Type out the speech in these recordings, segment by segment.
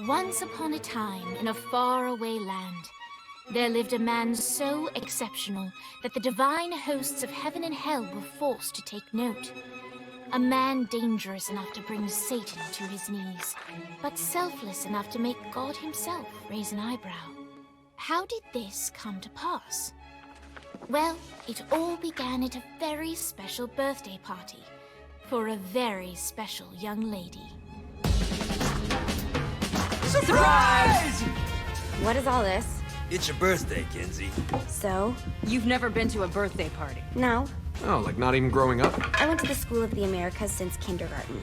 Once upon a time, in a faraway land, there lived a man so exceptional that the divine hosts of heaven and hell were forced to take note. A man dangerous enough to bring Satan to his knees, but selfless enough to make God himself raise an eyebrow. How did this come to pass? Well, it all began at a very special birthday party for a very special young lady. Surprise! What is all this? It's your birthday, Kinsey. So? You've never been to a birthday party? No. Oh, like not even growing up? I went to the School of the Americas since kindergarten.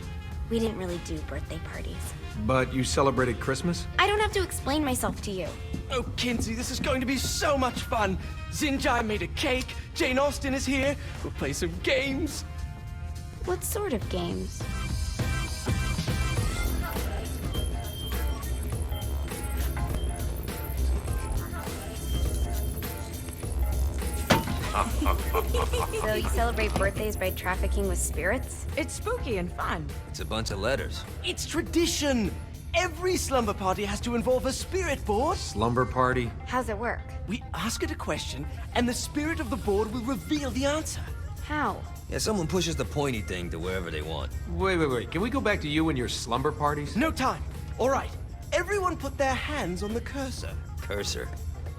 We didn't really do birthday parties. But you celebrated Christmas? I don't have to explain myself to you. Oh, Kinsey, this is going to be so much fun. Xinjai made a cake, Jane Austen is here, we'll play some games. What sort of games? So you celebrate birthdays by trafficking with spirits? It's spooky and fun. It's a bunch of letters. It's tradition. Every slumber party has to involve a spirit board. Slumber party? How's it work? We ask it a question, and the spirit of the board will reveal the answer. How? Yeah, someone pushes the pointy thing to wherever they want. Wait. Can we go back to you and your slumber parties? No time. All right. Everyone put their hands on the cursor. Cursor.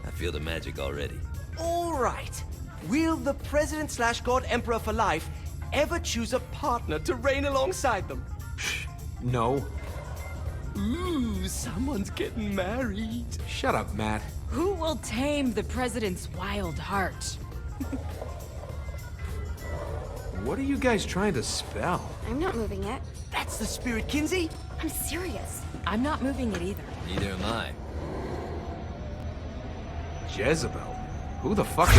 I feel the magic already. All right. Will the President/God Emperor for life ever choose a partner to reign alongside them? No. Ooh, someone's getting married. Shut up, Matt. Who will tame the president's wild heart? What are you guys trying to spell? I'm not moving it. That's the spirit, Kinsey. I'm serious. I'm not moving it either. Neither am I. Jezebel? Who the fuck is...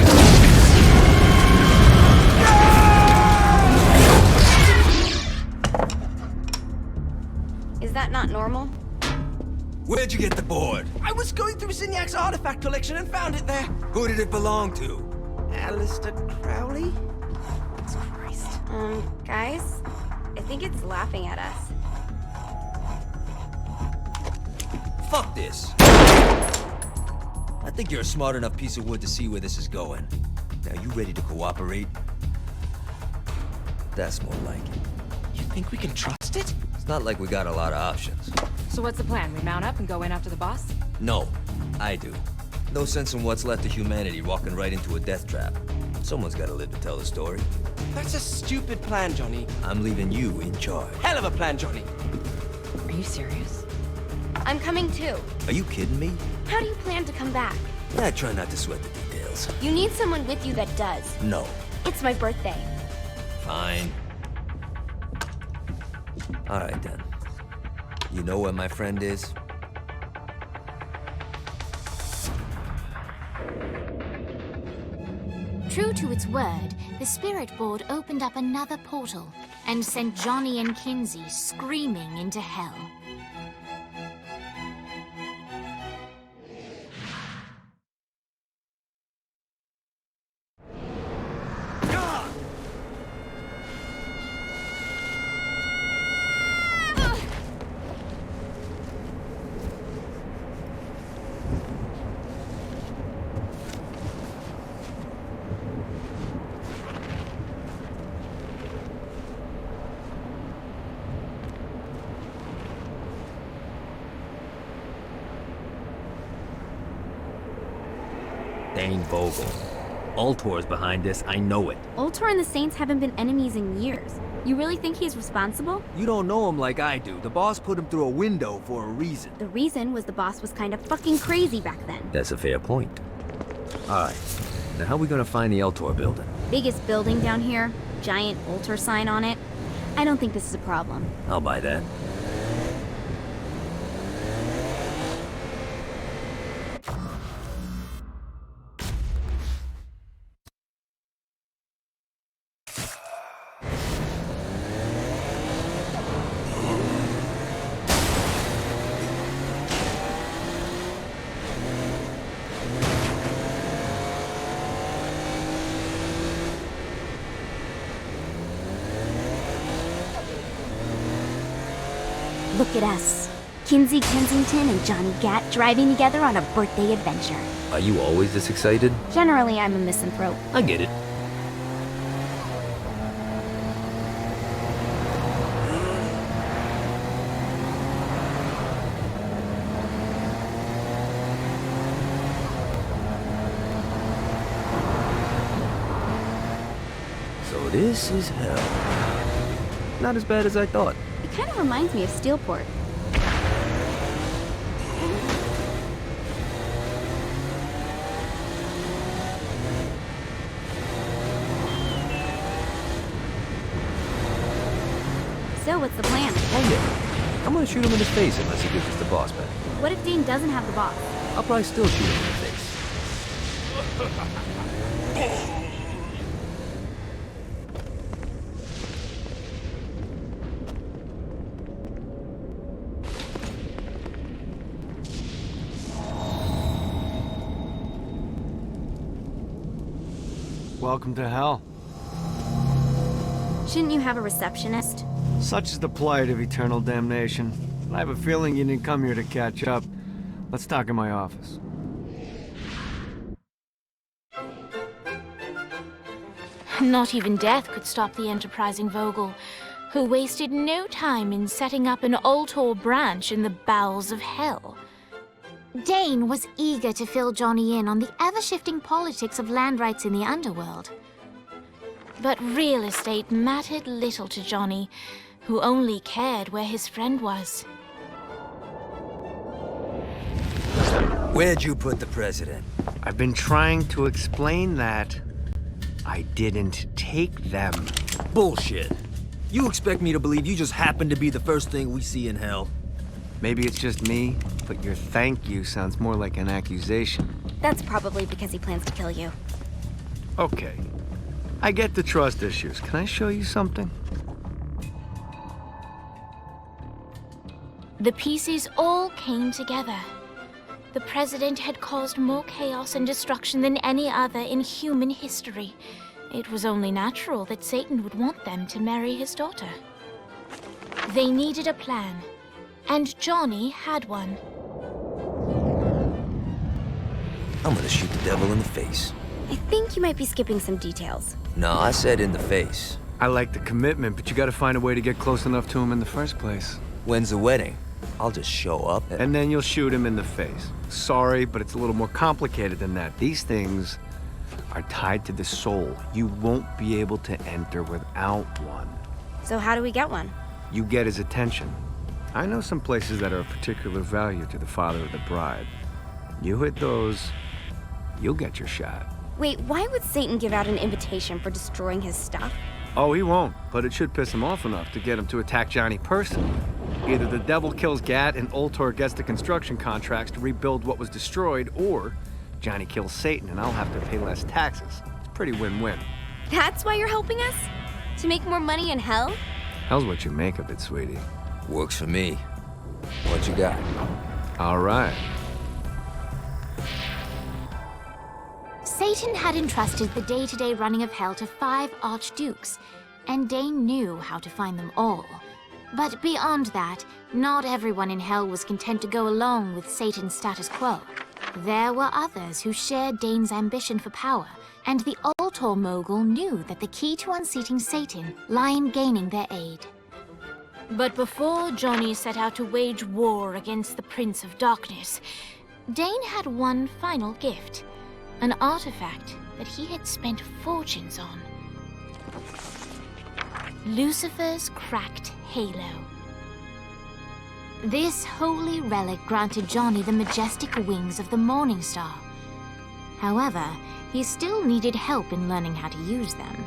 Is that not normal? Where'd you get the board? I was going through Zinyak artifact collection and found it there. Who did it belong to? Alistair Crowley? Christ. Guys? I think it's laughing at us. Fuck this. I think you're a smart enough piece of wood to see where this is going. Now, you ready to cooperate? That's more like it. You think we can trust it? It's not like we got a lot of options. So what's the plan? We mount up and go in after the boss? No, I do. No sense in what's left of humanity walking right into a death trap. Someone's gotta live to tell the story. That's a stupid plan, Johnny. I'm leaving you in charge. Hell of a plan, Johnny. Are you serious? I'm coming too. Are you kidding me? How do you plan to come back? Yeah, I try not to sweat the details. You need someone with you that does. No. It's my birthday. Fine. Alright then. You know where my friend is? True to its word, the spirit board opened up another portal and sent Johnny and Kinsey screaming into hell. Dane Vogel. Ultor's behind this, I know it. Ultor and the Saints haven't been enemies in years. You really think he's responsible? You don't know him like I do. The boss put him through a window for a reason. The reason was the boss was kind of fucking crazy back then. That's a fair point. Alright, now how are we gonna find the Ultor building? Biggest building down here, giant Ultor sign on it. I don't think this is a problem. I'll buy that. Look at us. Kinsey Kensington and Johnny Gat driving together on a birthday adventure. Are you always this excited? Generally, I'm a misanthrope. I get it. So this is hell. Not as bad as I thought. It kind of reminds me of Steelport. So, what's the plan? Oh yeah. I'm gonna shoot him in the face unless he gives us the boss back. What if Dane doesn't have the boss? I'll probably still shoot him in the face. Welcome to hell. Shouldn't you have a receptionist? Such is the plight of eternal damnation. I have a feeling you didn't come here to catch up. Let's talk in my office. Not even death could stop the enterprising Vogel, who wasted no time in setting up an Ultor branch in the bowels of hell. Dane was eager to fill Johnny in on the ever-shifting politics of land rights in the underworld. But real estate mattered little to Johnny, who only cared where his friend was. Where'd you put the president? I've been trying to explain that. I didn't take them. Bullshit. You expect me to believe you just happened to be the first thing we see in hell? Maybe it's just me, but your thank you sounds more like an accusation. That's probably because he plans to kill you. Okay. I get the trust issues. Can I show you something? The pieces all came together. The president had caused more chaos and destruction than any other in human history. It was only natural that Satan would want them to marry his daughter. They needed a plan, and Johnny had one. I'm gonna shoot the devil in the face. I think you might be skipping some details. No, I said in the face. I like the commitment, but you gotta find a way to get close enough to him in the first place. When's the wedding? I'll just show up And then you'll shoot him in the face. Sorry, but it's a little more complicated than that. These things are tied to the soul. You won't be able to enter without one. So how do we get one? You get his attention. I know some places that are of particular value to the father of the bride. You hit those, you'll get your shot. Wait, why would Satan give out an invitation for destroying his stuff? Oh, he won't, but it should piss him off enough to get him to attack Johnny personally. Either the devil kills Gat and Ultor gets the construction contracts to rebuild what was destroyed, or Johnny kills Satan and I'll have to pay less taxes. It's pretty win-win. That's why you're helping us? To make more money in hell? Hell's what you make of it, sweetie. Works for me. What you got? All right. Satan had entrusted the day-to-day running of hell to 5 archdukes, and Dane knew how to find them all. But beyond that, not everyone in hell was content to go along with Satan's status quo. There were others who shared Dane's ambition for power, and the Ultor mogul knew that the key to unseating Satan lay in gaining their aid. But before Johnny set out to wage war against the Prince of Darkness, Dane had one final gift, an artifact that he had spent fortunes on. Lucifer's cracked halo. This holy relic granted Johnny the majestic wings of the Morning Star. However, he still needed help in learning how to use them.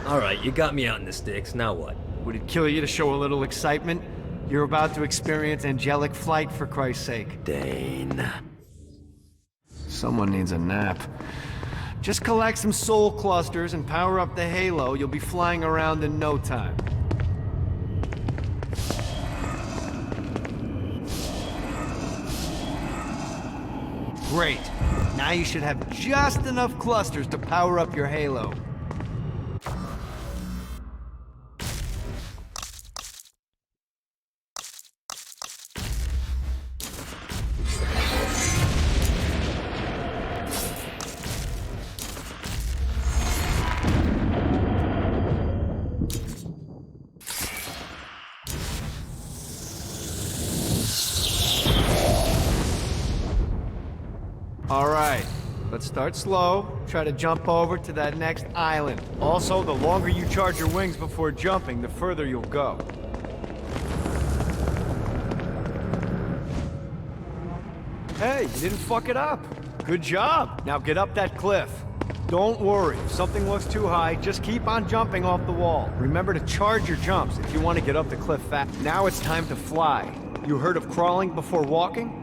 All right, you got me out in the sticks. Now what? Would it kill you to show a little excitement? You're about to experience angelic flight, for Christ's sake. Dane. Someone needs a nap. Just collect some soul clusters and power up the halo. You'll be flying around in no time. Great. Now you should have just enough clusters to power up your halo. Alright, let's start slow. Try to jump over to that next island. Also, the longer you charge your wings before jumping, the further you'll go. Hey, you didn't fuck it up. Good job. Now get up that cliff. Don't worry, if something looks too high, just keep on jumping off the wall. Remember to charge your jumps if you want to get up the cliff fast. Now it's time to fly. You heard of crawling before walking?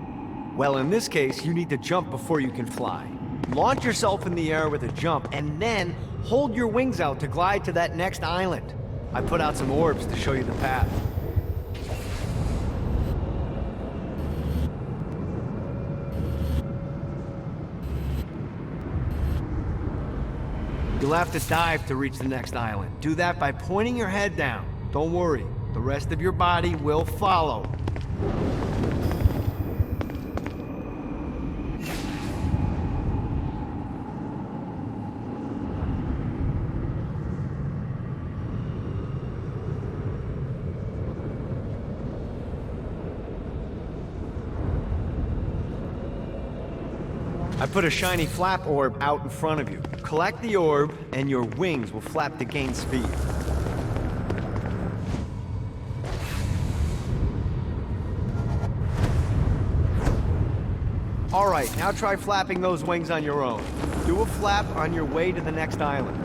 Well, in this case, you need to jump before you can fly. Launch yourself in the air with a jump, and then hold your wings out to glide to that next island. I put out some orbs to show you the path. You'll have to dive to reach the next island. Do that by pointing your head down. Don't worry, the rest of your body will follow. I put a shiny flap orb out in front of you. Collect the orb, and your wings will flap to gain speed. Alright, now try flapping those wings on your own. Do a flap on your way to the next island.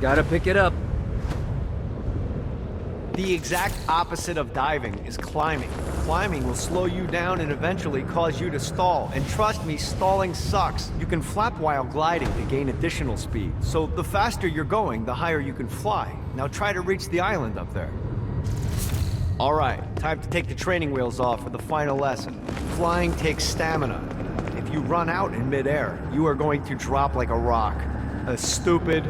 Gotta pick it up. The exact opposite of diving is climbing. Climbing will slow you down and eventually cause you to stall. And trust me, stalling sucks. You can flap while gliding to gain additional speed. So the faster you're going, the higher you can fly. Now try to reach the island up there. All right, time to take the training wheels off for the final lesson. Flying takes stamina. If you run out in midair, you are going to drop like a rock. A stupid,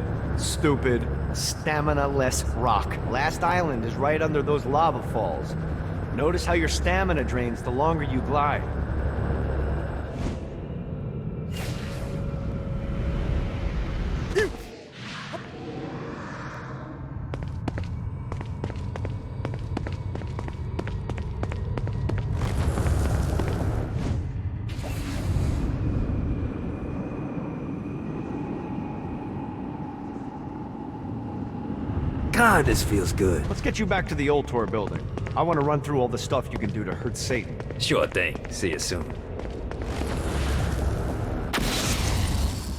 stamina-less rock. Last island is right under those lava falls. Notice how your stamina drains the longer you glide. God, this feels good. Let's get you back to the old tour building. I want to run through all the stuff you can do to hurt Satan. Sure thing. See you soon.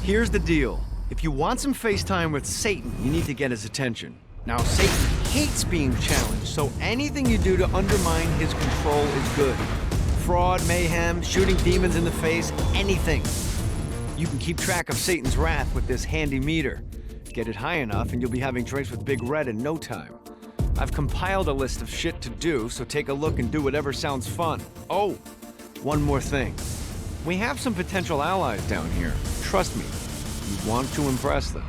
Here's the deal. If you want some FaceTime with Satan, you need to get his attention. Now, Satan hates being challenged, so anything you do to undermine his control is good. Fraud, mayhem, shooting demons in the face, anything. You can keep track of Satan's wrath with this handy meter. Get it high enough and you'll be having drinks with Big Red in no time. I've compiled a list of shit to do, so take a look and do whatever sounds fun. Oh, one more thing. We have some potential allies down here. Trust me, you want to impress them.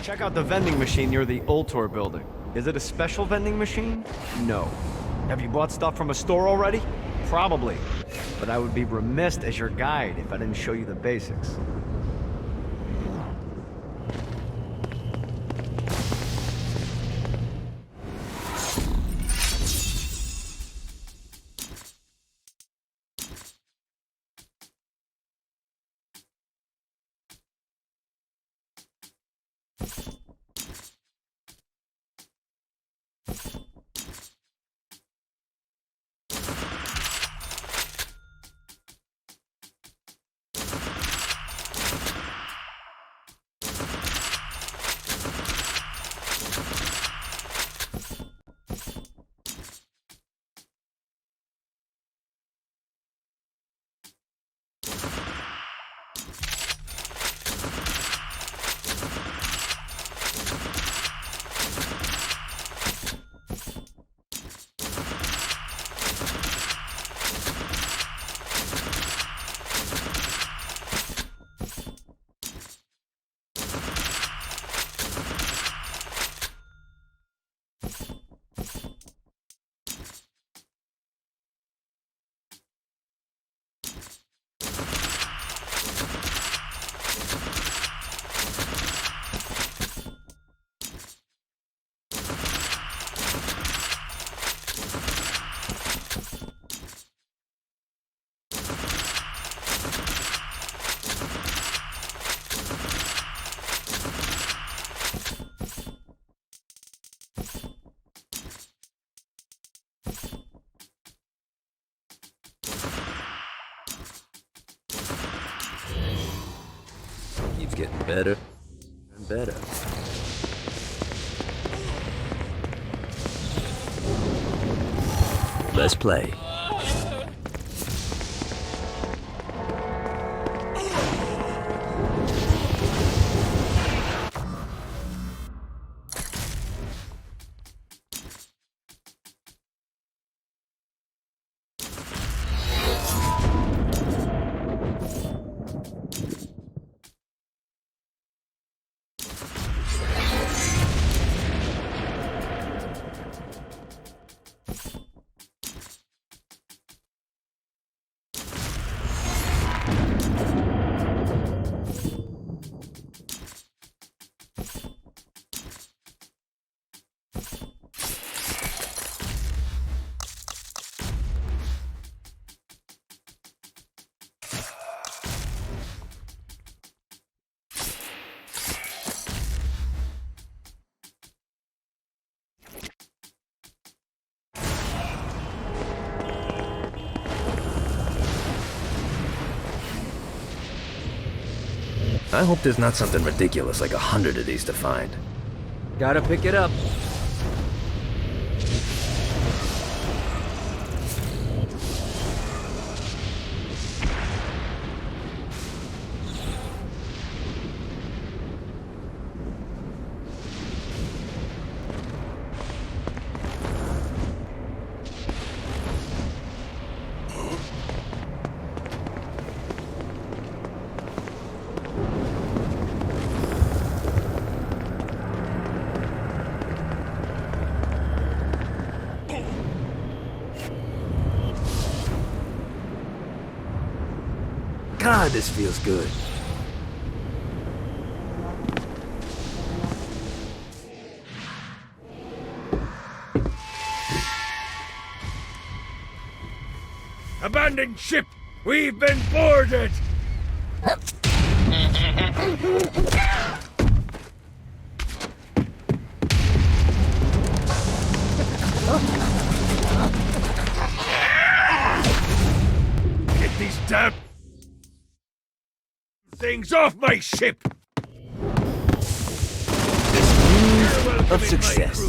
Check out the vending machine near the Old Tour building. Is it a special vending machine? No. Have you bought stuff from a store already? Probably. But I would be remiss as your guide if I didn't show you the basics. getting better and better. Let's play. I hope there's not something ridiculous like 100 of these to find. Gotta pick it up. God, this feels good. Abandoned ship! We've been boarded! Get these damn things off my ship! Of success.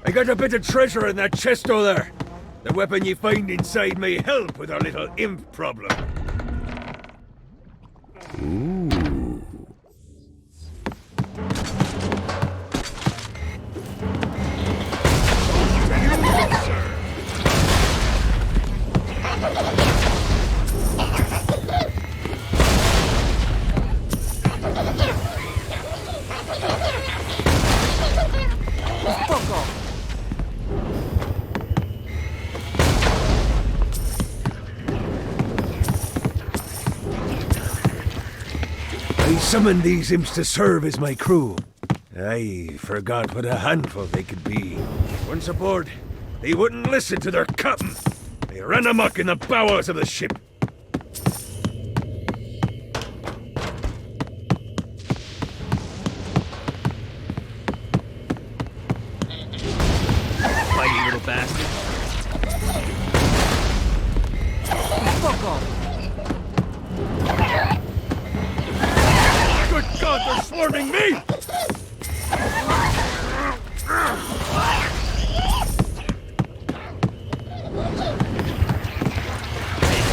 I got a bit of treasure in that chest over there. The weapon you find inside may help with our little imp problem. I summoned these imps to serve as my crew. I forgot what a handful they could be. Once aboard, they wouldn't listen to their captain. They ran amok in the bowels of the ship. Mighty little bastard. Fuck off! Good God, they're swarming me!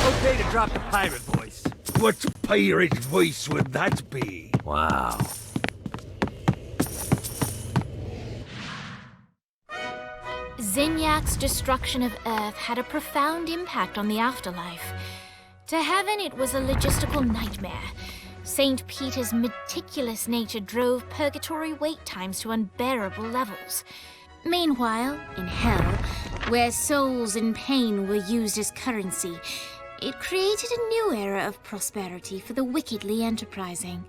Okay to drop the pirate voice. What pirate voice would that be? Wow. Zinyak's destruction of Earth had a profound impact on the afterlife. To heaven, it was a logistical nightmare. St. Peter's meticulous nature drove purgatory wait times to unbearable levels. Meanwhile, in hell, where souls in pain were used as currency, it created a new era of prosperity for the wickedly enterprising.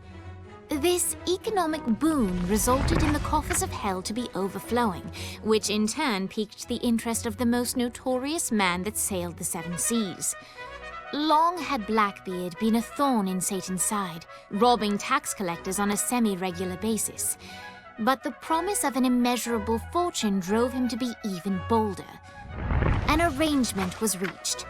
This economic boon resulted in the coffers of hell to be overflowing, which in turn piqued the interest of the most notorious man that sailed the seven seas. Long had Blackbeard been a thorn in Satan's side, robbing tax collectors on a semi-regular basis. But the promise of an immeasurable fortune drove him to be even bolder. An arrangement was reached.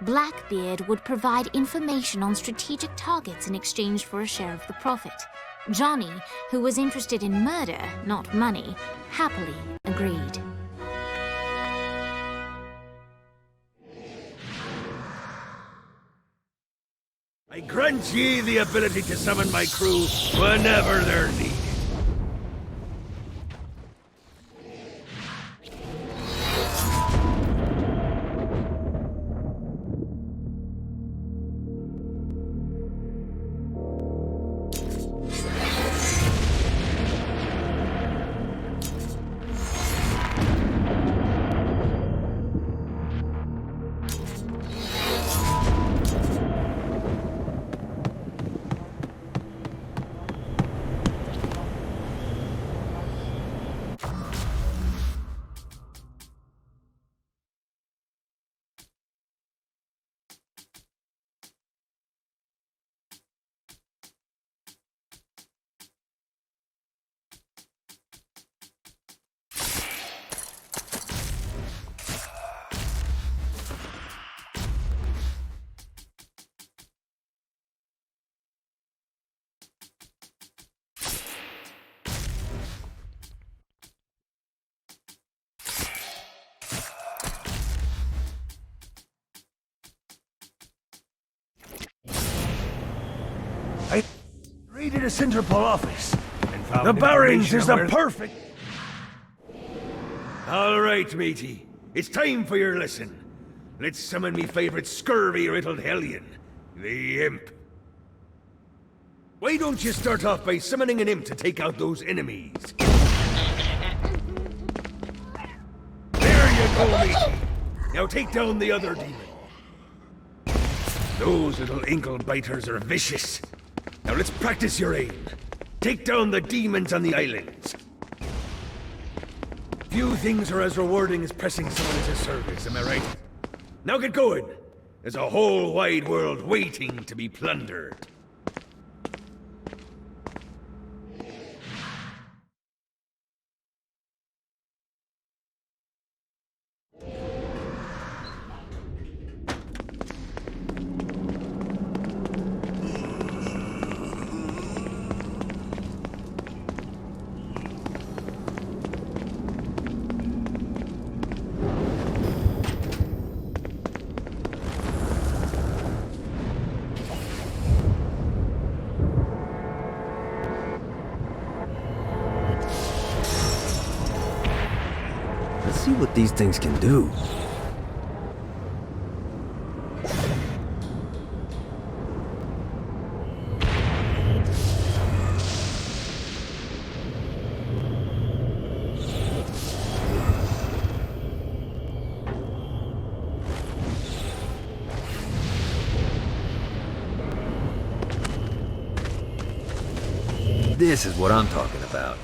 Blackbeard would provide information on strategic targets in exchange for a share of the profit. Johnny, who was interested in murder, not money, happily agreed. I grant ye the ability to summon my crew whenever they're needed. I raided a Centerpol office and found the Barrens is the perfect. All right, matey. It's time for your lesson. Let's summon me favorite scurvy-riddled hellion, the Imp. Why don't you start off by summoning an imp to take out those enemies? There you go, matey. Now take down the other demon. Those little ankle biters are vicious. Now let's practice your aim. Take down the demons on the islands. Few things are as rewarding as pressing someone into service, am I right? Now get going. There's a whole wide world waiting to be plundered. Let's see what these things can do. This is what I'm talking about.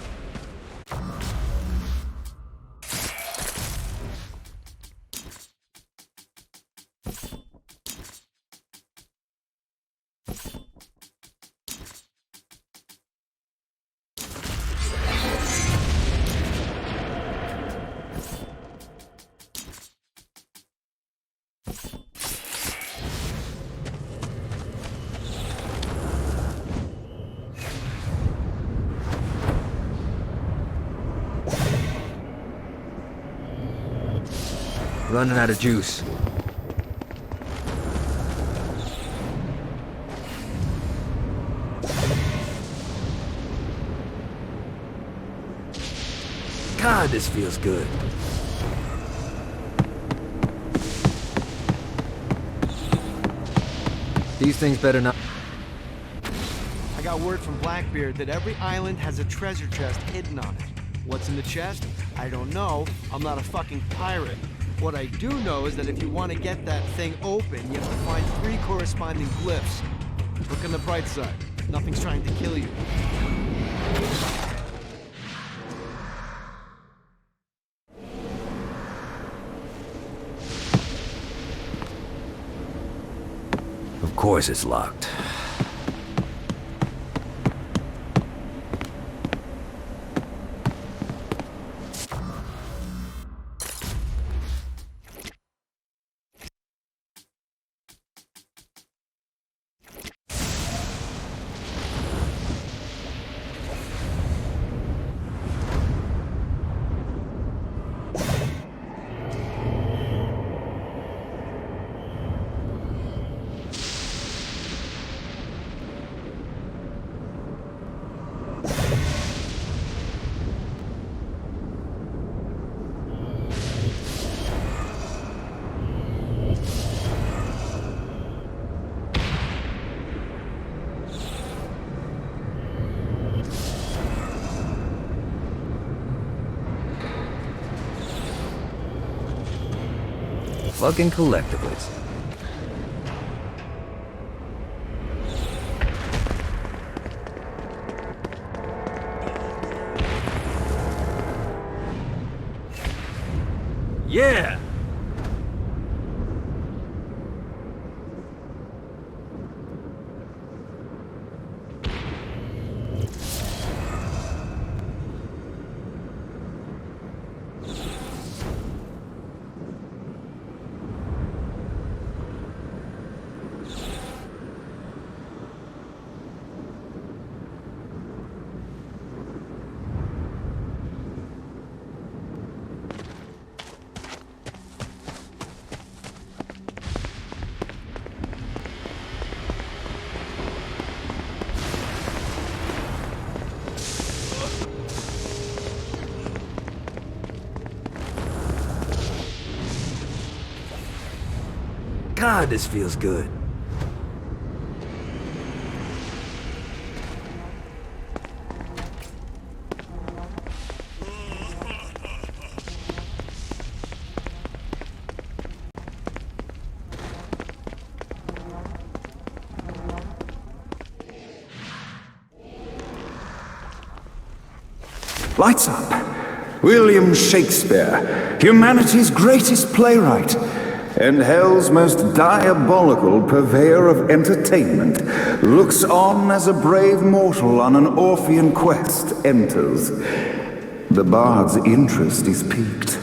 Running out of juice. God, this feels good. These things better not... I got word from Blackbeard that every island has a treasure chest hidden on it. What's in the chest? I don't know. I'm not a fucking pirate. What I do know is that if you want to get that thing open, you have to find 3 corresponding glyphs. Look on the bright side. Nothing's trying to kill you. Of course it's locked. Fucking collectibles. Yeah! God, this feels good. Lights up. William Shakespeare, humanity's greatest playwright, and hell's most diabolical purveyor of entertainment, looks on as a brave mortal on an Orphean quest enters. The bard's interest is piqued,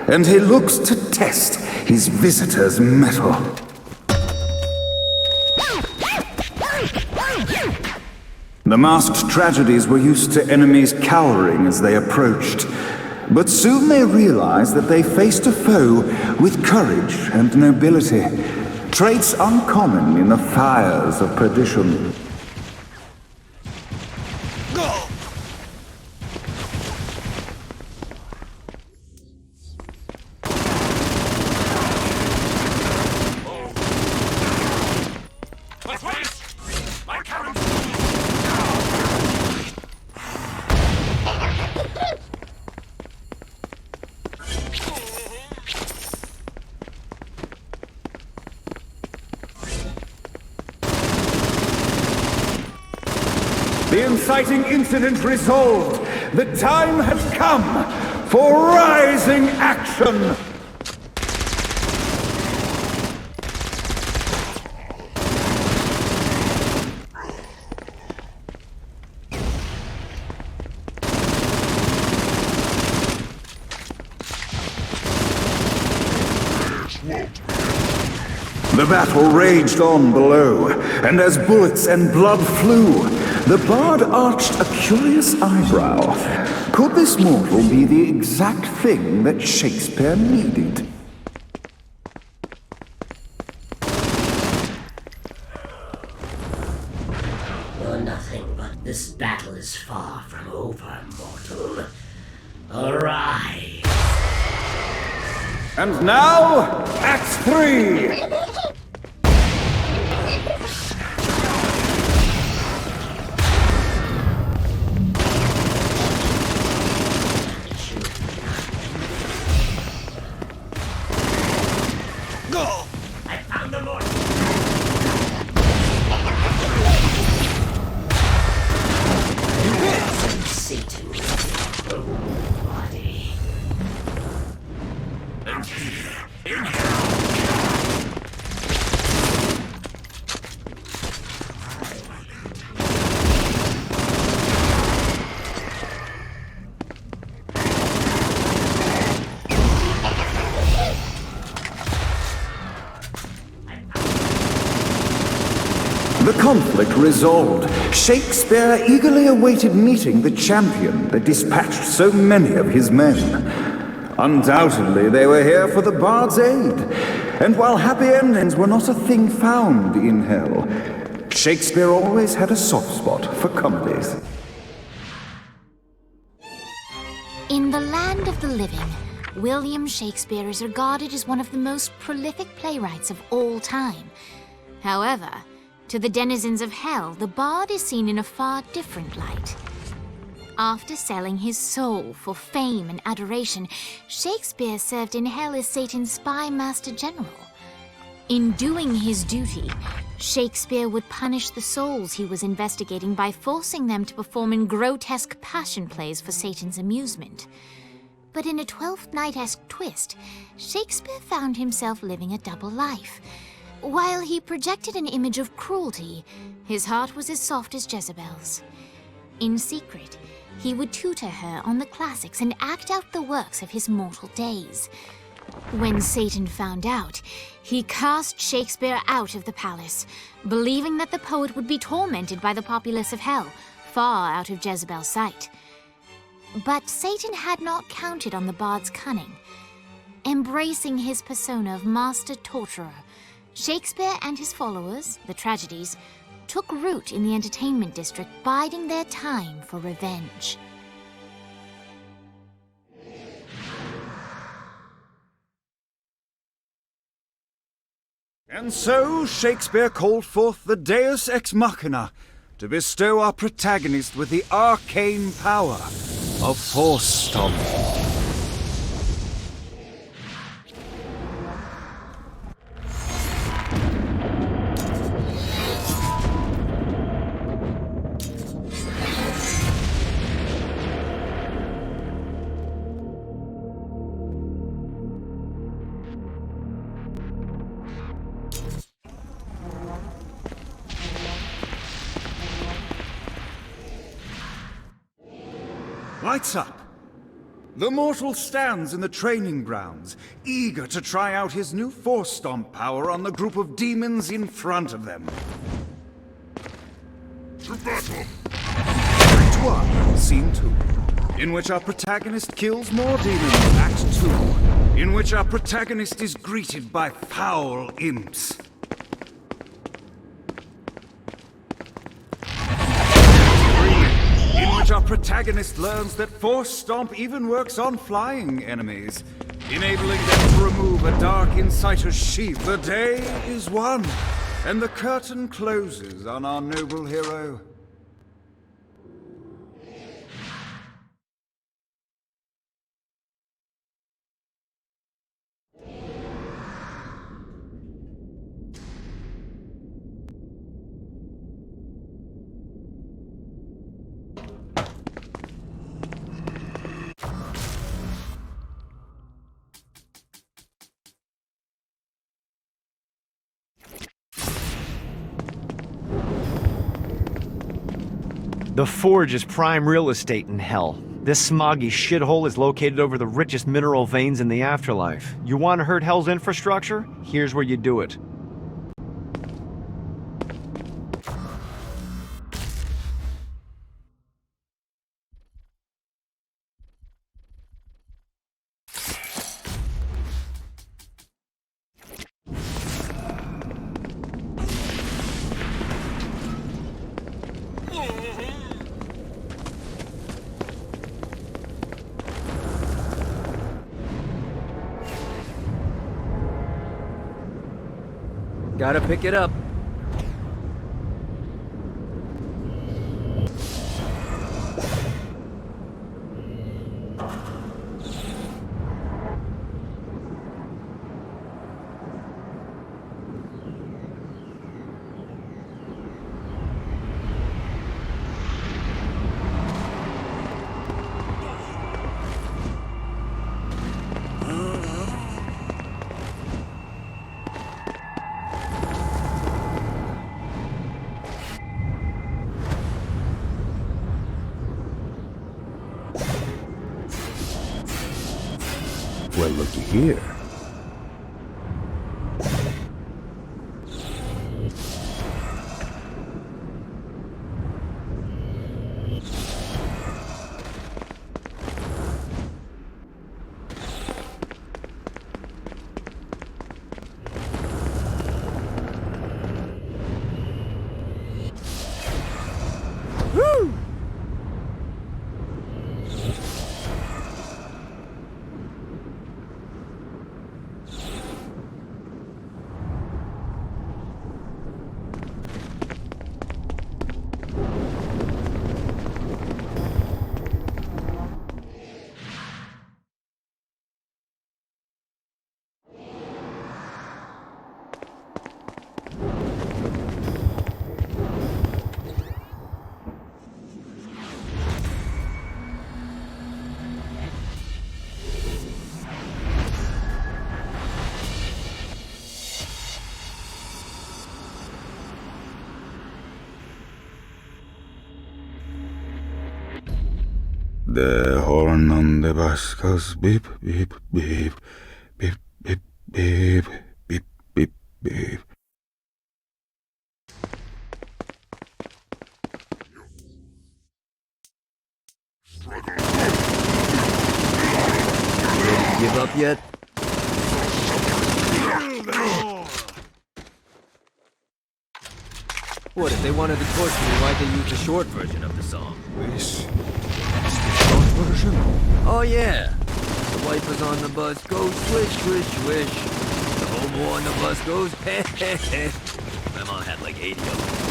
and he looks to test his visitor's mettle. The masked tragedies were used to enemies cowering as they approached, but soon they realized that they faced a foe with courage and nobility, traits uncommon in the fires of perdition. The inciting incident resolved. The time has come for rising action! The battle raged on below, and as bullets and blood flew, the bard arched a curious eyebrow. Could this mortal be the exact thing that Shakespeare needed? You're nothing, but this battle is far from over, mortal. Arise! And now, Act 3! Satan with your own body. And here, in hell. The conflict resolved, Shakespeare eagerly awaited meeting the champion that dispatched so many of his men. Undoubtedly, they were here for the bard's aid, and while happy endings were not a thing found in hell, Shakespeare always had a soft spot for comedies. In the land of the living, William Shakespeare is regarded as one of the most prolific playwrights of all time. However, to the denizens of hell, the bard is seen in a far different light. After selling his soul for fame and adoration, Shakespeare served in hell as Satan's spy master general. In doing his duty, Shakespeare would punish the souls he was investigating by forcing them to perform in grotesque passion plays for Satan's amusement. But in a Twelfth Night-esque twist, Shakespeare found himself living a double life. While he projected an image of cruelty, his heart was as soft as Jezebel's. In secret, he would tutor her on the classics and act out the works of his mortal days. When Satan found out, he cast Shakespeare out of the palace, believing that the poet would be tormented by the populace of hell, far out of Jezebel's sight. But Satan had not counted on the bard's cunning. Embracing his persona of master torturer, Shakespeare and his followers, the tragedies, took root in the entertainment district, biding their time for revenge. And so Shakespeare called forth the Deus Ex Machina to bestow our protagonist with the arcane power of Force Stomp. Lights up! The mortal stands in the training grounds, eager to try out his new Force Stomp power on the group of demons in front of them. To battle! Act 1, Scene 2, in which our protagonist kills more demons. Act 2, in which our protagonist is greeted by foul imps. In which our protagonist learns that Force Stomp even works on flying enemies, enabling them to remove a dark inciter's sheath. The day is won, and the curtain closes on our noble hero. The Forge is prime real estate in hell. This smoggy shithole is located over the richest mineral veins in the afterlife. You want to hurt hell's infrastructure? Here's where you do it. Gotta pick it up. Well, looky here. The horn on the bus goes beep, beep, beep, beep, beep, beep, beep, beep, beep. Ready to give up yet? What, if they wanted to torture me, why'd they use the short version of the song? This short version? Oh yeah! The wipers on the bus go swish, swish, swish. The homo on the bus goes heh, heh, heh. My mom had like 80 of them.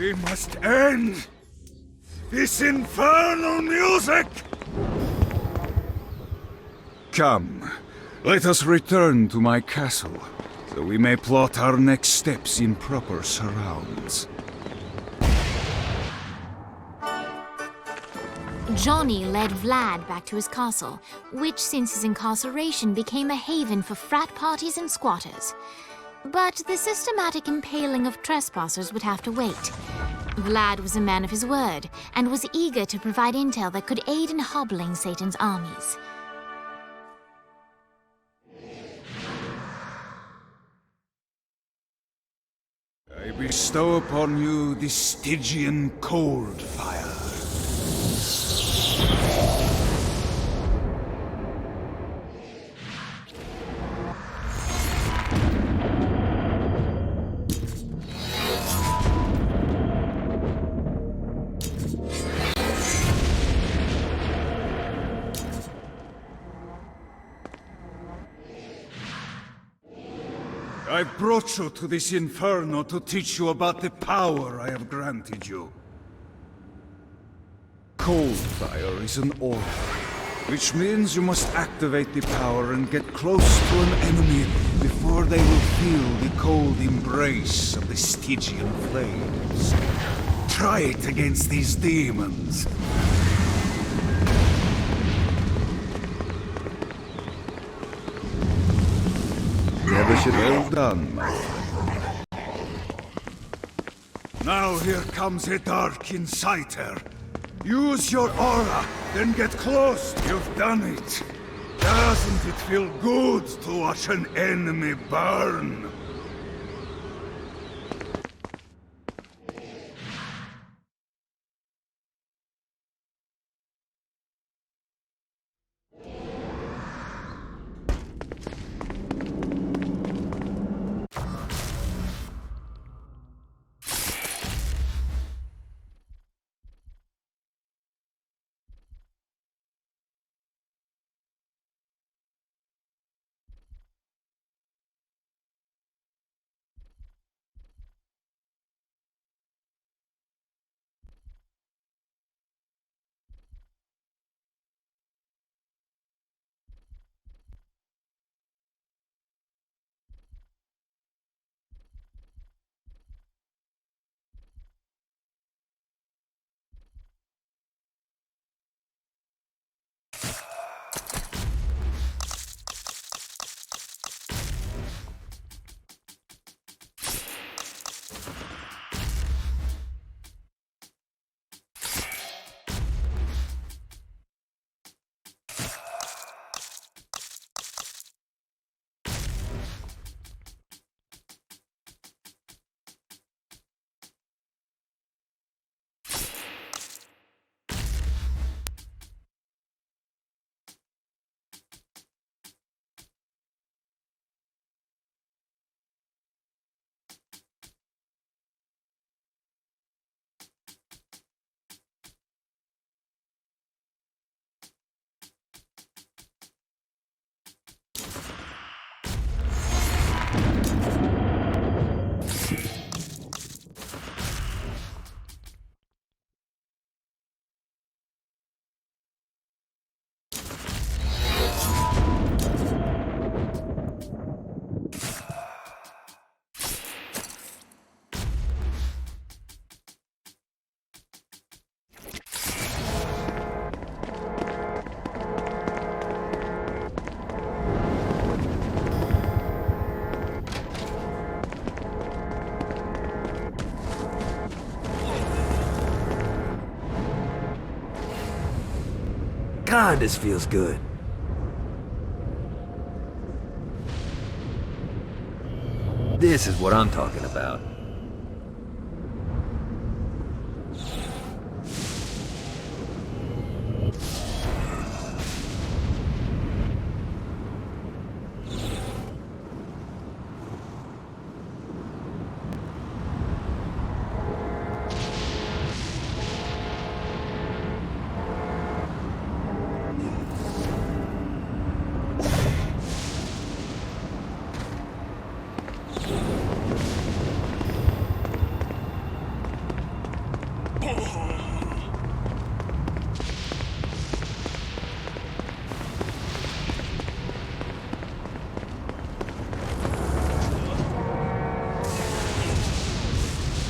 We must end this infernal music! Come, let us return to my castle, so we may plot our next steps in proper surrounds. Johnny led Vlad back to his castle, which since his incarceration became a haven for frat parties and squatters. But the systematic impaling of trespassers would have to wait. Vlad was a man of his word, and was eager to provide intel that could aid in hobbling Satan's armies. I bestow upon you the Stygian cold fire. I brought you to this inferno to teach you about the power I have granted you. Cold fire is an order, which means you must activate the power and get close to an enemy before they will feel the cold embrace of the Stygian flames. Try it against these demons. Never should Well done, my friend. Now here comes a dark inciter. Use your aura, then get close. You've done it. Doesn't it feel good to watch an enemy burn? God, this feels good. This is what I'm talking about.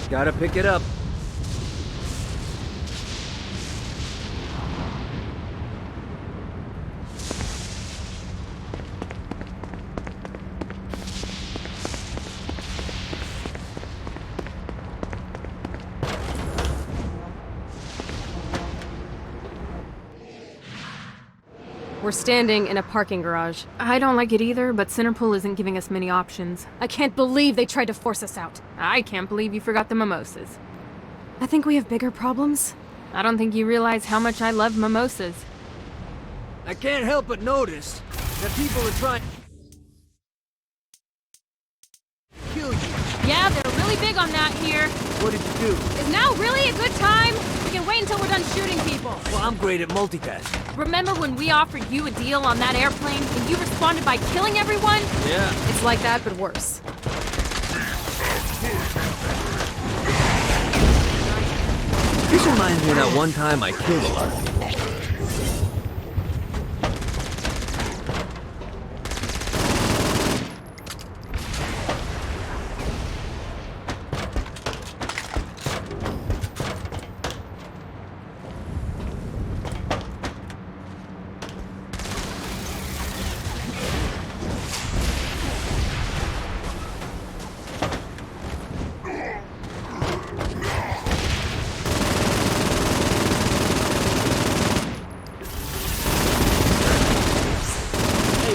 Gotta pick it up. We're standing in a parking garage. I don't like it either, but Centerpool isn't giving us many options. I can't believe they tried to force us out. I can't believe you forgot the mimosas. I think we have bigger problems. I don't think you realize how much I love mimosas. I can't help but notice that people are trying to kill you. Yeah, they're really big on that here. What did you do? Is now really a good time? We can wait until we're done shooting people. Well, I'm great at multitasking. Remember when we offered you a deal on that airplane and you responded by killing everyone? Yeah. It's like that, but worse. This reminds me of that one time I killed a lot of people.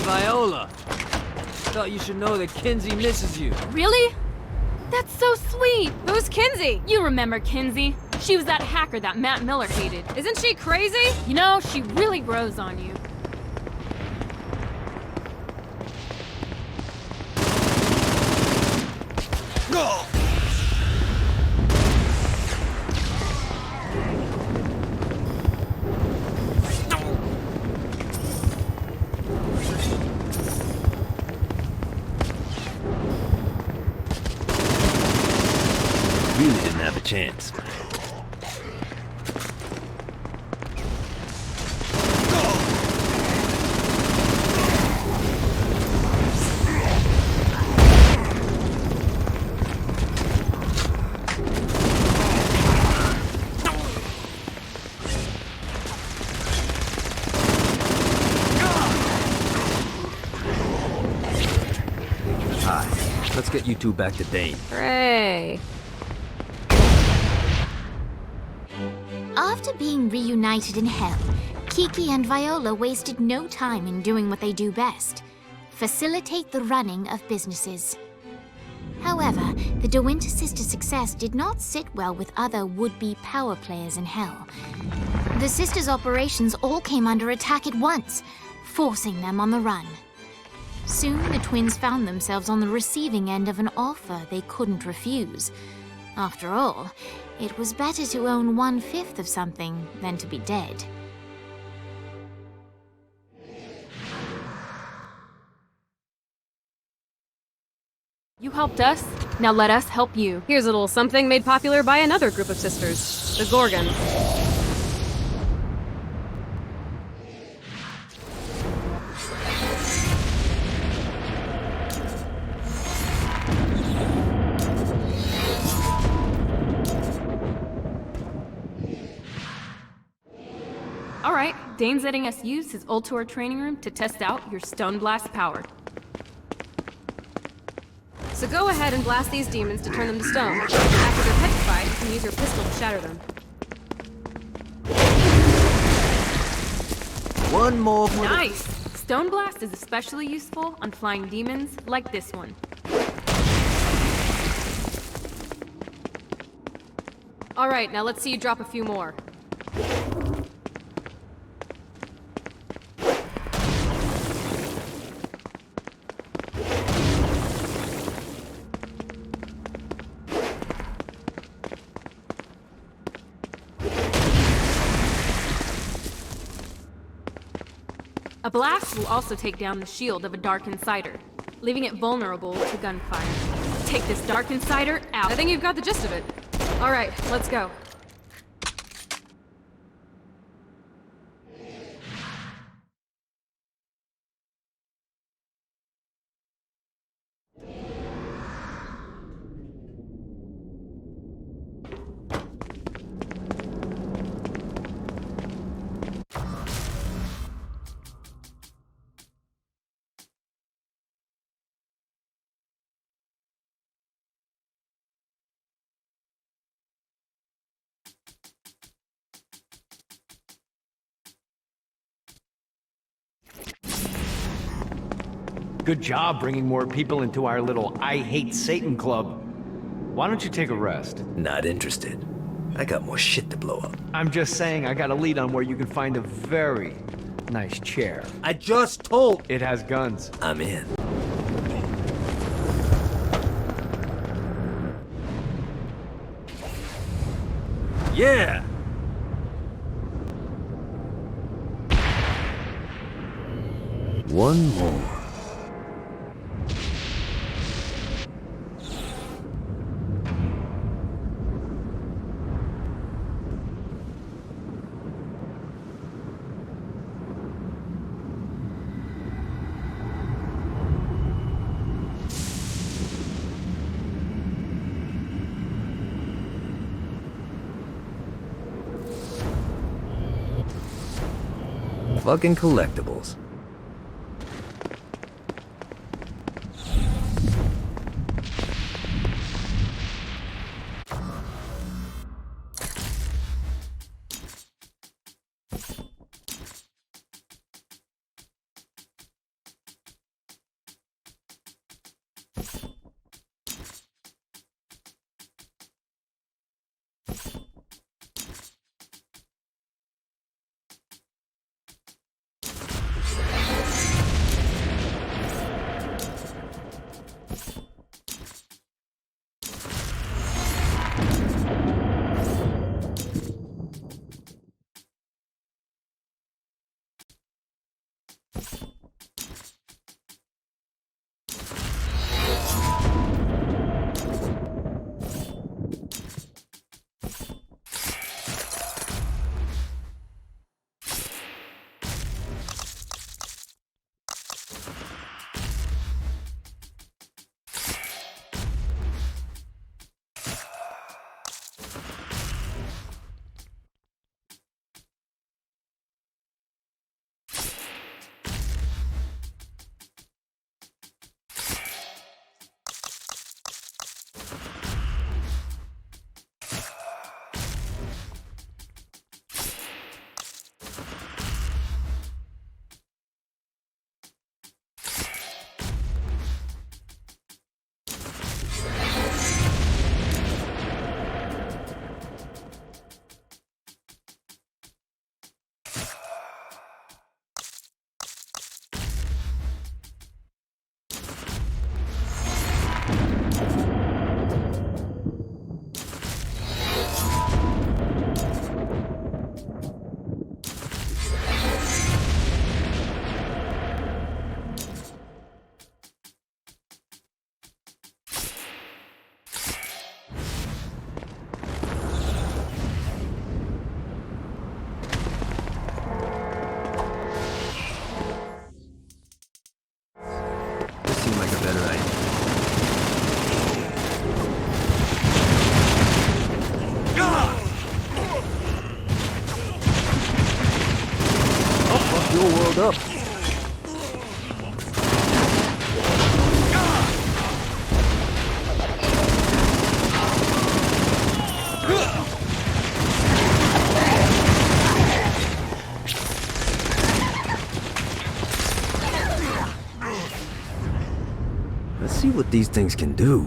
Viola! Thought you should know that Kinsey misses you. Really? That's so sweet! Who's Kinsey? You remember Kinsey. She was that hacker that Matt Miller hated. Isn't she crazy? You know, she really grows on you. Go! Really didn't have a chance. Hi, let's get you two back to Dane. Hooray. After being reunited in hell, Kiki and Viola wasted no time in doing what they do best: facilitate the running of businesses. However, the De Winter sisters' success did not sit well with other would-be power players in hell. The sisters' operations all came under attack at once, forcing them on the run. Soon, the twins found themselves on the receiving end of an offer they couldn't refuse. After all, it was better to own 1/5 of something than to be dead. You helped us, now let us help you. Here's a little something made popular by another group of sisters, the Gorgons. All right, Dane's letting us use his Ultor training room to test out your Stone Blast power. So go ahead and blast these demons to turn them to stone. After they're petrified, you can use your pistol to shatter them. One more for Nice! Stone Blast is especially useful on flying demons like this one. Alright, now let's see you drop a few more. A blast will also take down the shield of a Dark Insider, leaving it vulnerable to gunfire. Take this Dark Insider out. I think you've got the gist of it. Alright, let's go. Good job bringing more people into our little I Hate Satan club. Why don't you take a rest? Not interested. I got more shit to blow up. I'm just saying I got a lead on where you can find a very nice chair. I just told... It has guns. I'm in. Yeah! One more. Fucking collectibles. Up. what these things can do.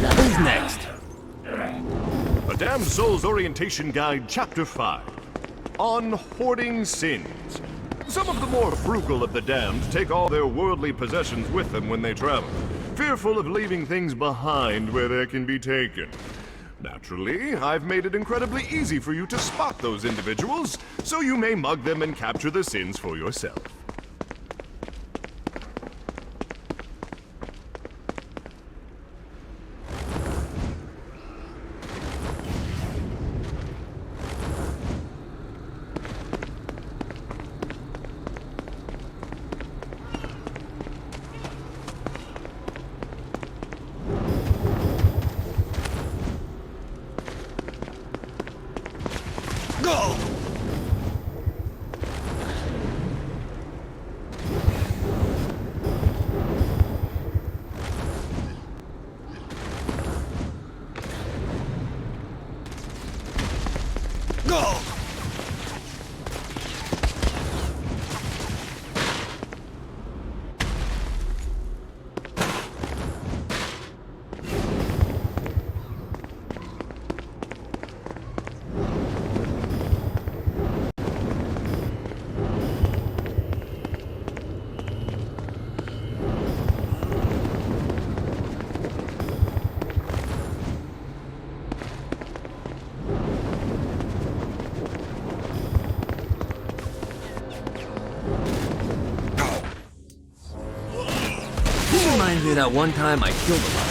Who's next? A Damned Soul's Orientation Guide, Chapter 5. On Hoarding Sins. Some of the more frugal of the damned take all their worldly possessions with them when they travel, fearful of leaving things behind where they can be taken. Naturally, I've made it incredibly easy for you to spot those individuals, so you may mug them and capture the sins for yourself. Go! Go! This reminds me of that one time I killed a lot.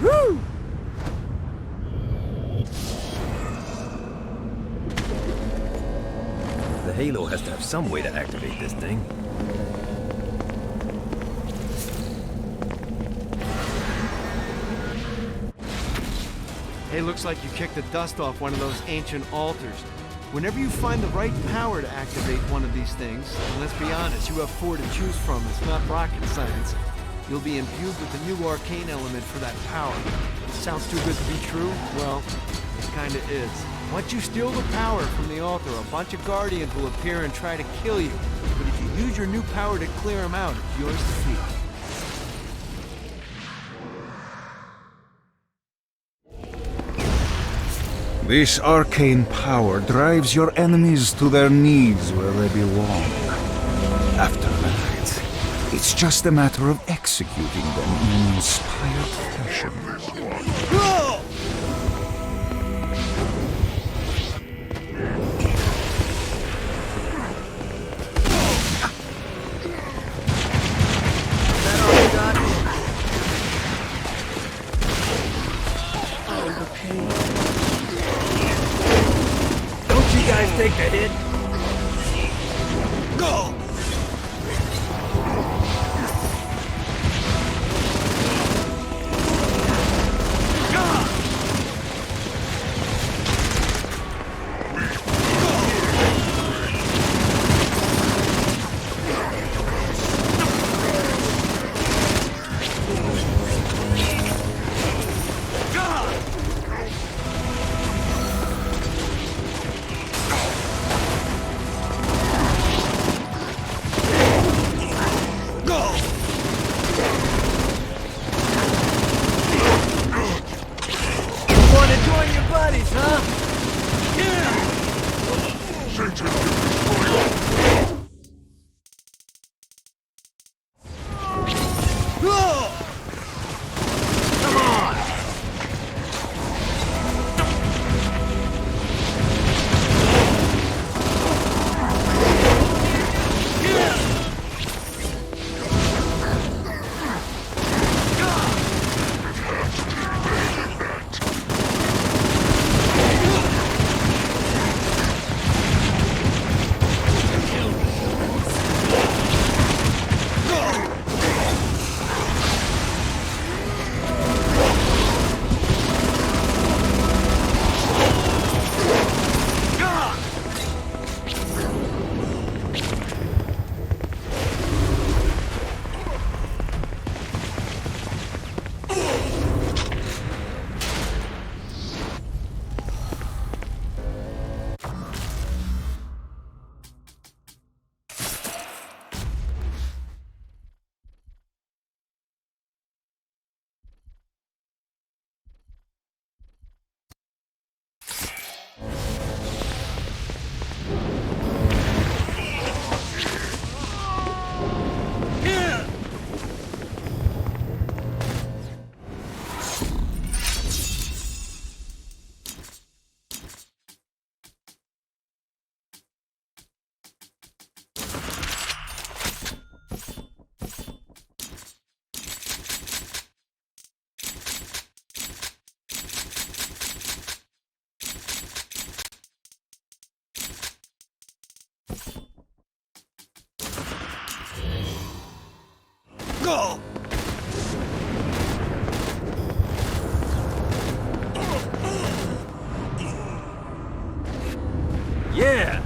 Woo! The Halo has to have some way to activate this thing. Hey, looks like you kicked the dust off one of those ancient altars. Whenever you find the right power to activate one of these things, and let's be honest, you have 4 to choose from, it's not rocket science, you'll be imbued with a new arcane element for that power. Sounds too good to be true? Well, it kinda is. Once you steal the power from the altar, a bunch of Guardians will appear and try to kill you. But if you use your new power to clear them out, it's yours to keep. This arcane power drives your enemies to their knees where they belong. After that, it's just a matter of executing them in an inspired fashion. Take the hit. Go! Go! Yeah!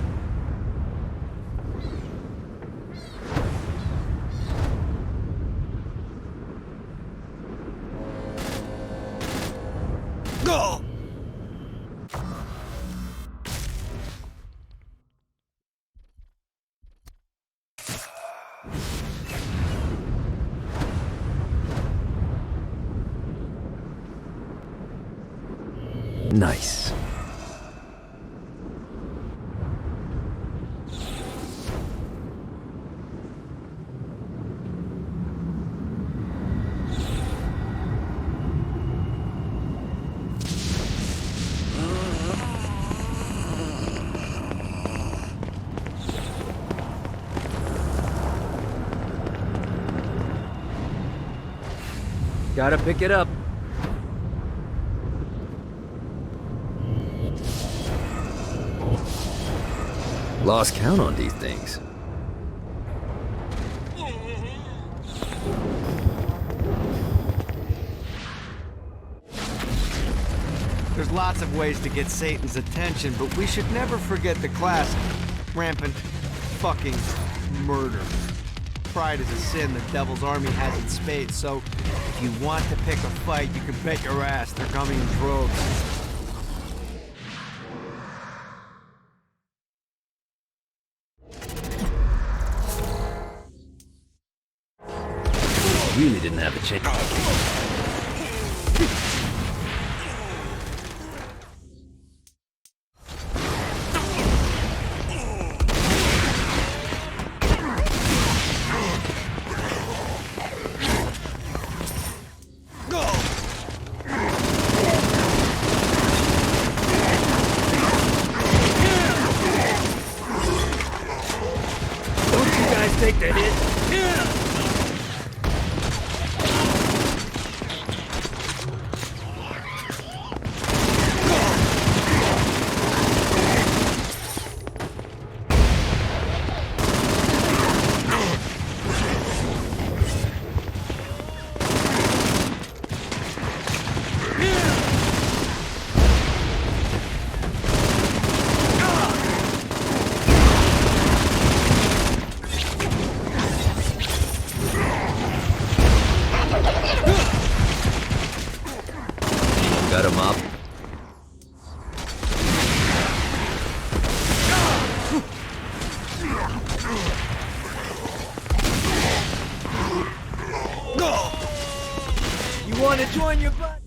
Go! Nice. Gotta pick it up. Lost count on these things. There's lots of ways to get Satan's attention, but we should never forget the classic. Rampant fucking murder. Pride is a sin the Devil's Army has in spades, so if you want to pick a fight, you can bet your ass they're coming in droves. Really didn't have a chance. Take the hit. Got him up. You want to join your butt?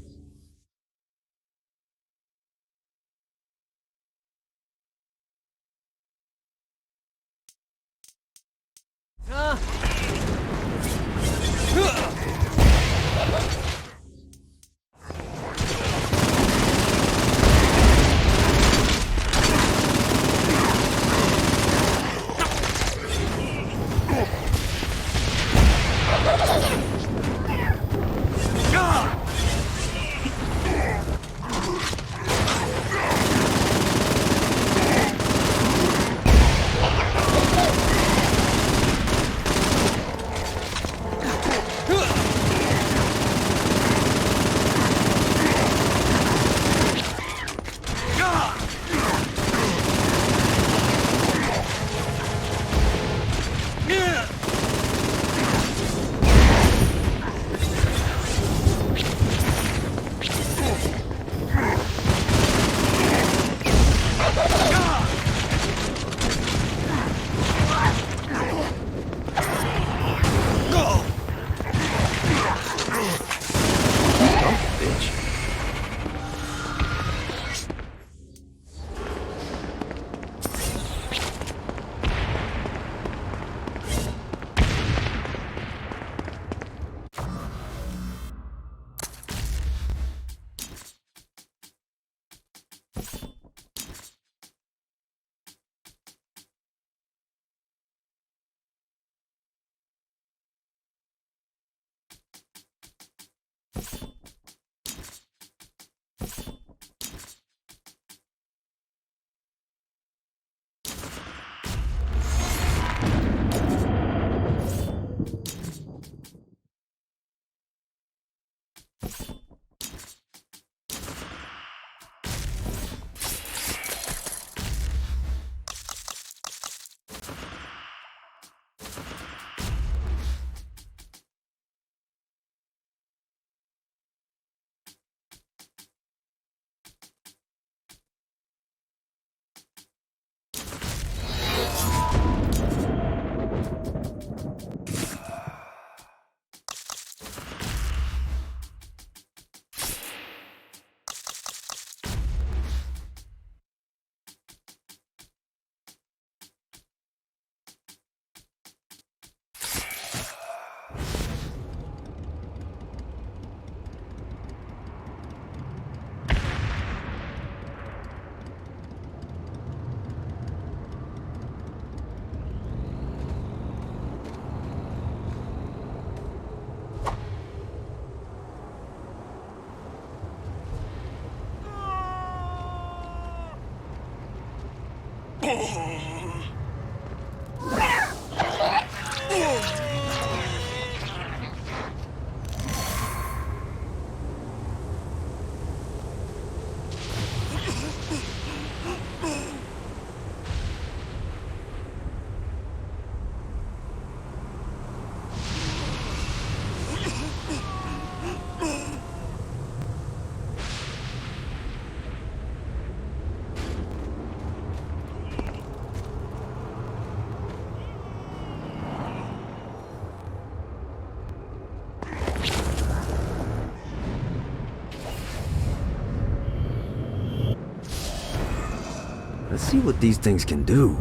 Let's see what these things can do.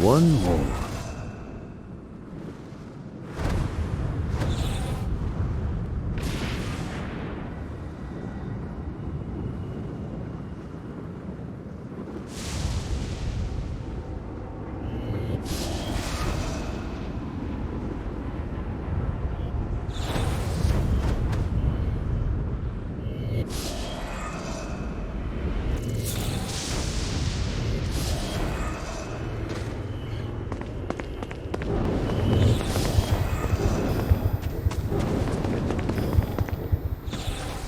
One more.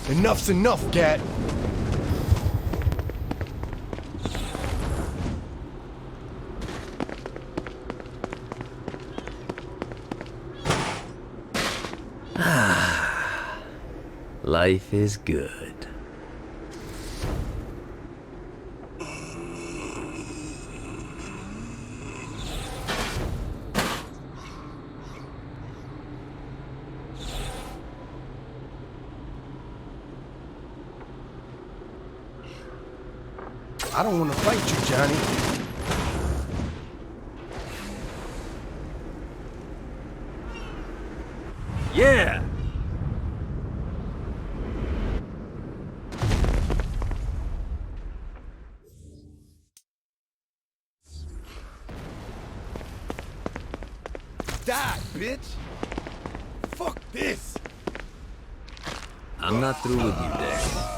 Enough's enough, Gat. Life is good. I don't want to fight you, Johnny. Yeah! Die, bitch! Fuck this! I'm not through with you, Dex.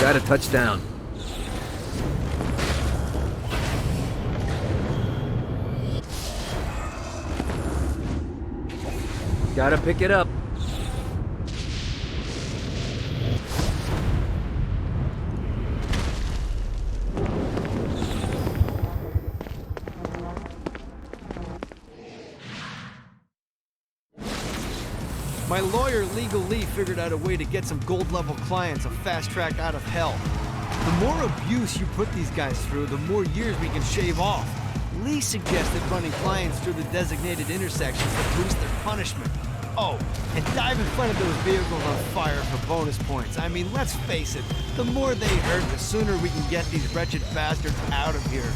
Got a touchdown. Gotta pick it up. My lawyer, Legal Lee, figured out a way to get some gold-level clients a fast track out of hell. The more abuse you put these guys through, the more years we can shave off. Lee suggested running clients through the designated intersections to boost their punishment. Oh, and dive in front of those vehicles on fire for bonus points. I mean, let's face it, the more they hurt, the sooner we can get these wretched bastards out of here.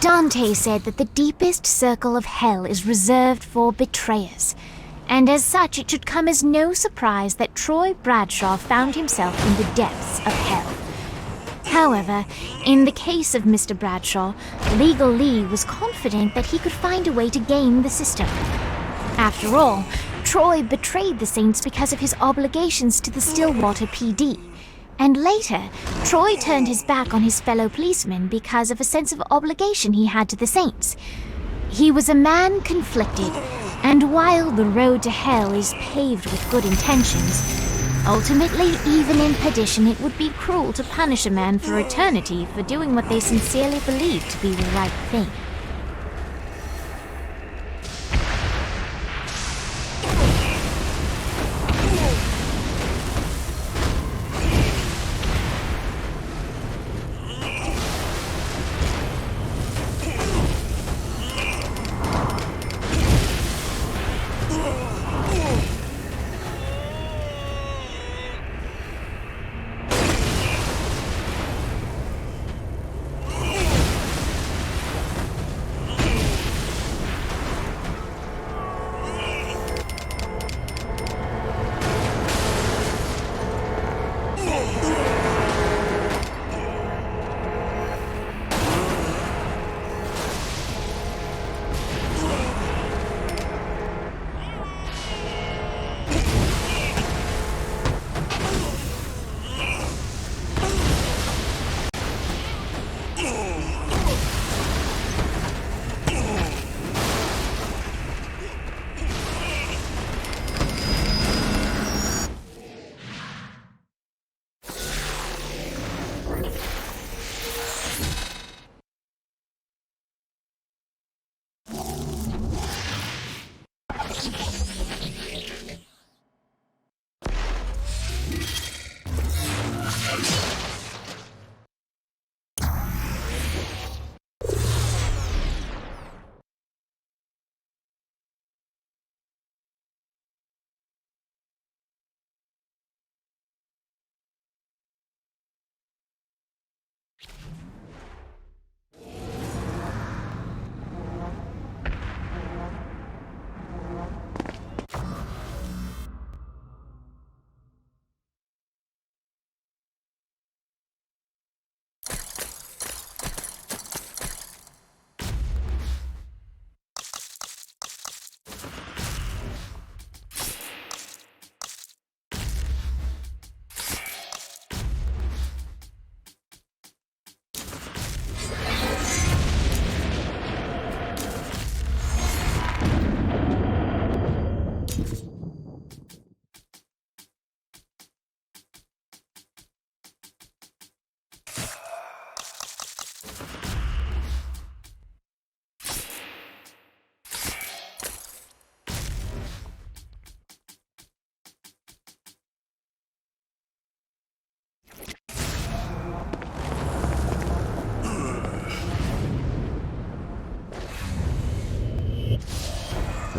Dante said that the deepest circle of hell is reserved for betrayers, and as such it should come as no surprise that Troy Bradshaw found himself in the depths of hell. However, in the case of Mr. Bradshaw, Legal Lee was confident that he could find a way to game the system. After all, Troy betrayed the Saints because of his obligations to the Stillwater PD. And later, Troy turned his back on his fellow policemen because of a sense of obligation he had to the Saints. He was a man conflicted, and while the road to hell is paved with good intentions, ultimately, even in perdition, it would be cruel to punish a man for eternity for doing what they sincerely believed to be the right thing.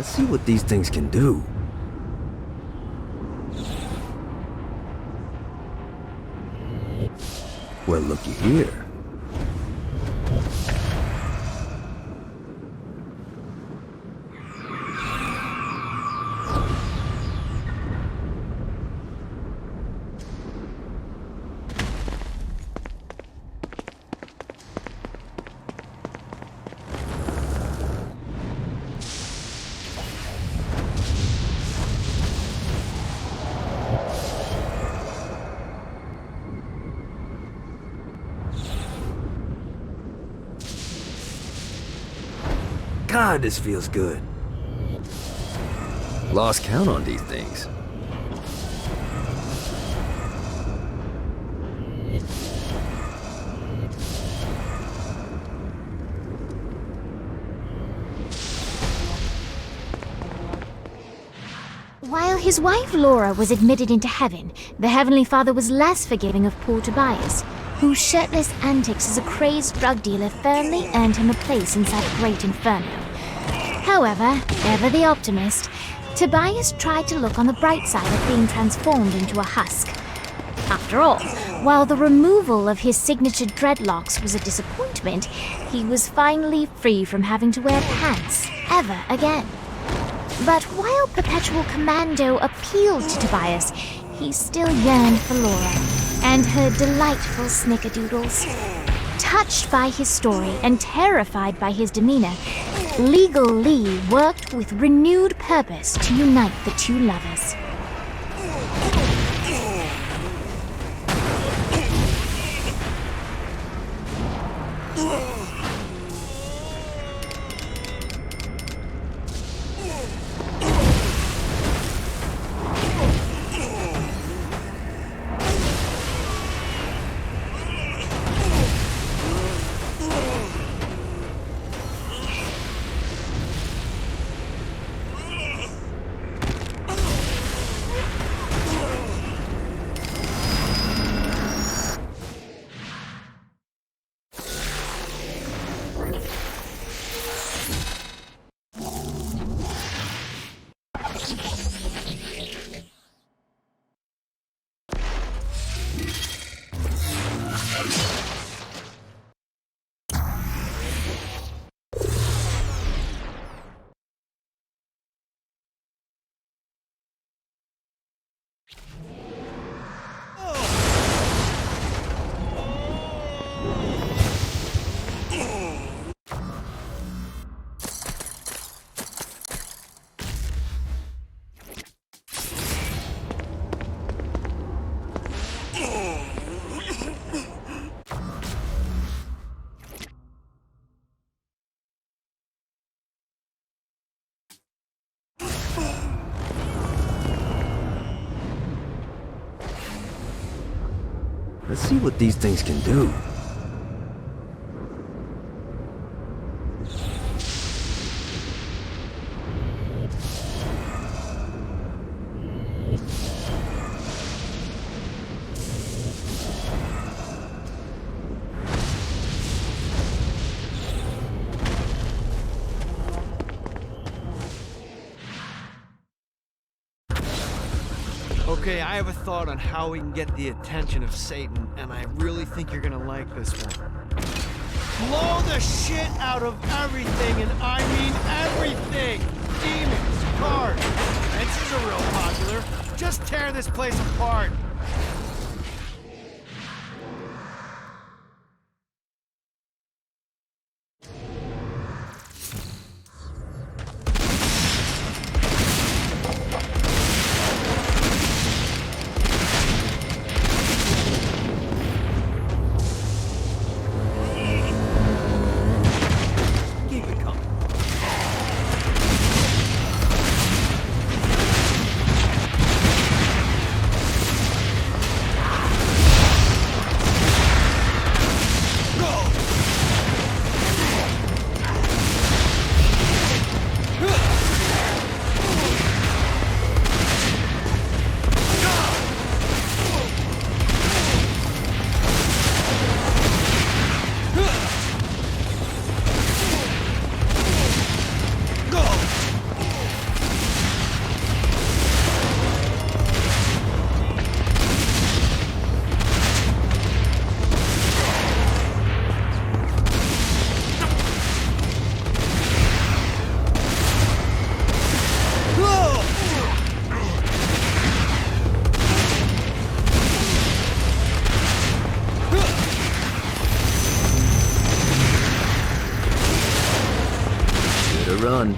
Let's see what these things can do. Well, looky here. God, this feels good. Lost count on these things. While his wife Laura was admitted into heaven, the Heavenly Father was less forgiving of poor Tobias, whose shirtless antics as a crazed drug dealer firmly earned him a place inside the Great Inferno. However, ever the optimist, Tobias tried to look on the bright side of being transformed into a husk. After all, while the removal of his signature dreadlocks was a disappointment, he was finally free from having to wear pants ever again. But while Perpetual Commando appealed to Tobias, he still yearned for Laura and her delightful snickerdoodles. Touched by his story and terrified by his demeanor, Legal Lee worked with renewed purpose to unite the two lovers. Let's see what these things can do. Okay, I have a thought on how we can get the attention of Satan, and I really think you're gonna like this one. Blow the shit out of everything, and I mean everything! Demons, cars, fences are real popular. Just tear this place apart. run.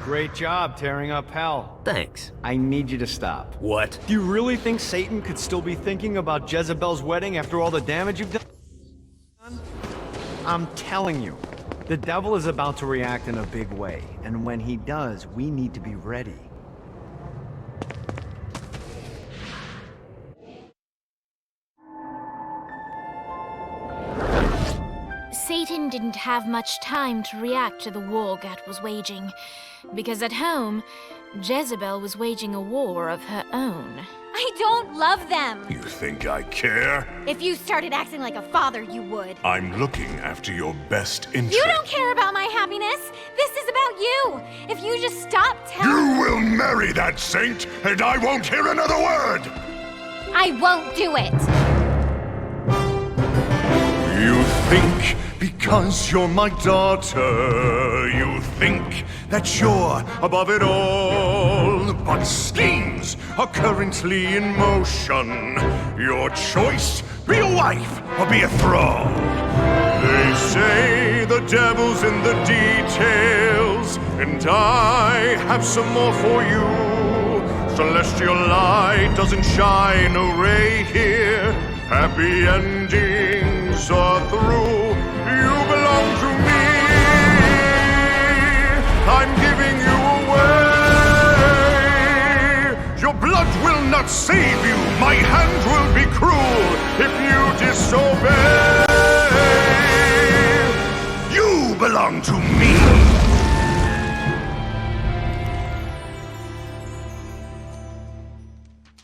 Great job tearing up hell. Thanks. I need you to stop. What? Do you really think Satan could still be thinking about Jezebel's wedding after all the damage you've done? I'm telling you, the devil is about to react in a big way, and when he does, we need to be ready. Satan didn't have much time to react to the war Gat was waging, because at home, Jezebel was waging a war of her own. I don't love them! You think I care? If you started acting like a father, you would. I'm looking after your best interest. You don't care about my happiness! This is about you! If you just stop telling— You will marry that saint, and I won't hear another word! I won't do it! You think because you're my daughter, you think that you're above it all. But schemes are currently in motion. Your choice, be a wife or be a thrall. They say the devil's in the details, and I have some more for you. Celestial light doesn't shine a ray here. Happy endings are through. You belong to me. I'm giving you away. Your blood will not save you. My hand will be cruel if you disobey. You belong to me.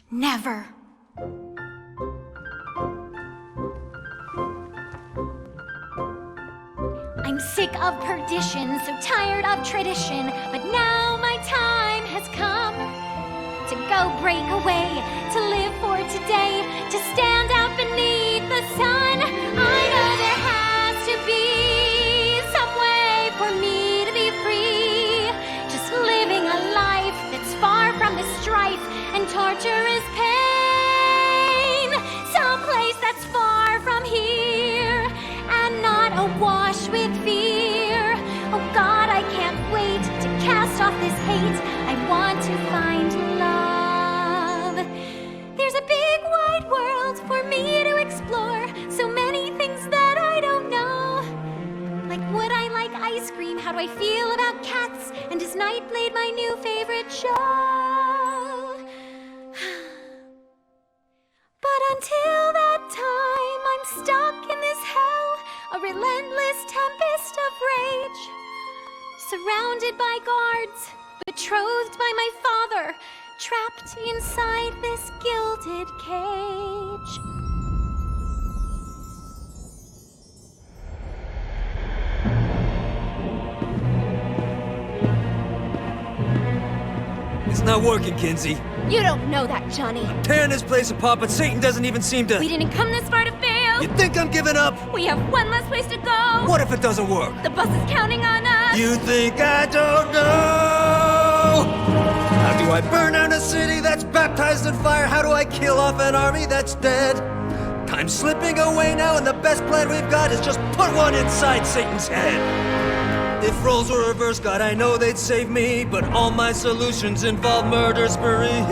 Never. I'm sick of perdition, so tired of tradition, but now my time has come to go break away, to live for today, to stand out beneath the sun. I know there has to be some way for me to be free, just living a life that's far from the strife and torturous pain, someplace that's far from here and not awash with fear. Oh God, I can't wait to cast off this hate. I want to find love. There's a big wide world for me to explore, so many things that I don't know. Like, would I like ice cream? How do I feel about cats? And is Nightblade my new favorite show? But until that time, I'm stuck in this hell, a relentless tempest of rage, surrounded by guards, betrothed by my father, trapped inside this gilded cage. It's not working, Kinsey. You don't know that, Johnny. Tearing this place apart, but Satan doesn't even seem to... We didn't come this far to fail. You think I'm giving up? We have one less place to go. What if it doesn't work? The bus is counting on us. You think I don't know? How do I burn down a city that's baptized in fire? How do I kill off an army that's dead? Time's slipping away now, and the best plan we've got is just put one inside Satan's head. If roles were reversed, God, I know they'd save me, but all my solutions involve murder sprees.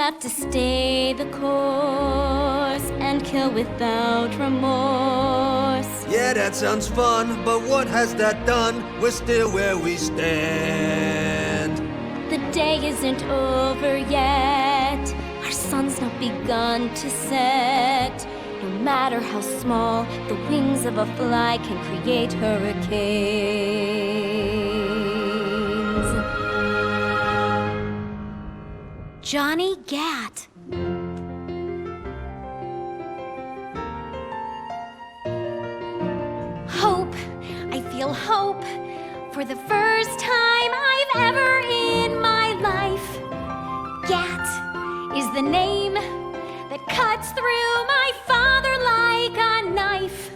have to stay the course and kill without remorse. Yeah, that sounds fun, but what has that done? We're still where we stand. The day isn't over yet. Our sun's not begun to set. No matter how small, the wings of a fly can create hurricanes. Johnny Gat. Hope. I feel hope. For the first time I've ever in my life. Gat is the name that cuts through my father like a knife.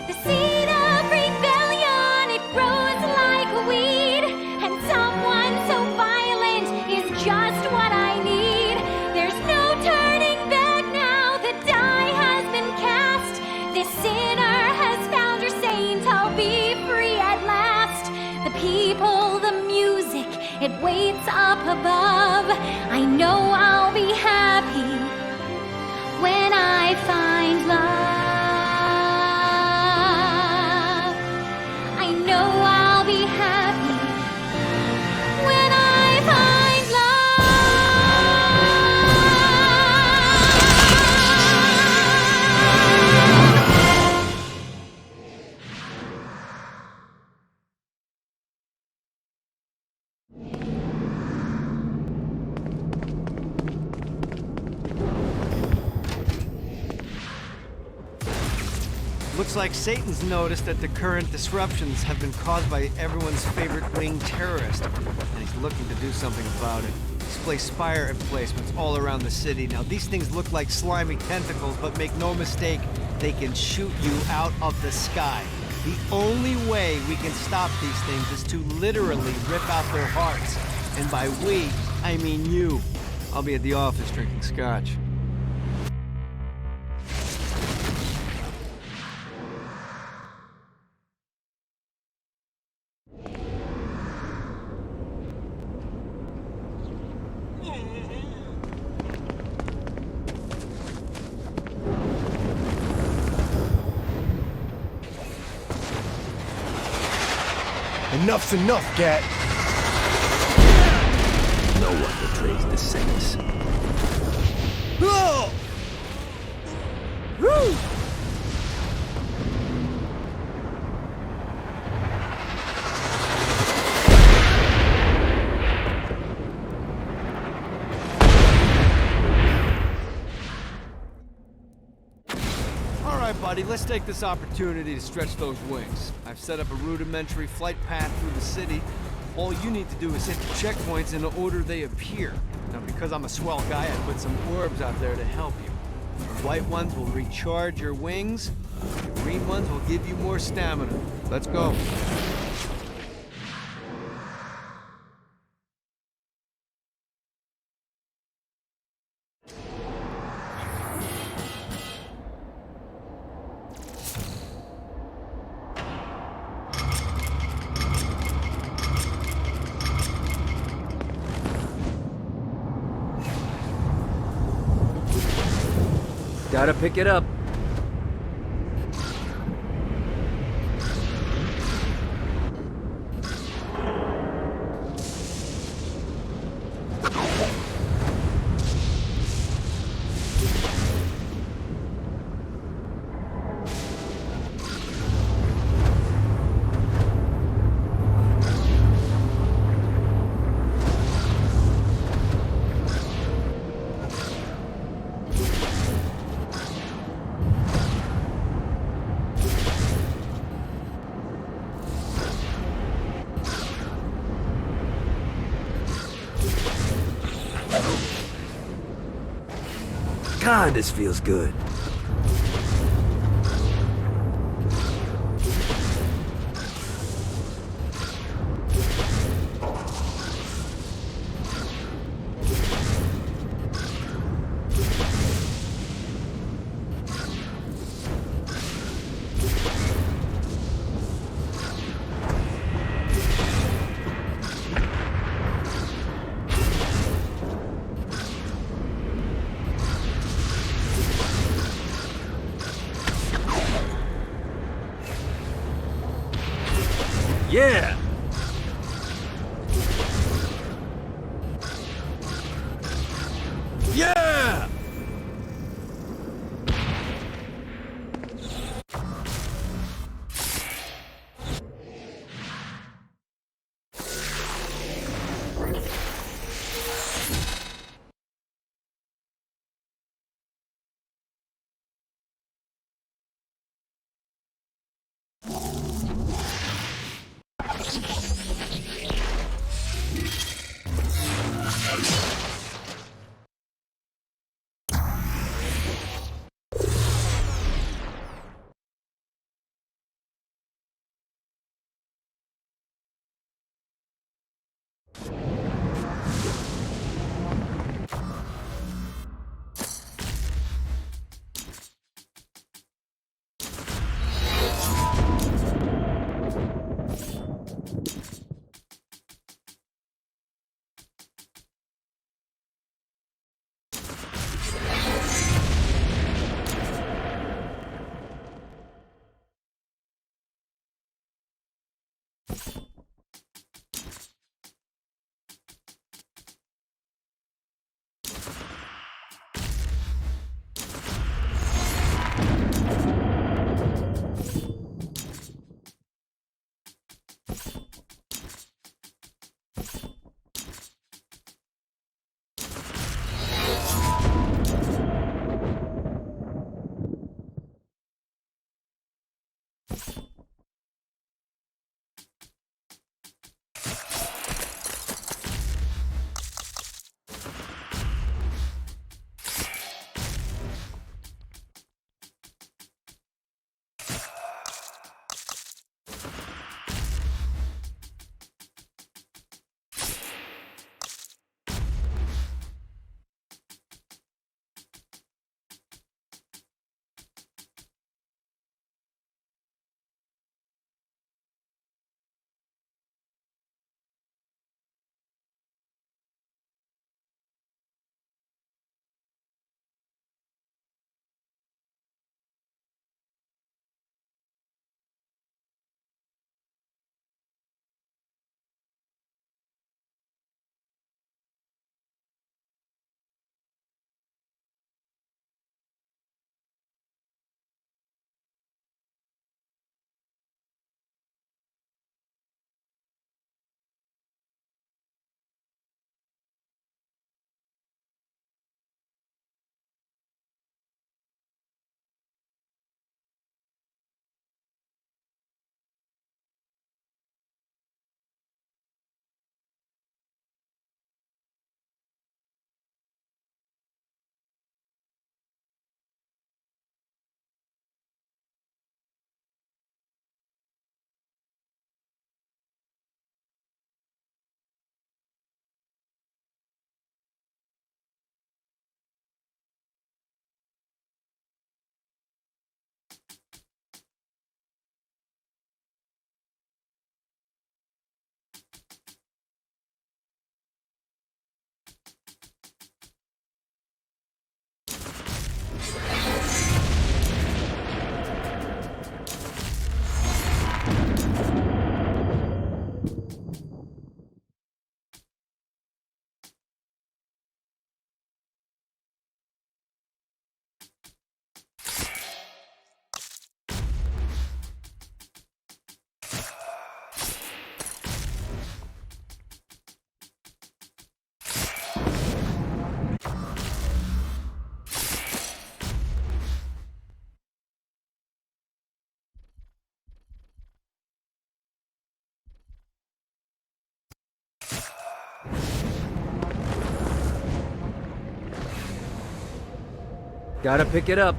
The seed of rebellion, it grows like a weed, and someone so violent is just what I need. There's no turning back now, the die has been cast. This sinner has found her saint, I'll be free at last. The people, the music, it waits up above. I know I'll be happy when I find love. I know I'll be happy when I find Looks like Satan's noticed that the current disruptions have been caused by everyone's favorite winged terrorist, and he's looking to do something about it. Display spire emplacements all around the city. Now, these things look like slimy tentacles, but make no mistake, they can shoot you out of the sky. The only way we can stop these things is to literally rip out their hearts. And by we, I mean you. I'll be at the office drinking scotch. Enough's enough, Gat. No one betrays the saints. Oh! Woo! Buddy, let's take this opportunity to stretch those wings. I've set up a rudimentary flight path through the city. All you need to do is hit the checkpoints in the order they appear. Now, because I'm a swell guy, I put some orbs out there to help you. The white ones will recharge your wings. The green ones will give you more stamina. Let's go. Gotta pick it up. God, this feels good. Yeah! Yeah! Gotta pick it up.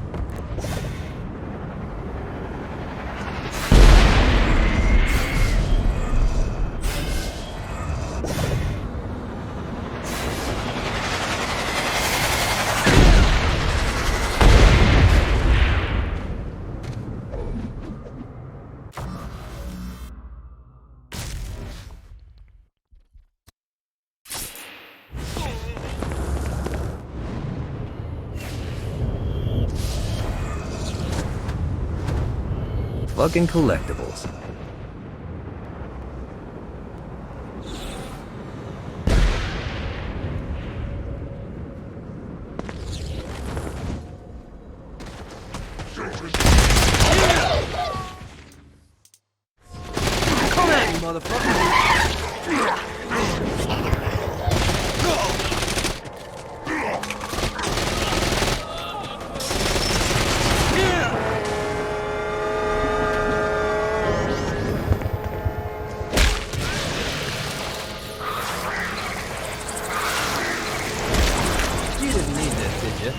Fucking collectibles. motherfucker. You didn't need this, did you?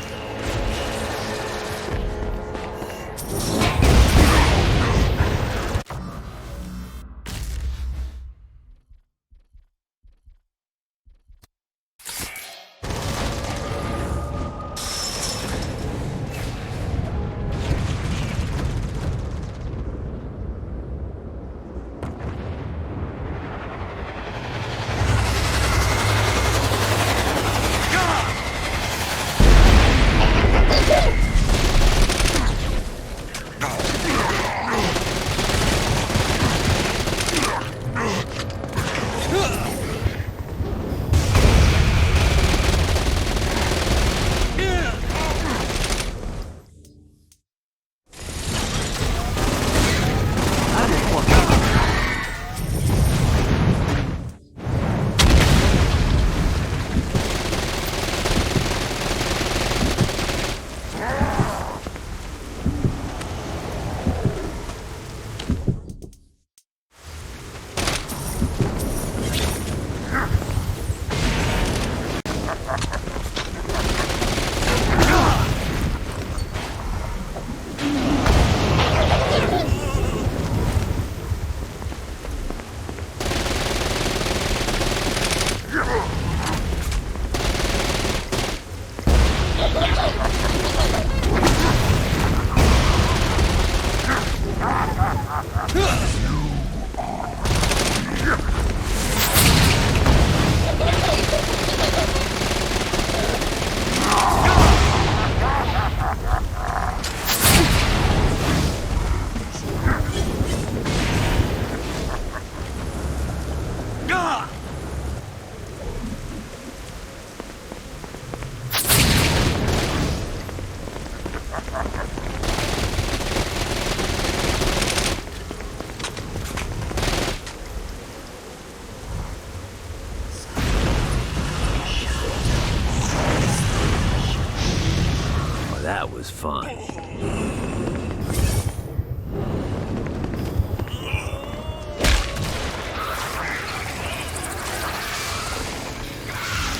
That was fun.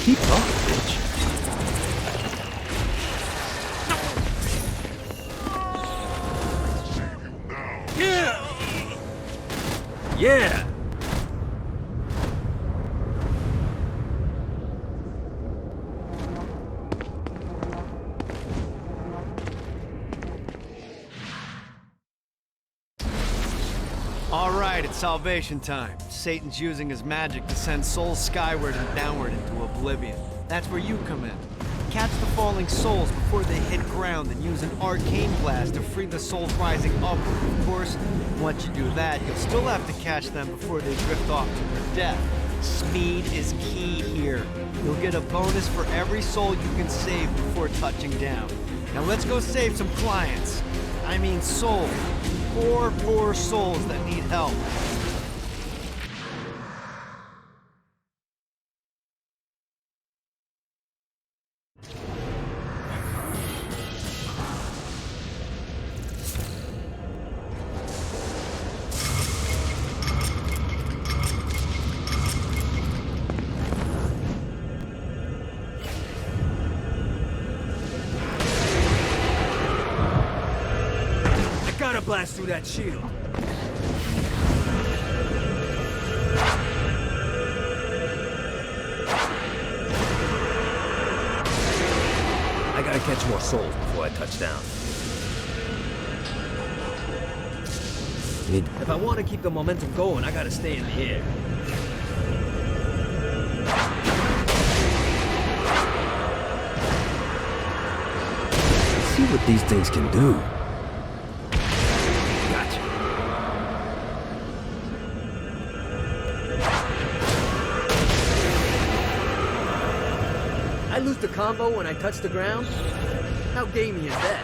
Keep talking, bitch. Yeah! Alright, it's salvation time. Satan's using his magic to send souls skyward and downward into oblivion. That's where you come in. Catch the falling souls before they hit ground and use an arcane blast to free the souls rising upward. Of course, once you do that, you'll still have to catch them before they drift off to their death. Speed is key here. You'll get a bonus for every soul you can save before touching down. Now let's go save some clients. I mean souls. Poor souls that need help. Gotta blast through that shield. I gotta catch more souls before I touch down. If I want to keep the momentum going, I gotta stay in the air. Let's see what these things can do. I lose the combo when I touch the ground? How gamey is that?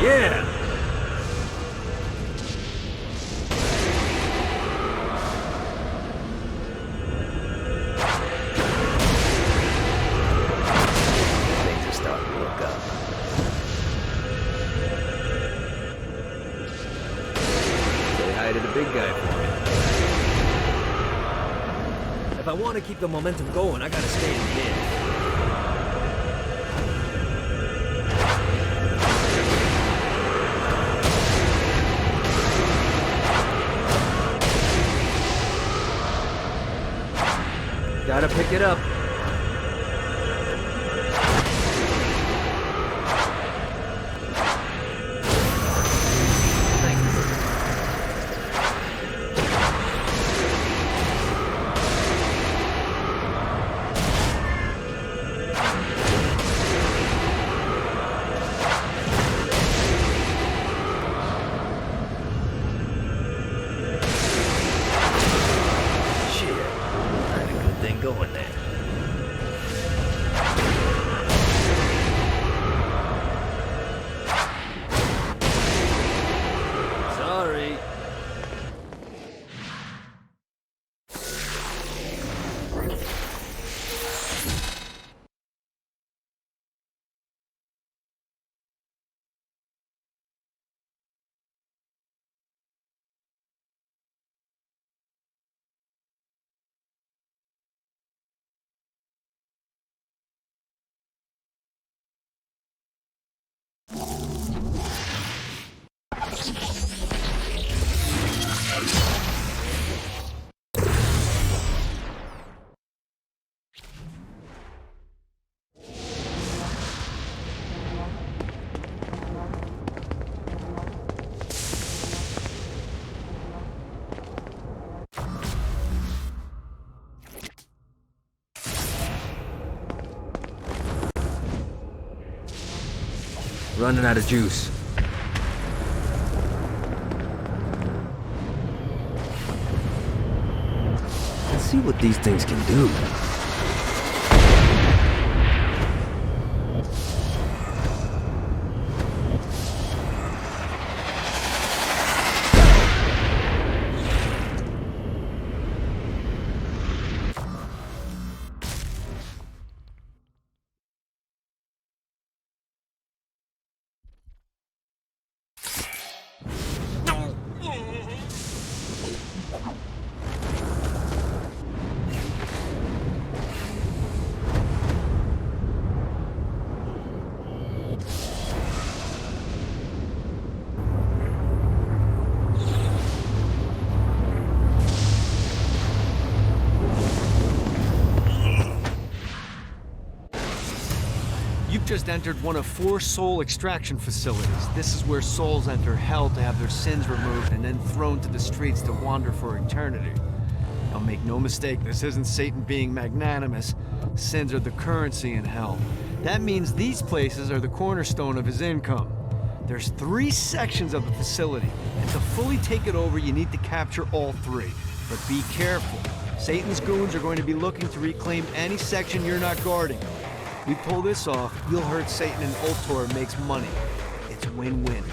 Yeah. Things are starting to look up. Say hi to the big guy for me. If I want to keep the momentum going, I gotta stay in mid. Gotta pick it up. Going there. Sorry. Running out of juice. Let's see what these things can do. You've just entered one of 4 soul extraction facilities. This is where souls enter hell to have their sins removed and then thrown to the streets to wander for eternity. Now make no mistake, this isn't Satan being magnanimous. Sins are the currency in hell. That means these places are the cornerstone of his income. There's 3 sections of the facility, and to fully take it over, you need to capture all 3. But be careful. Satan's goons are going to be looking to reclaim any section you're not guarding. We pull this off, you'll hurt Satan and Ultor makes money. It's win-win.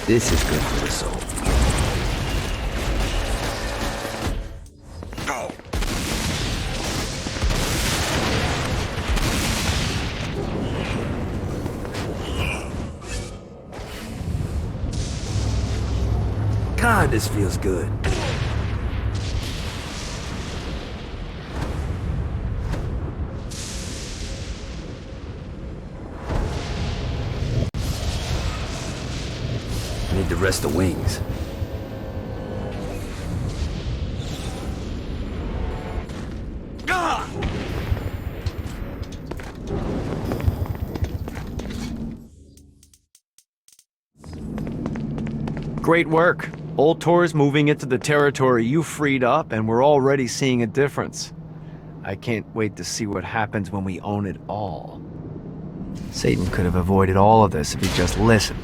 This is good for the soul. God, this feels good. Need to rest the wings. Great work. Ultor's moving into the territory you freed up, and we're already seeing a difference. I can't wait to see what happens when we own it all. Satan could have avoided all of this if he just listened.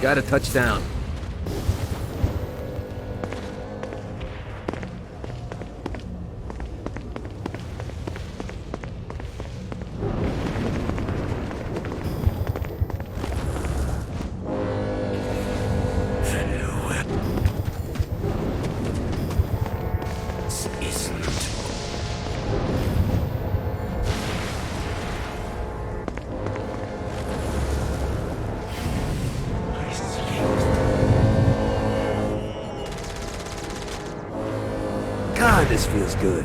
Got a touchdown. God, this feels good.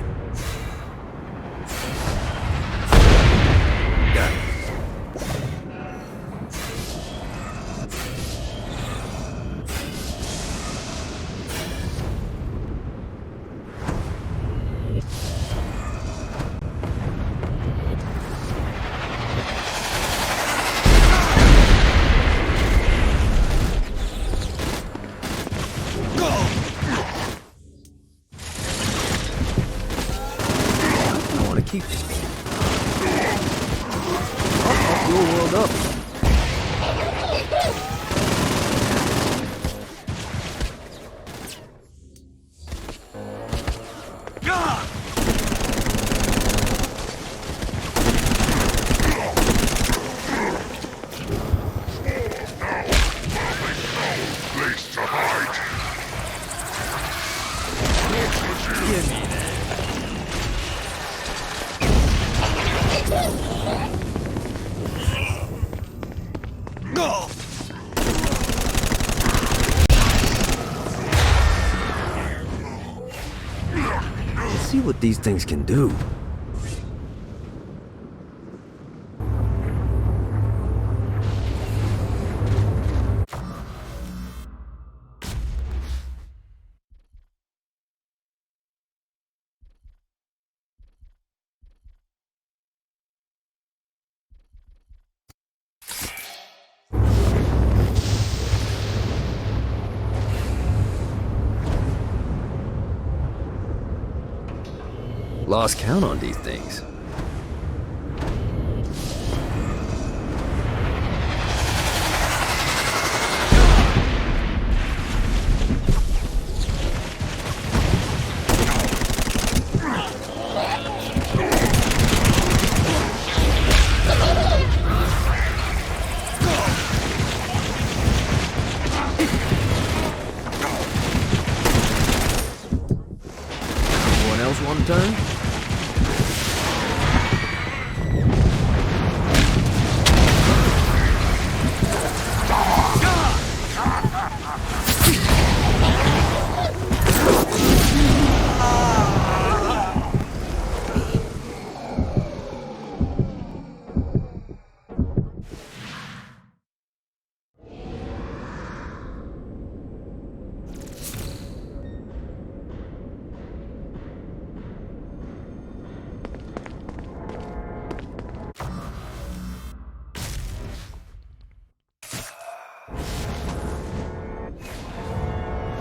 see what these things can do. Lost count on these things. Anyone else want a turn?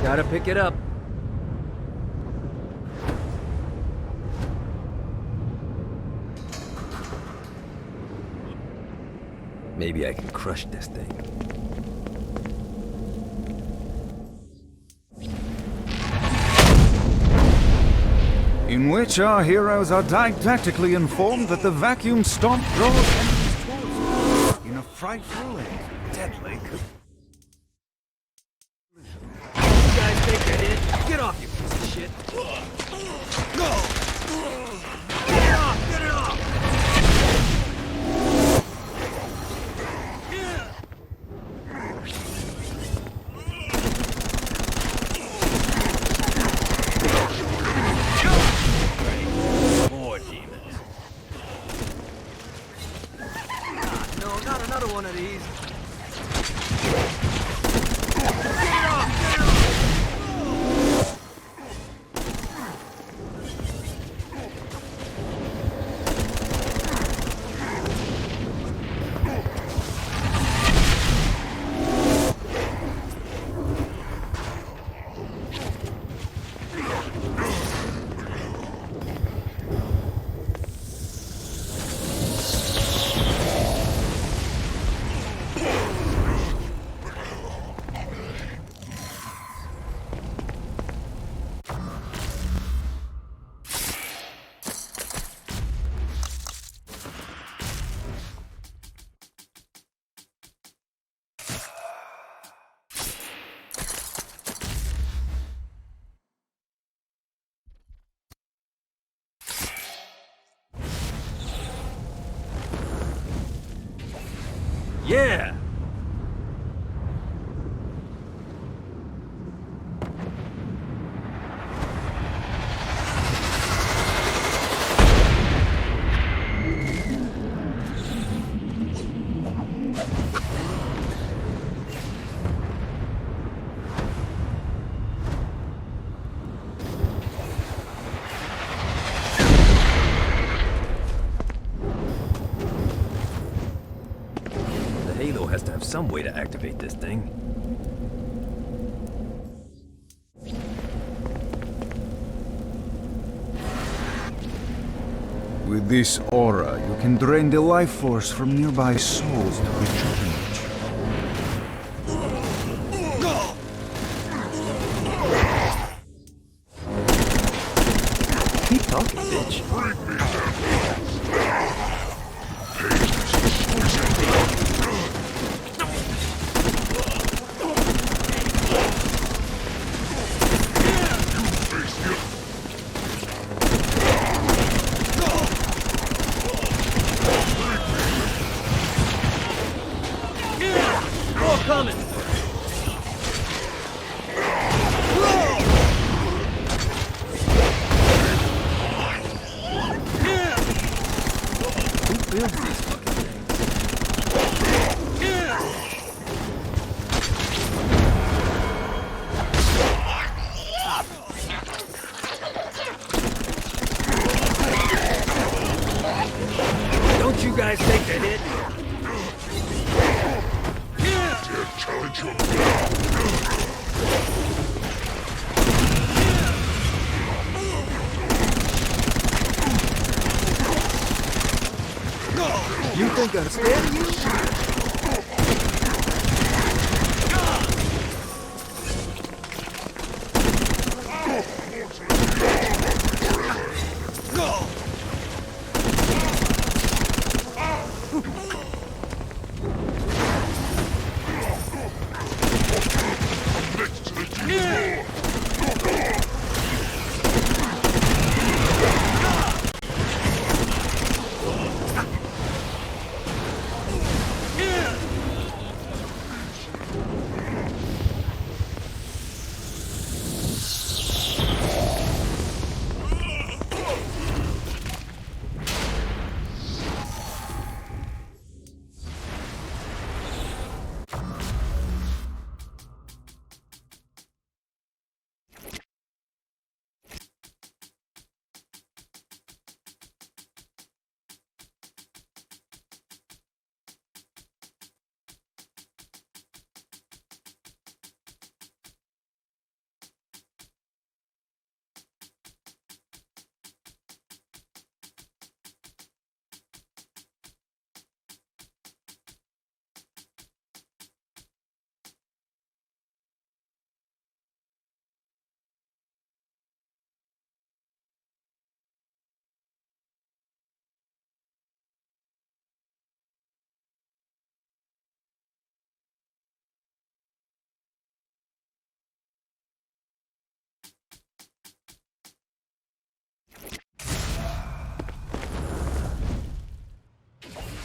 Gotta pick it up. Maybe I can crush this thing. In which our heroes are didactically informed that the vacuum stomp draws enemies towards them in a frightful and deadly Get off, you piece of shit! Go! Get it off! Get it off! More demons. No, not another one of these. Get it off! Get it off! Yeah! Has to have some way to activate this thing. With this aura, you can drain the life force from nearby souls to rejuvenate. Keep talking, bitch. Coming! think I'm scared of you?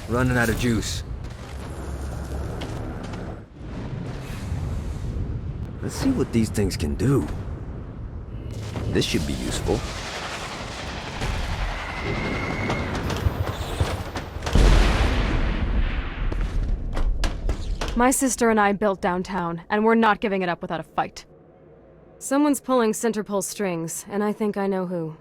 Running out of juice. Let's see what these things can do. This should be useful. My sister and I built downtown, and we're not giving it up without a fight. Someone's pulling Centerpole strings, and I think I know who.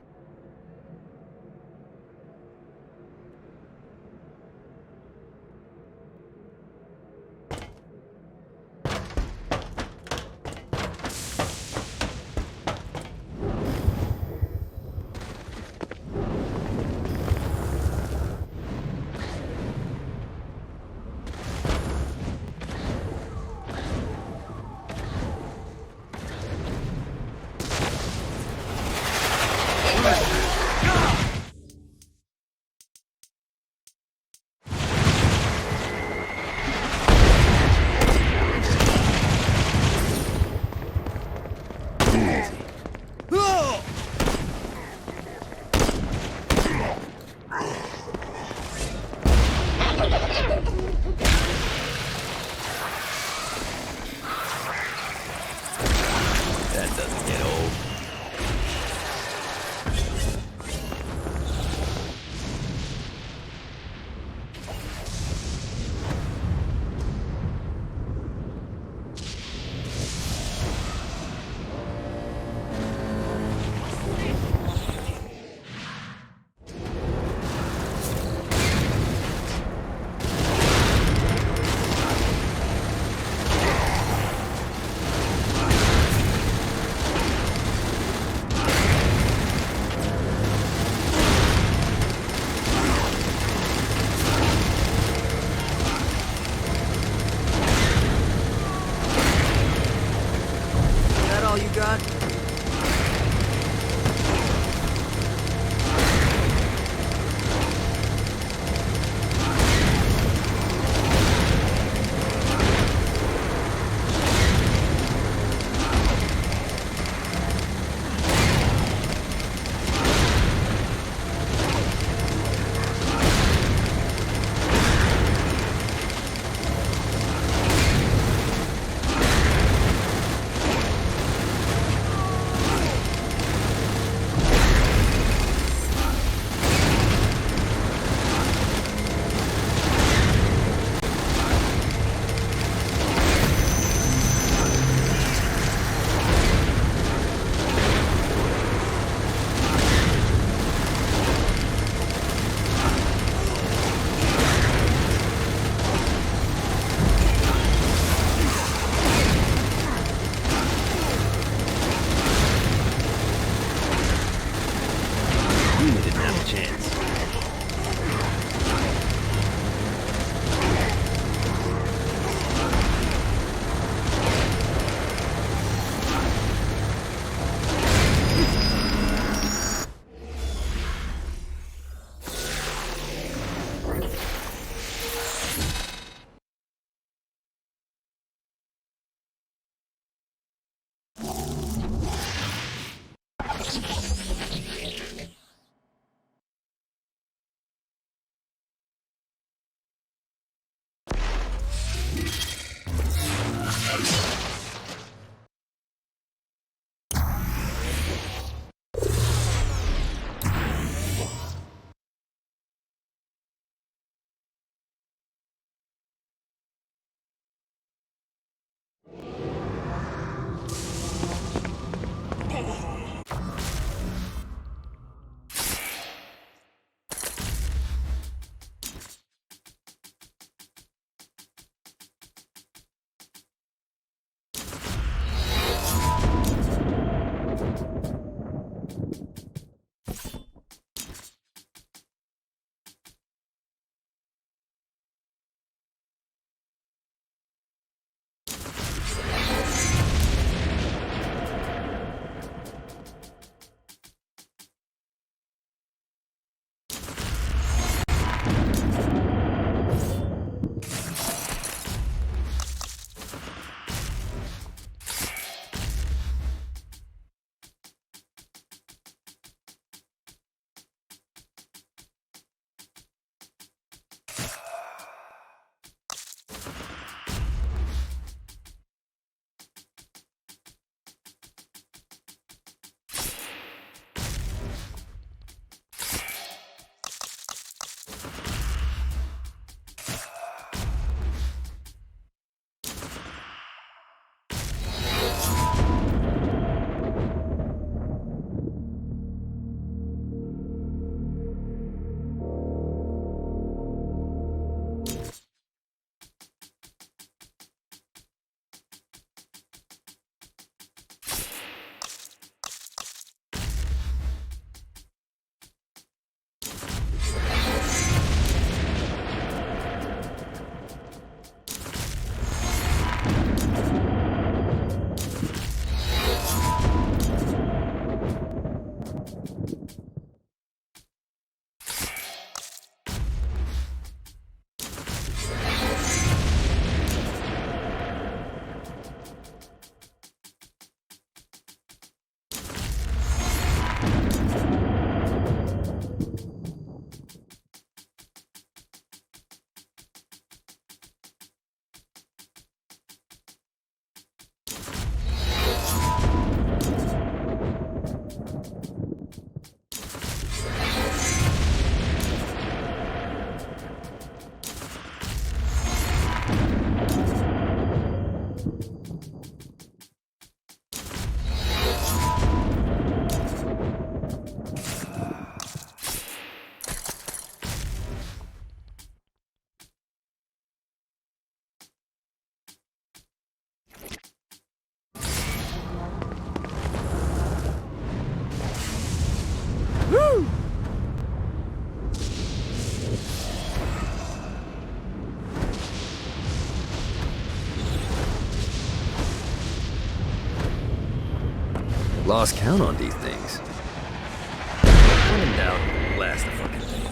Lost count on these things. When in doubt, blast the fucking thing.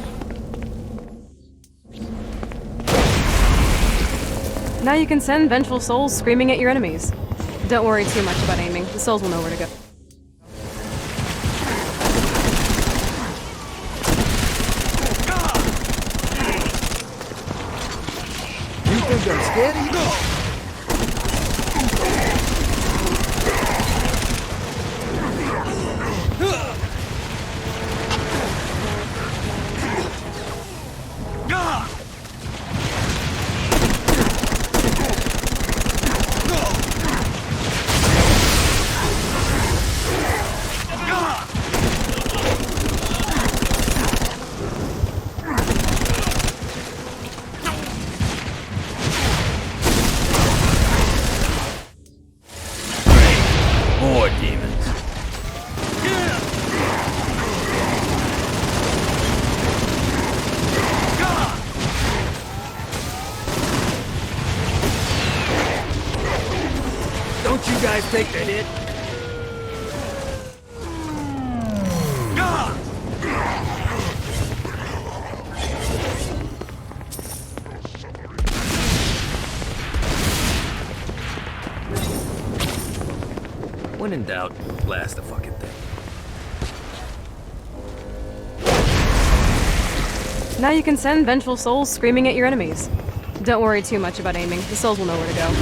Now you can send vengeful souls screaming at your enemies. Don't worry too much about aiming. The souls will know where to go. You think I'm scared of you? More demons. Don't you guys take the hit? When in doubt, blast the fucking thing. Now you can send vengeful souls screaming at your enemies. Don't worry too much about aiming. The souls will know where to go.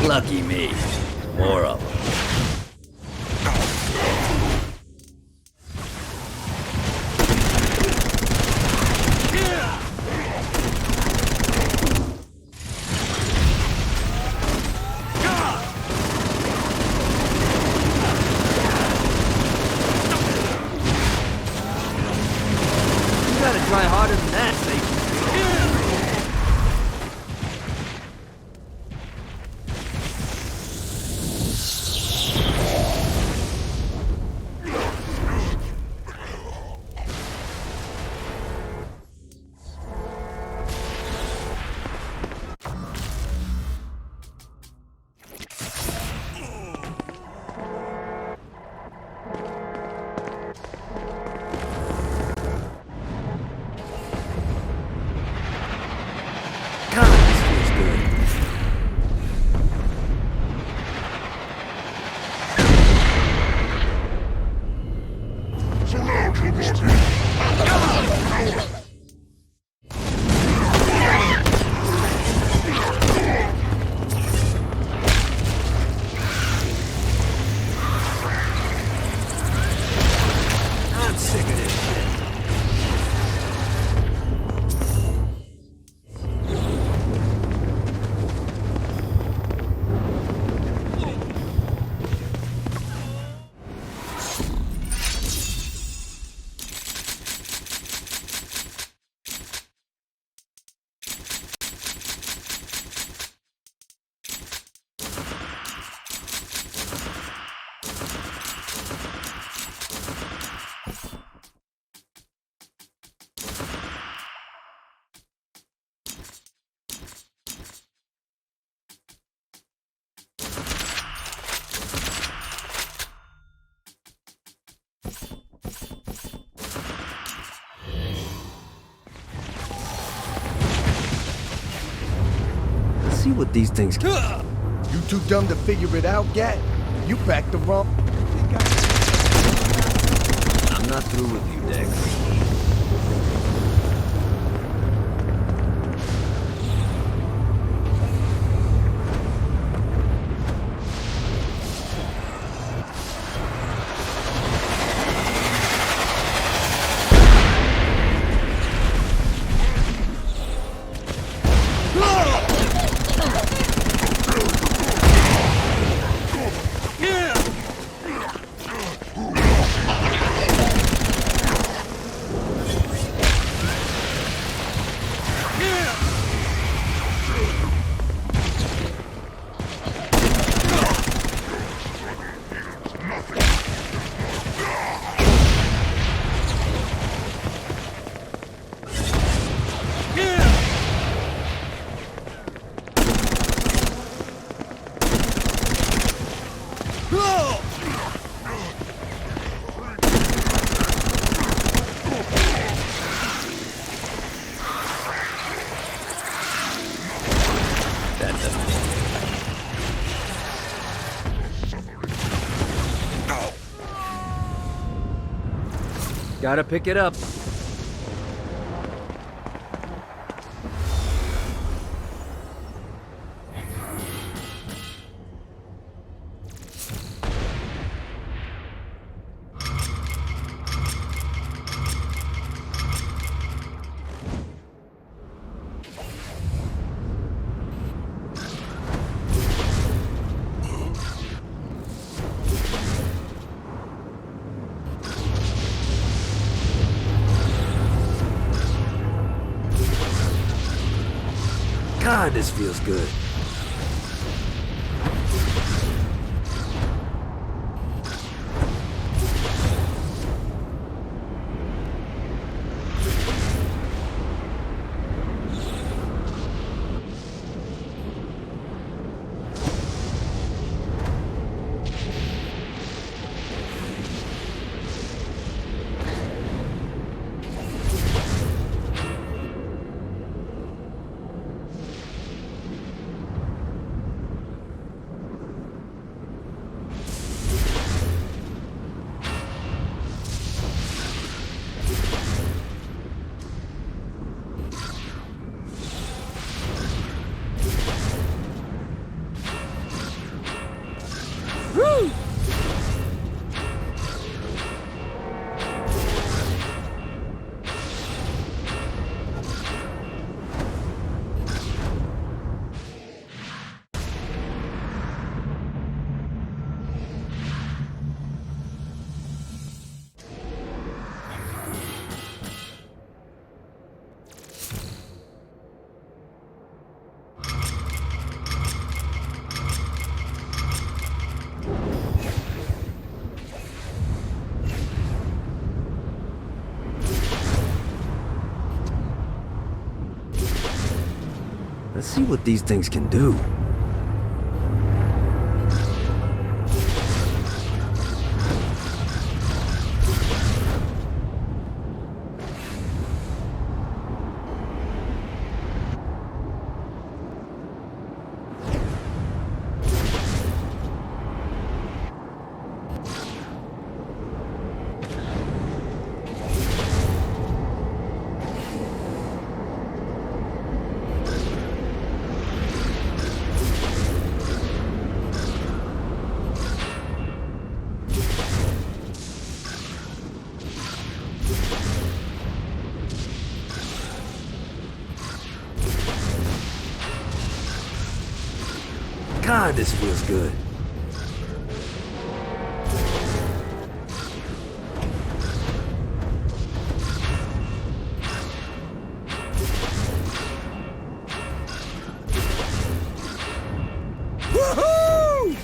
Lucky me. More of them. You gotta try harder than that, Satan. I'm sick of this shit. Let's see what these things can. You too dumb to figure it out, Gat? You packed the wrong... I'm not through with you, Dex. Gotta pick it up. God, this feels good. Let's see what these things can do. God, this feels good. Woohoo!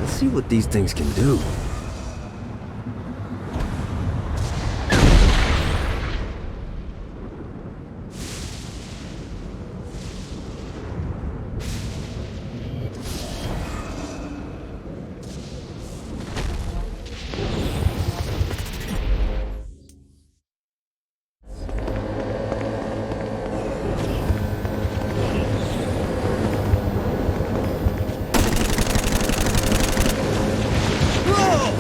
Let's see what these things can do. Whoa!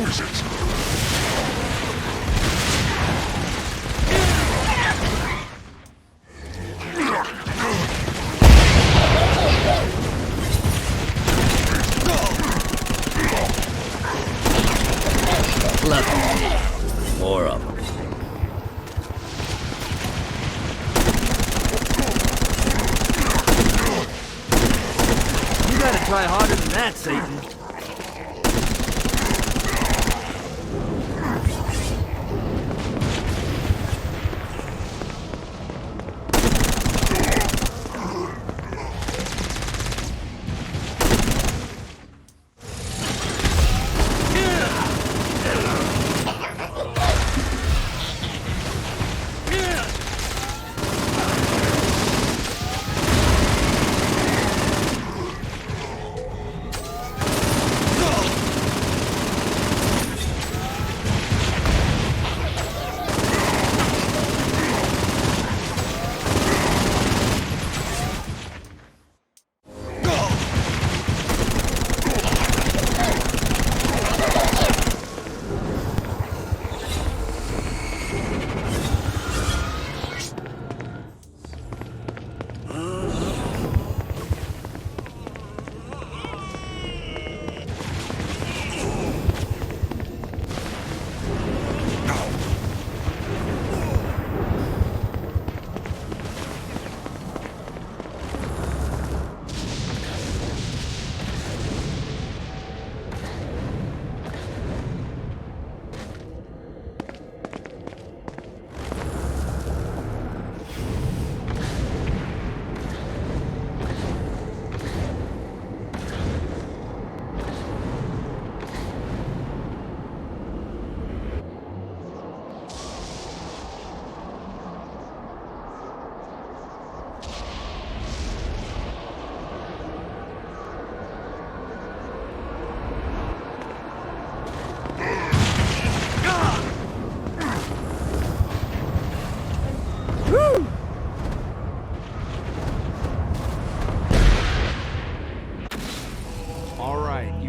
use it. Look, more of them. You gotta try harder than that, Satan.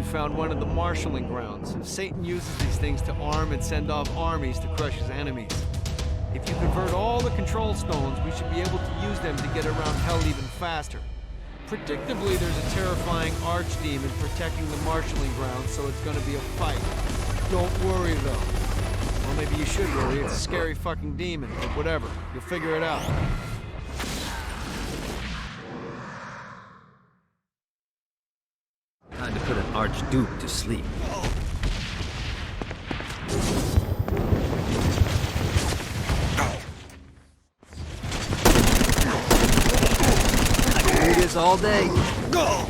Found one of the marshalling grounds. Satan uses these things to arm and send off armies to crush his enemies. If you convert all the control stones, we should be able to use them to get around hell even faster. Predictably, there's a terrifying archdemon protecting the marshalling grounds, so it's gonna be a fight. Don't worry, though. Well, maybe you should worry. It's a scary fucking demon, but whatever. You'll figure it out. Time to put an archduke to sleep. I can do this all day. Go!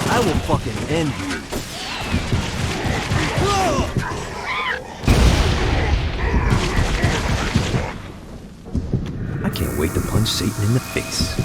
I will fucking end you. I can't wait to punch Satan in the face.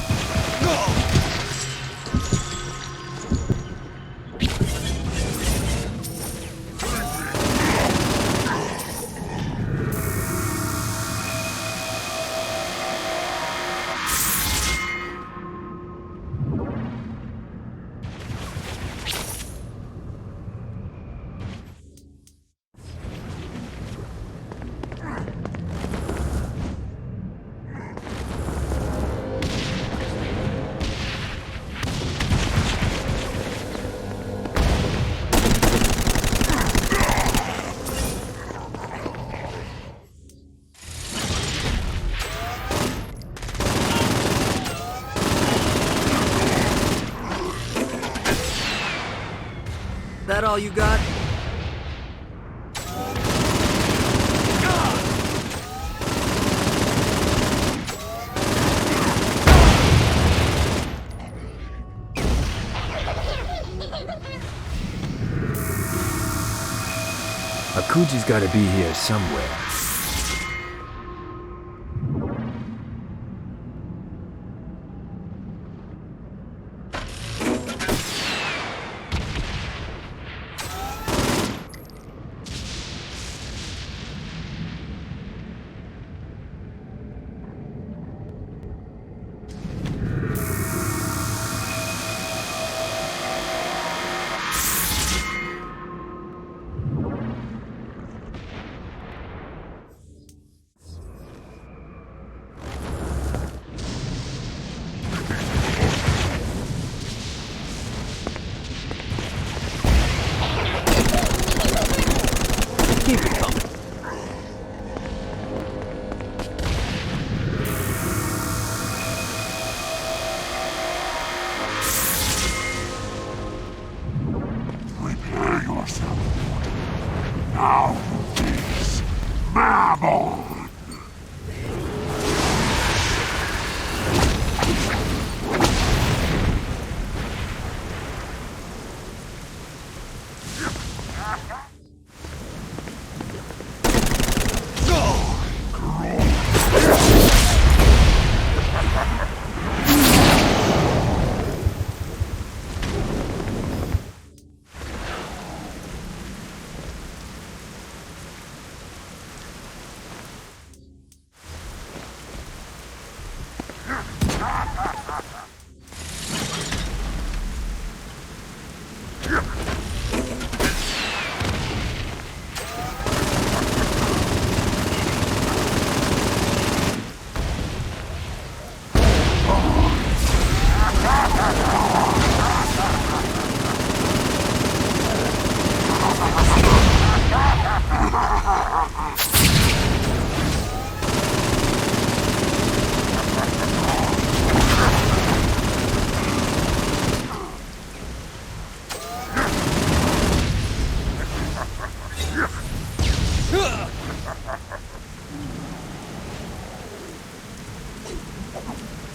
That all you got? Akuji's gotta be here somewhere. Keep it coming. Prepare yourself. Now is Babel.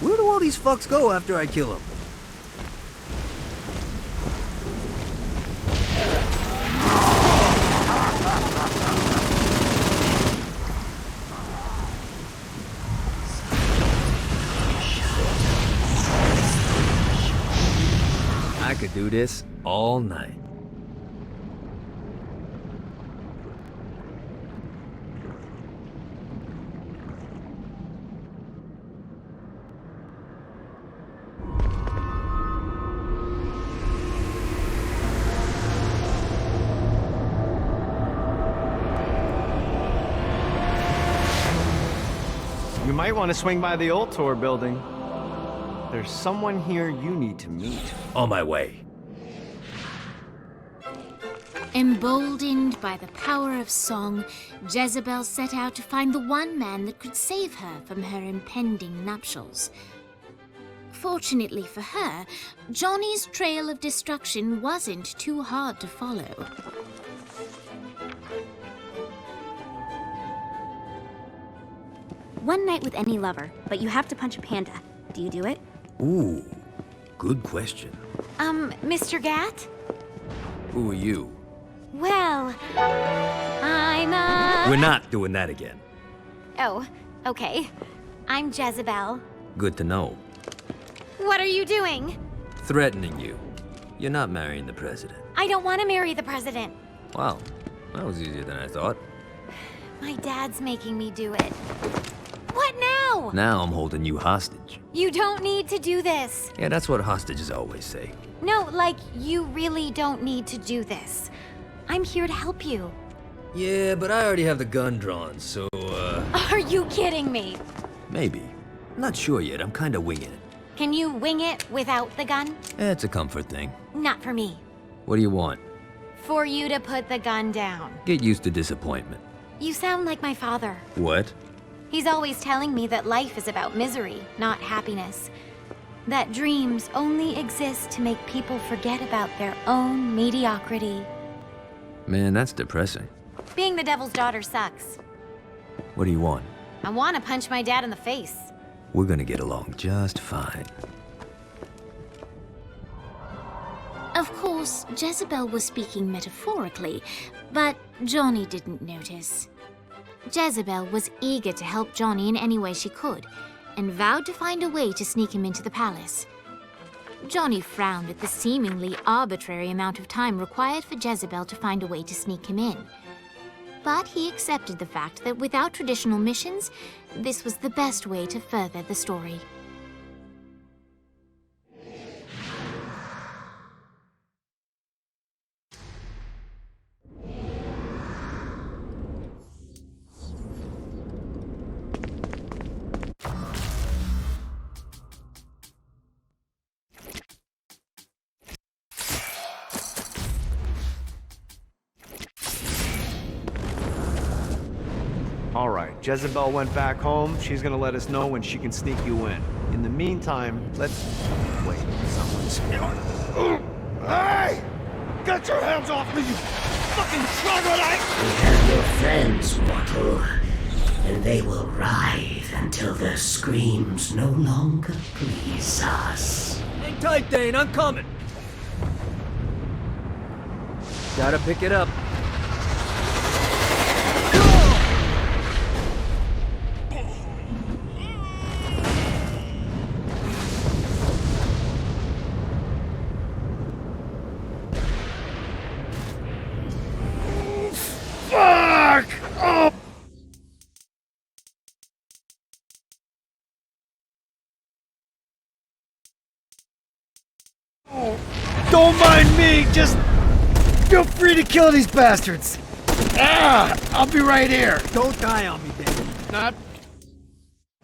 Where do all these fucks go after I kill them? I could do this all night. You might want to swing by the Ultor building. There's someone here you need to meet. On my way. Emboldened by the power of song, Jezebel set out to find the one man that could save her from her impending nuptials. Fortunately for her, Johnny's trail of destruction wasn't too hard to follow. One night with any lover, but you have to punch a panda. Do you do it? Ooh, good question. Mr. Gat? Who are you? Well, I'm We're not doing that again. Oh, okay. I'm Jezebel. Good to know. What are you doing? Threatening you. You're not marrying the president. I don't want to marry the president. Wow, that was easier than I thought. My dad's making me do it. What now? Now I'm holding you hostage. You don't need to do this. Yeah, that's what hostages always say. No, like, you really don't need to do this. I'm here to help you. Yeah, but I already have the gun drawn, so, Are you kidding me? maybe. Not sure yet, I'm kinda winging it. Can you wing it without the gun? It's a comfort thing. Not for me. What do you want? For you to put the gun down. Get used to disappointment. You sound like my father. What? He's always telling me that life is about misery, not happiness. That dreams only exist to make people forget about their own mediocrity. Man, that's depressing. Being the devil's daughter sucks. What do you want? I want to punch my dad in the face. We're gonna get along just fine. Of course, Jezebel was speaking metaphorically, but Johnny didn't notice. Jezebel was eager to help Johnny in any way she could, and vowed to find a way to sneak him into the palace. Johnny frowned at the seemingly arbitrary amount of time required for Jezebel to find a way to sneak him in. But he accepted the fact that without traditional missions, this was the best way to further the story. All right, Jezebel went back home. She's gonna let us know when she can sneak you in. In the meantime, let's... Wait, someone's... Hey! Get your hands off me, you fucking troglodyte! We have your friends, mortal, and they will writhe until their screams no longer please us. Hang tight, Dane, I'm coming. Gotta pick it up. Fuck! Oh! Don't mind me, just feel free to kill these bastards. Ah, I'll be right here. Don't die on me, Dane. Not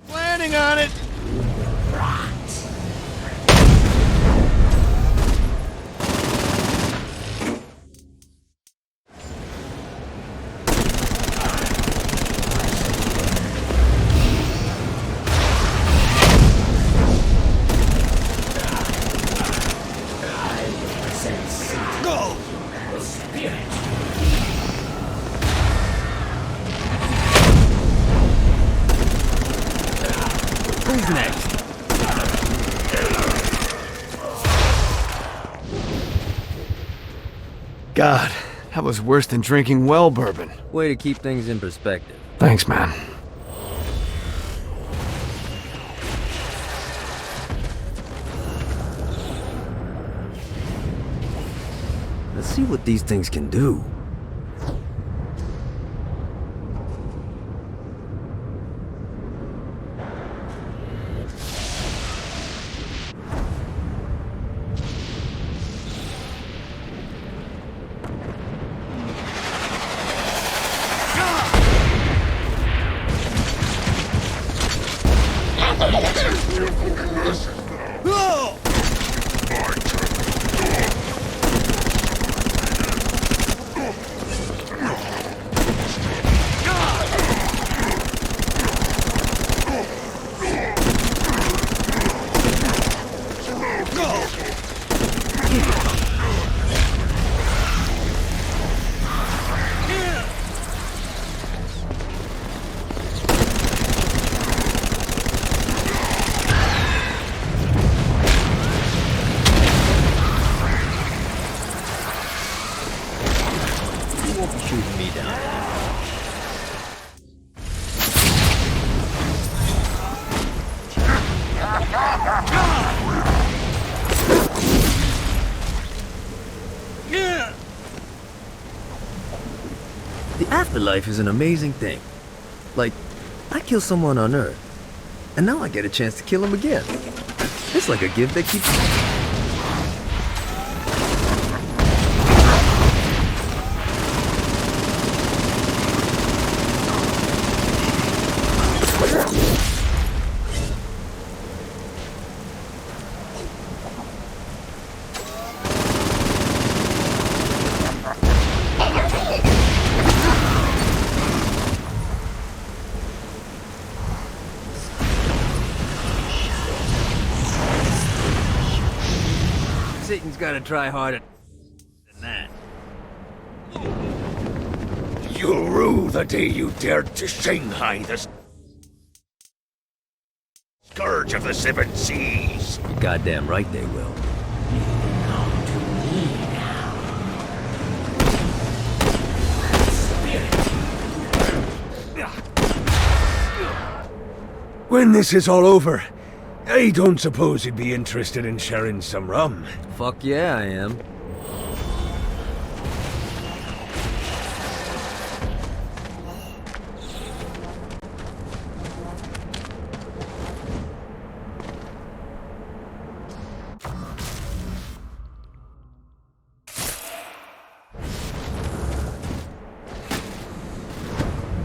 planning on it. Who's next? God, that was worse than drinking well bourbon. Way to keep things in perspective. Thanks, man. Let's see what these things can do. Shooting me down. The afterlife is an amazing thing. Like, I kill someone on Earth, and now I get a chance to kill him again. It's like a gift that keeps... gotta try harder than that. You'll rue the day you dared to Shanghai the scourge of the seven seas. You're goddamn right they will. When this is all over, I don't suppose you'd be interested in sharing some rum. Fuck yeah, I am.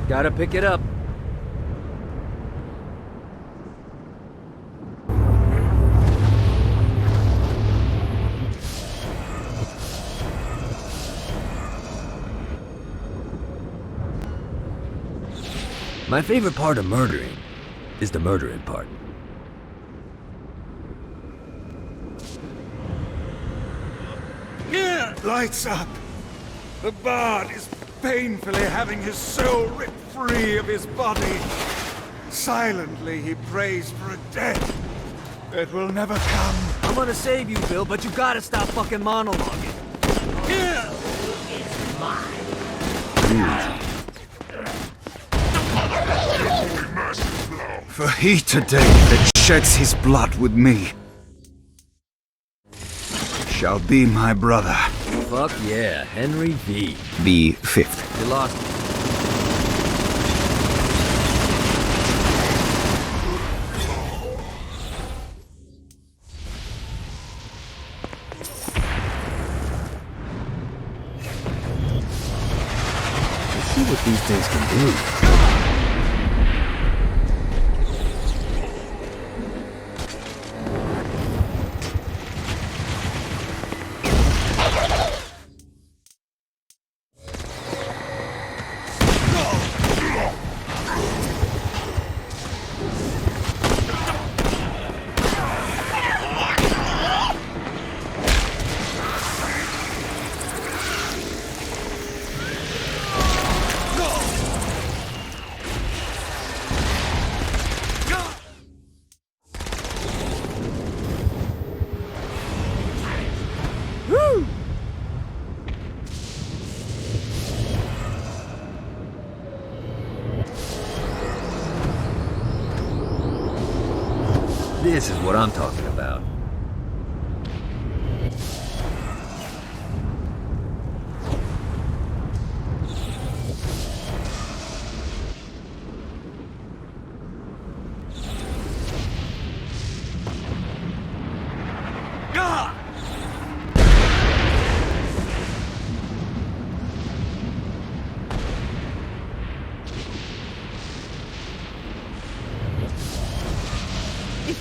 Gotta pick it up. My favorite part of murdering is the murdering part. Lights up. The bard is painfully having his soul ripped free of his body. Silently he prays for a death that will never come. I'm gonna save you, Bill, but you gotta stop fucking monologuing. For he today that sheds his blood with me shall be my brother. Fuck yeah, Henry V. Be fifth. You lost me. Let's see what these things can do. This is what I'm talking about.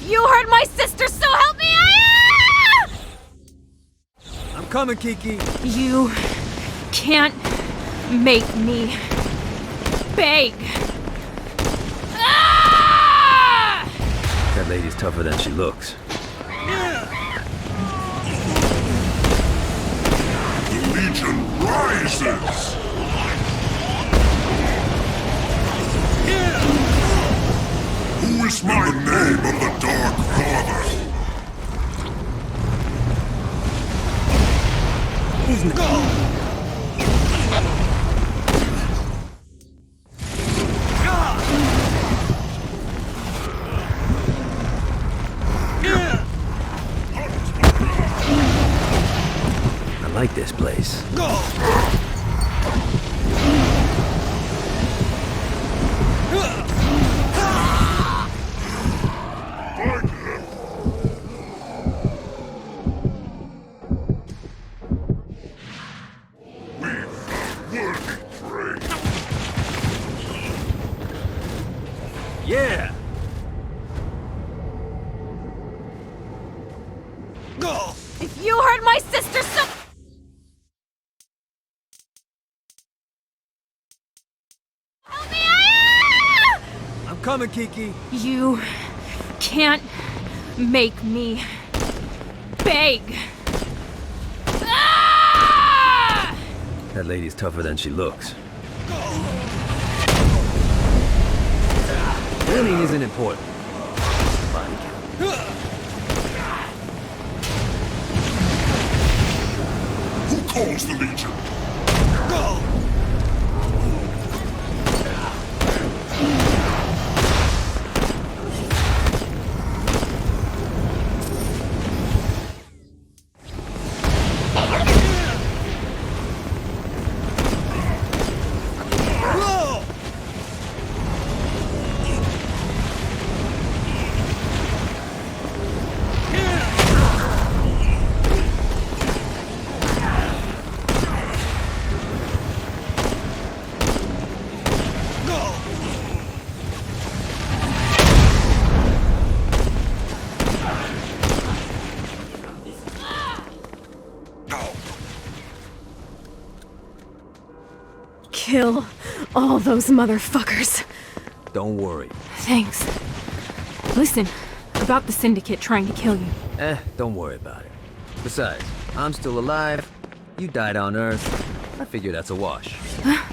You hurt my sister, so help me! I'm coming, Kiki. You can't make me beg. That lady's tougher than she looks. The Legion rises! Who is my name of the Dark Father? I like this place. Yeah! If you hurt my sister, so... Help me! I'm coming, Kiki. You can't make me beg. That lady's tougher than she looks. Winning isn't important. Body count. Who calls the Legion? Kill all those motherfuckers. Don't worry. Thanks. Listen, about the Syndicate trying to kill you. Don't worry about it. Besides, I'm still alive. You died on Earth. I figure that's a wash.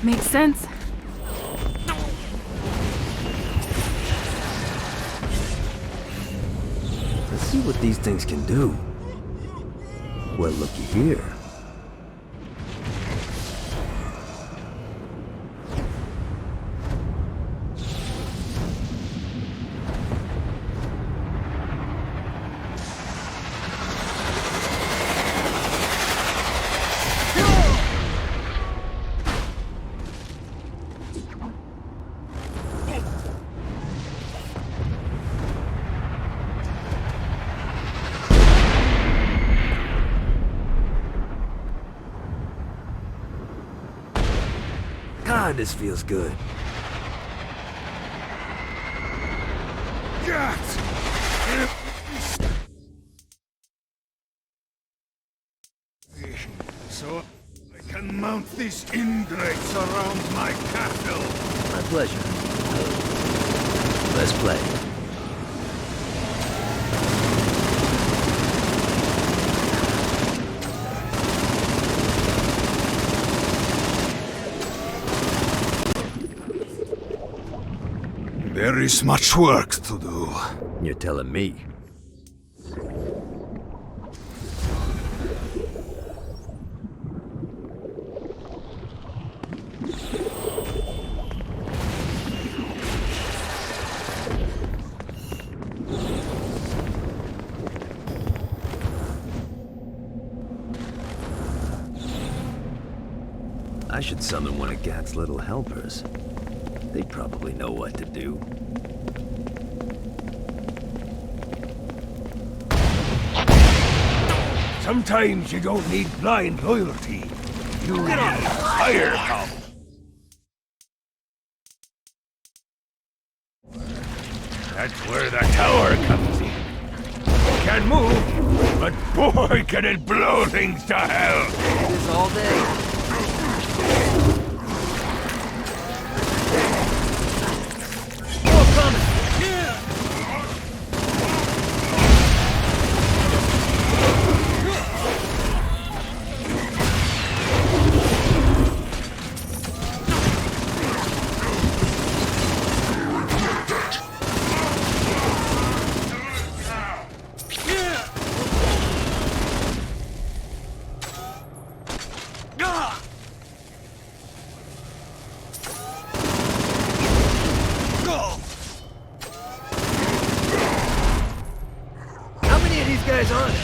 Makes sense. Let's see what these things can do. Well, looky here. God, this feels good. So I can mount these ingrates around my castle. My pleasure. Let's play. There is much work to do. You're telling me. I should summon one of Gat's little helpers. They probably know what to do. Sometimes you don't need blind loyalty. You need firepower. That's where the tower comes in. You can move, but boy, can it blow things to hell. It is all day. Guys on it.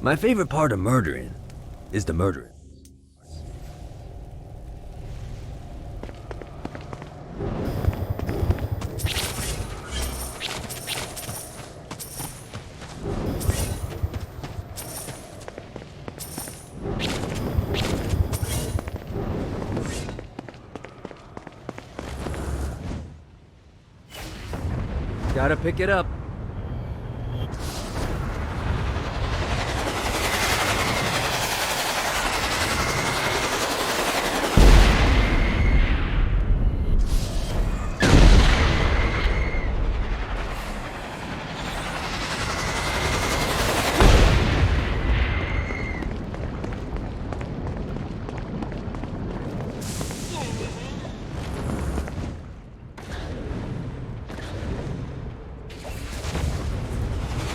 My favorite part of murdering is the murdering. Gotta pick it up.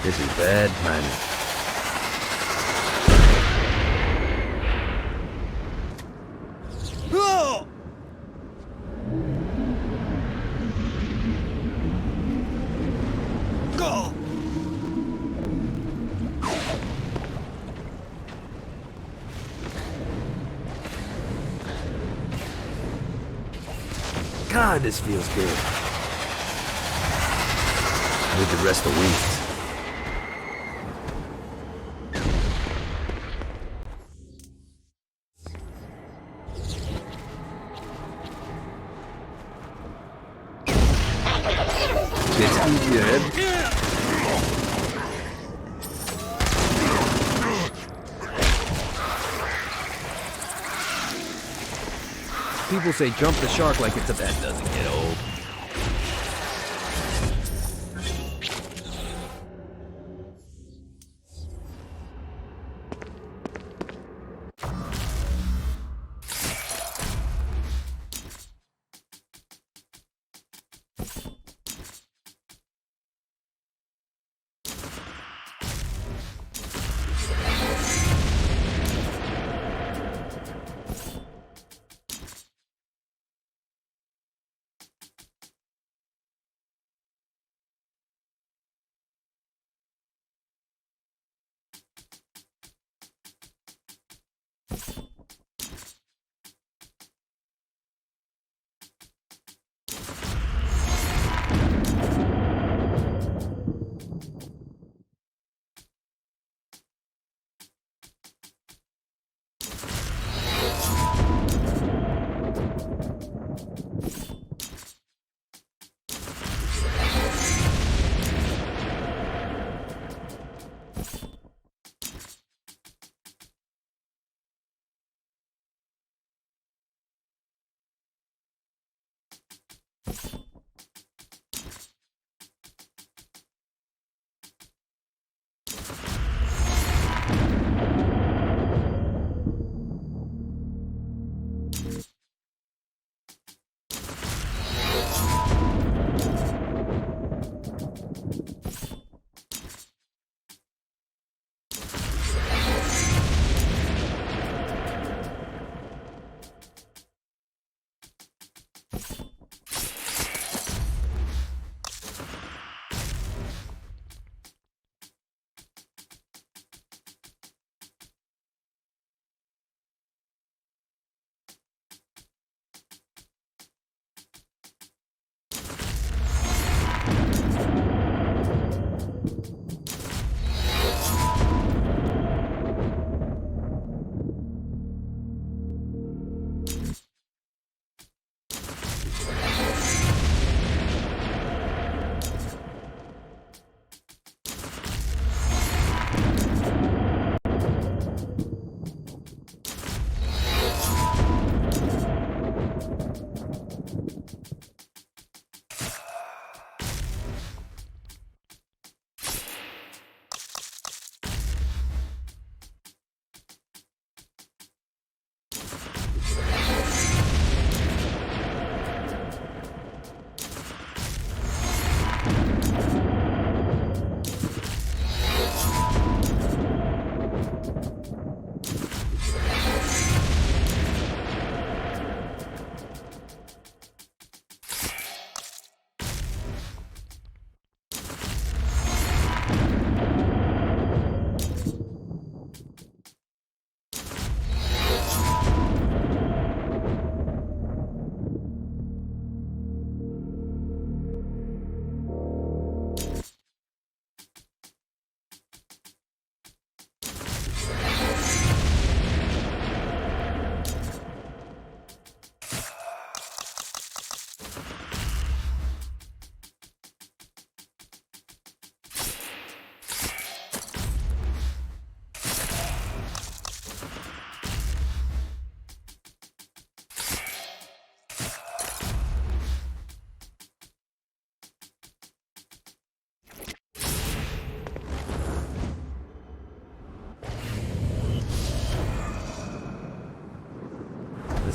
This is bad timing. Oh! Go! God, this feels good. Need to rest the wings. People say jump the shark like it's a that doesn't get old.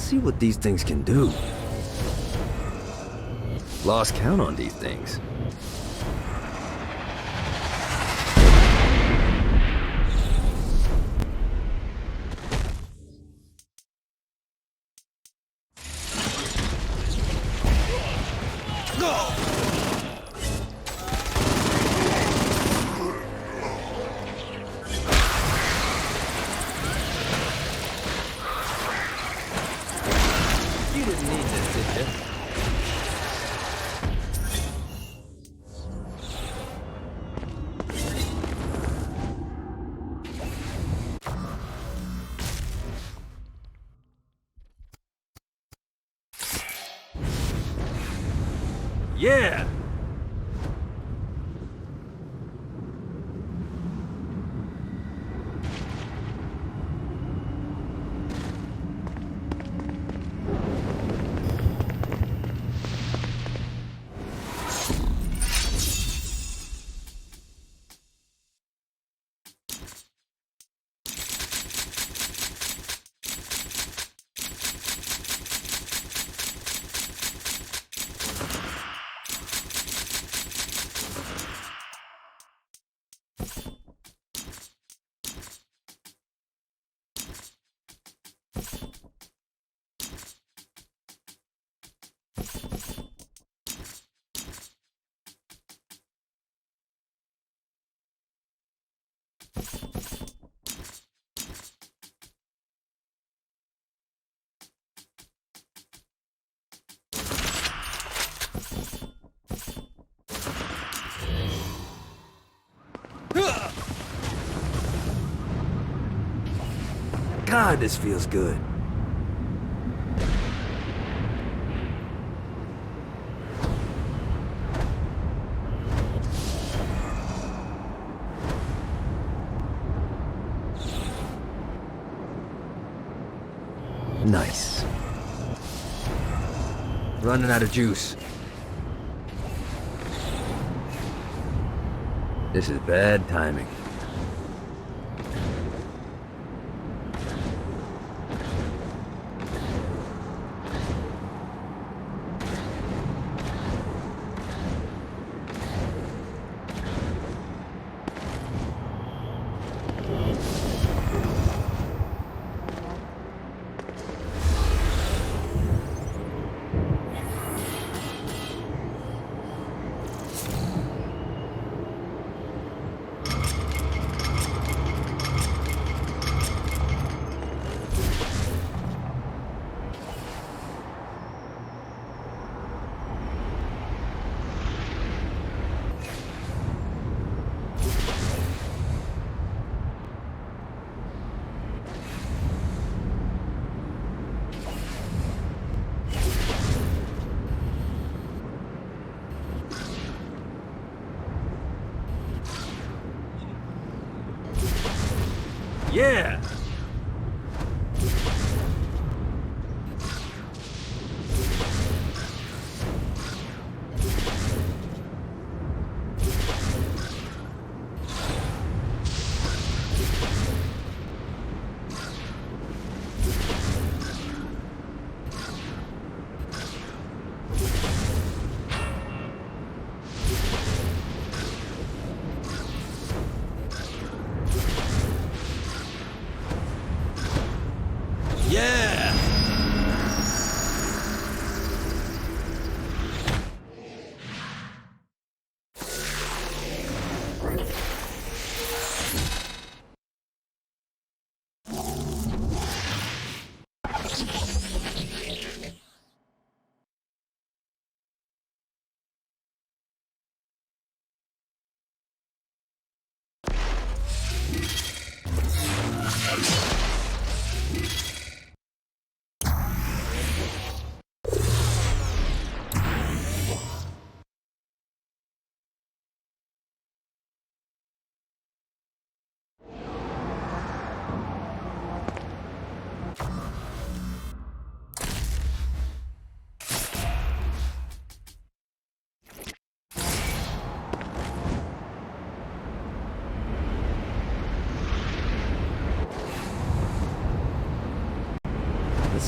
Let's see what these things can do. Lost count on these things. You didn't need this, did you? Yeah! God, this feels good. Nice. Running out of juice. This is bad timing. Yeah!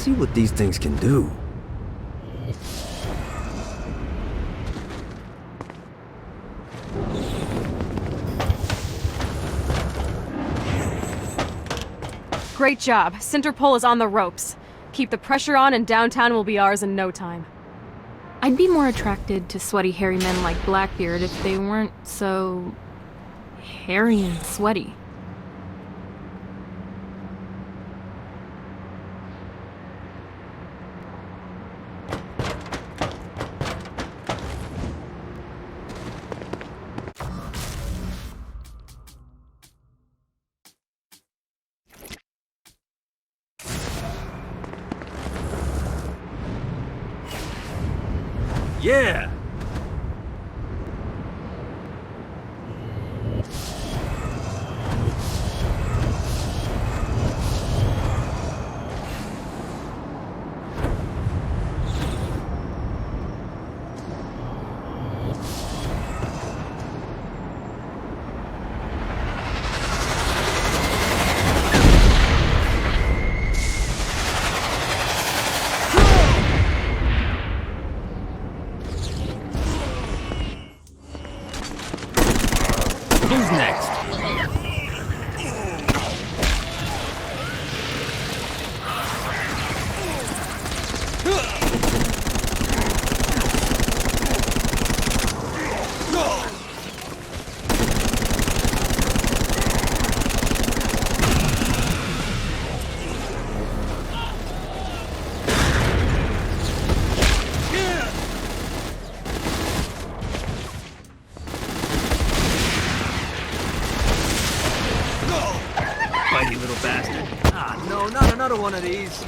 see what these things can do. Great job. Center pole is on the ropes. Keep the pressure on and downtown will be ours in no time. I'd be more attracted to sweaty, hairy men like Blackbeard if they weren't so... hairy and sweaty. Yeah! Who's next? Fighty little bastard. Ah, no, not another one of these.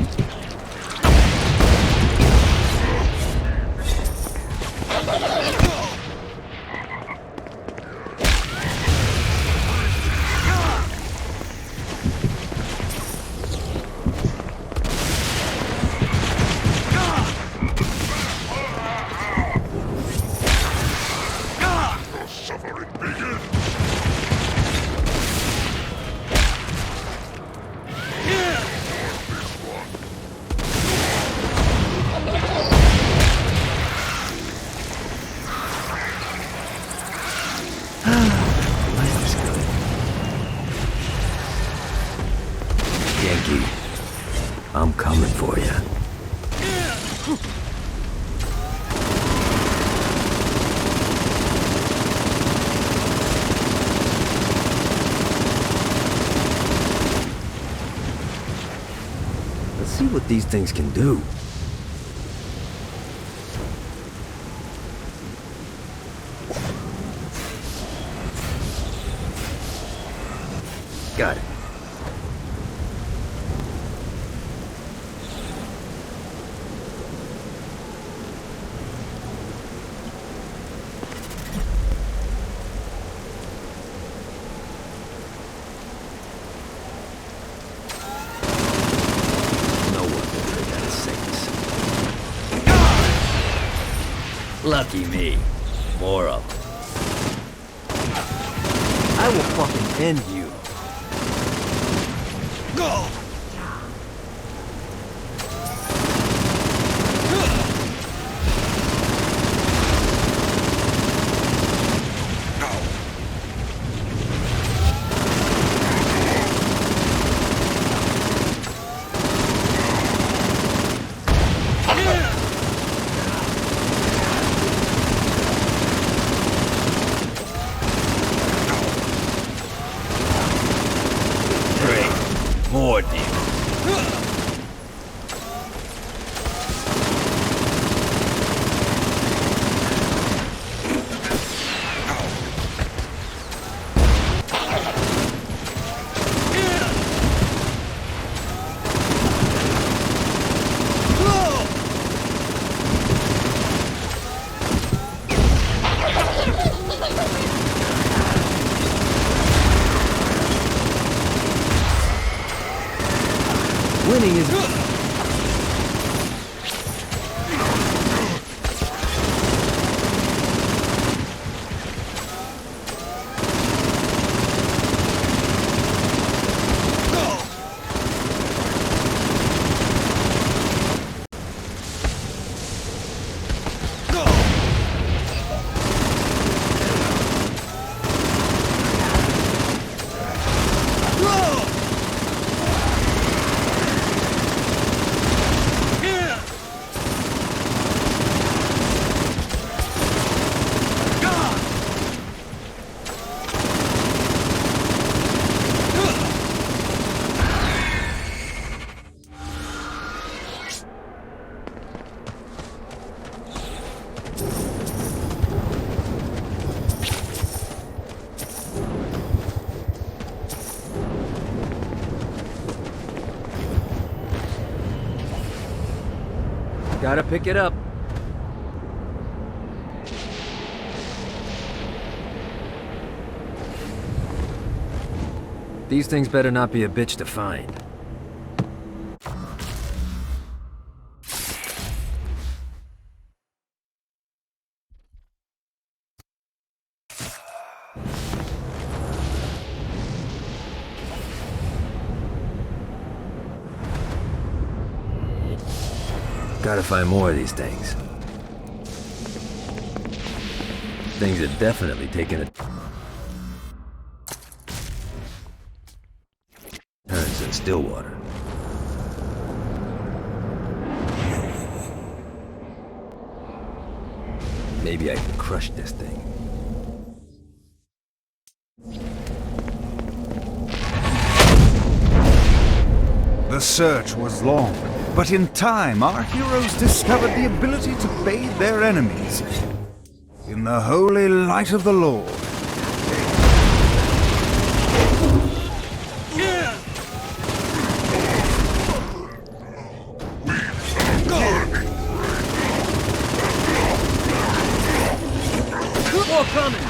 Yankee, I'm coming for you. Let's see what these things can do. Got it. Lucky me. More of them. I will fucking end you. Go! More demons. Winning is... Gotta pick it up. These things better not be a bitch to find. Gotta find more of these things. Things are definitely taking a turns in Stillwater. Maybe I can crush this thing. The search was long, but in time our heroes discovered the ability to bathe their enemies in the holy light of the Lord. More coming!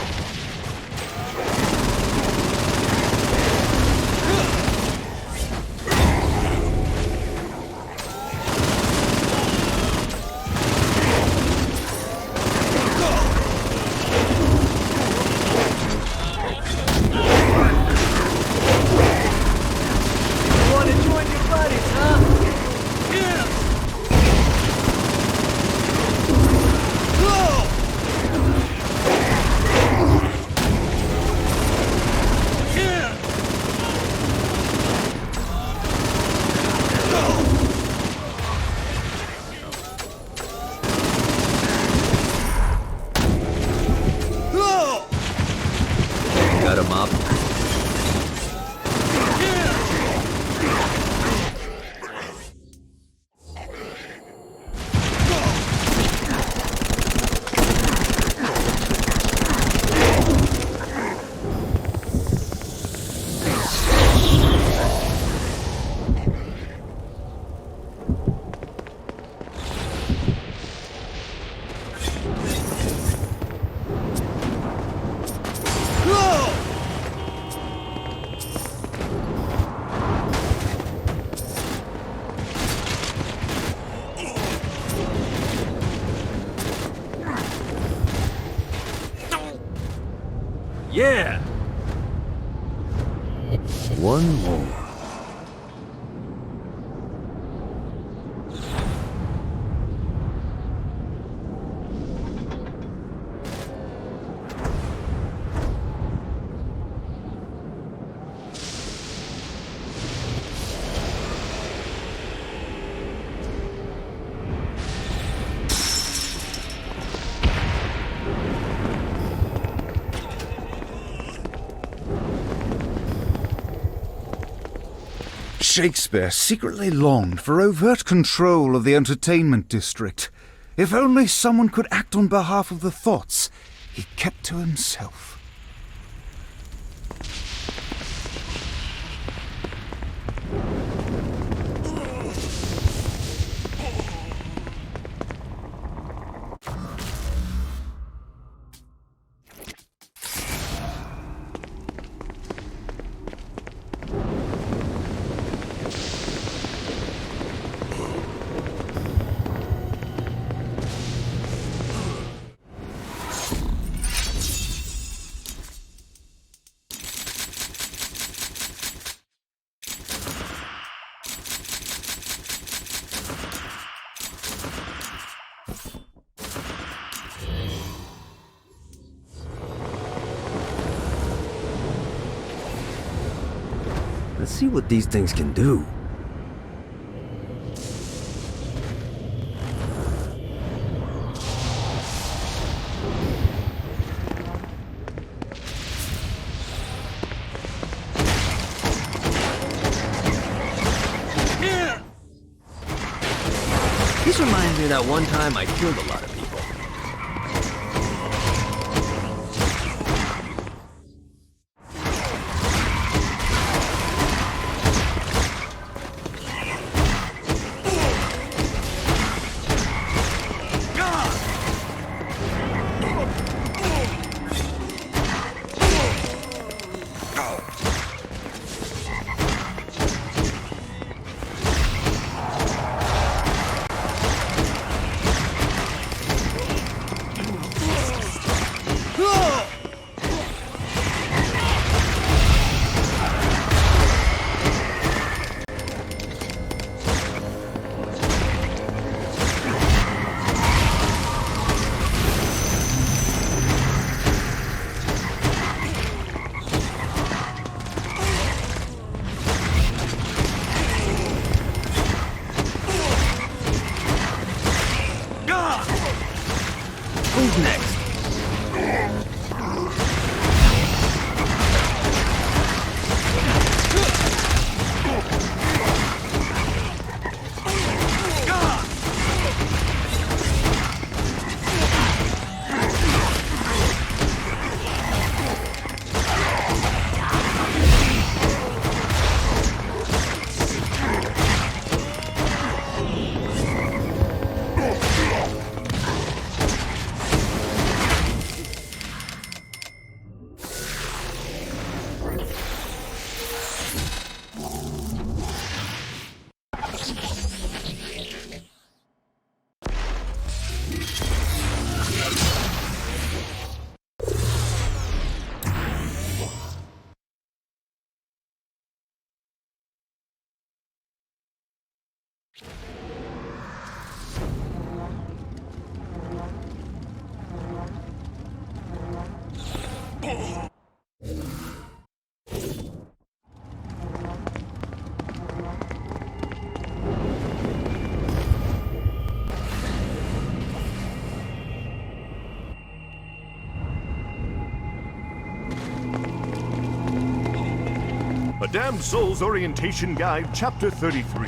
Got him up. Yeah! One more. Shakespeare secretly longed for overt control of the entertainment district. If only someone could act on behalf of the thoughts he kept to himself. Let's see what these things can do. This reminds me of that one time I killed a lot of people. A Damned Soul's Orientation Guide, Chapter 33.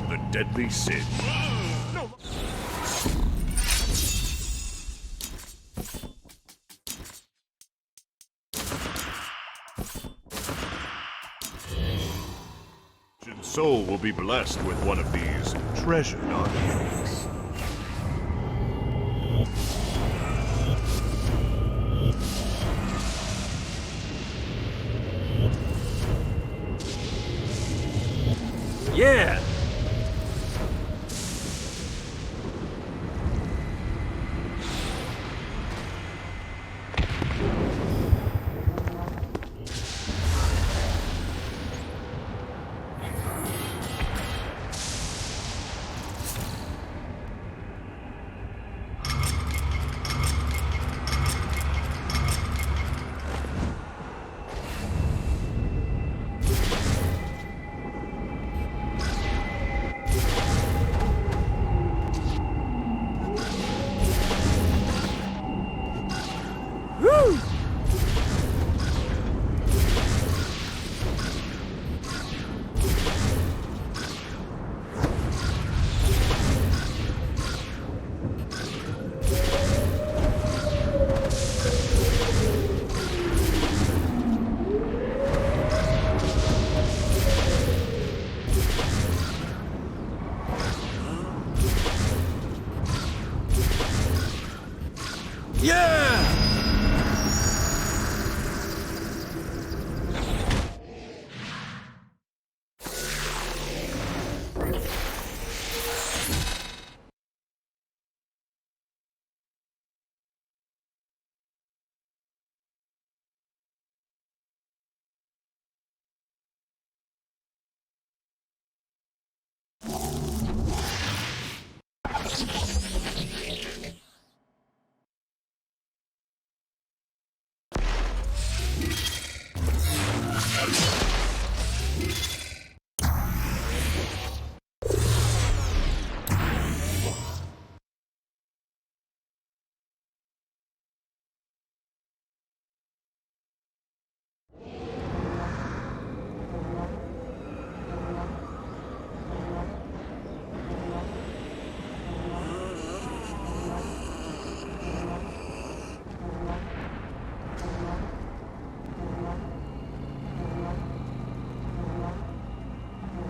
The Deadly Sin. Soul will be blessed with one of these treasured artifacts. Yeah!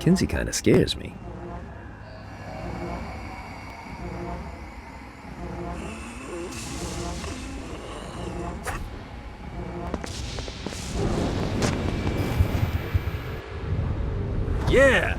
Kinsey kinda scares me. Yeah!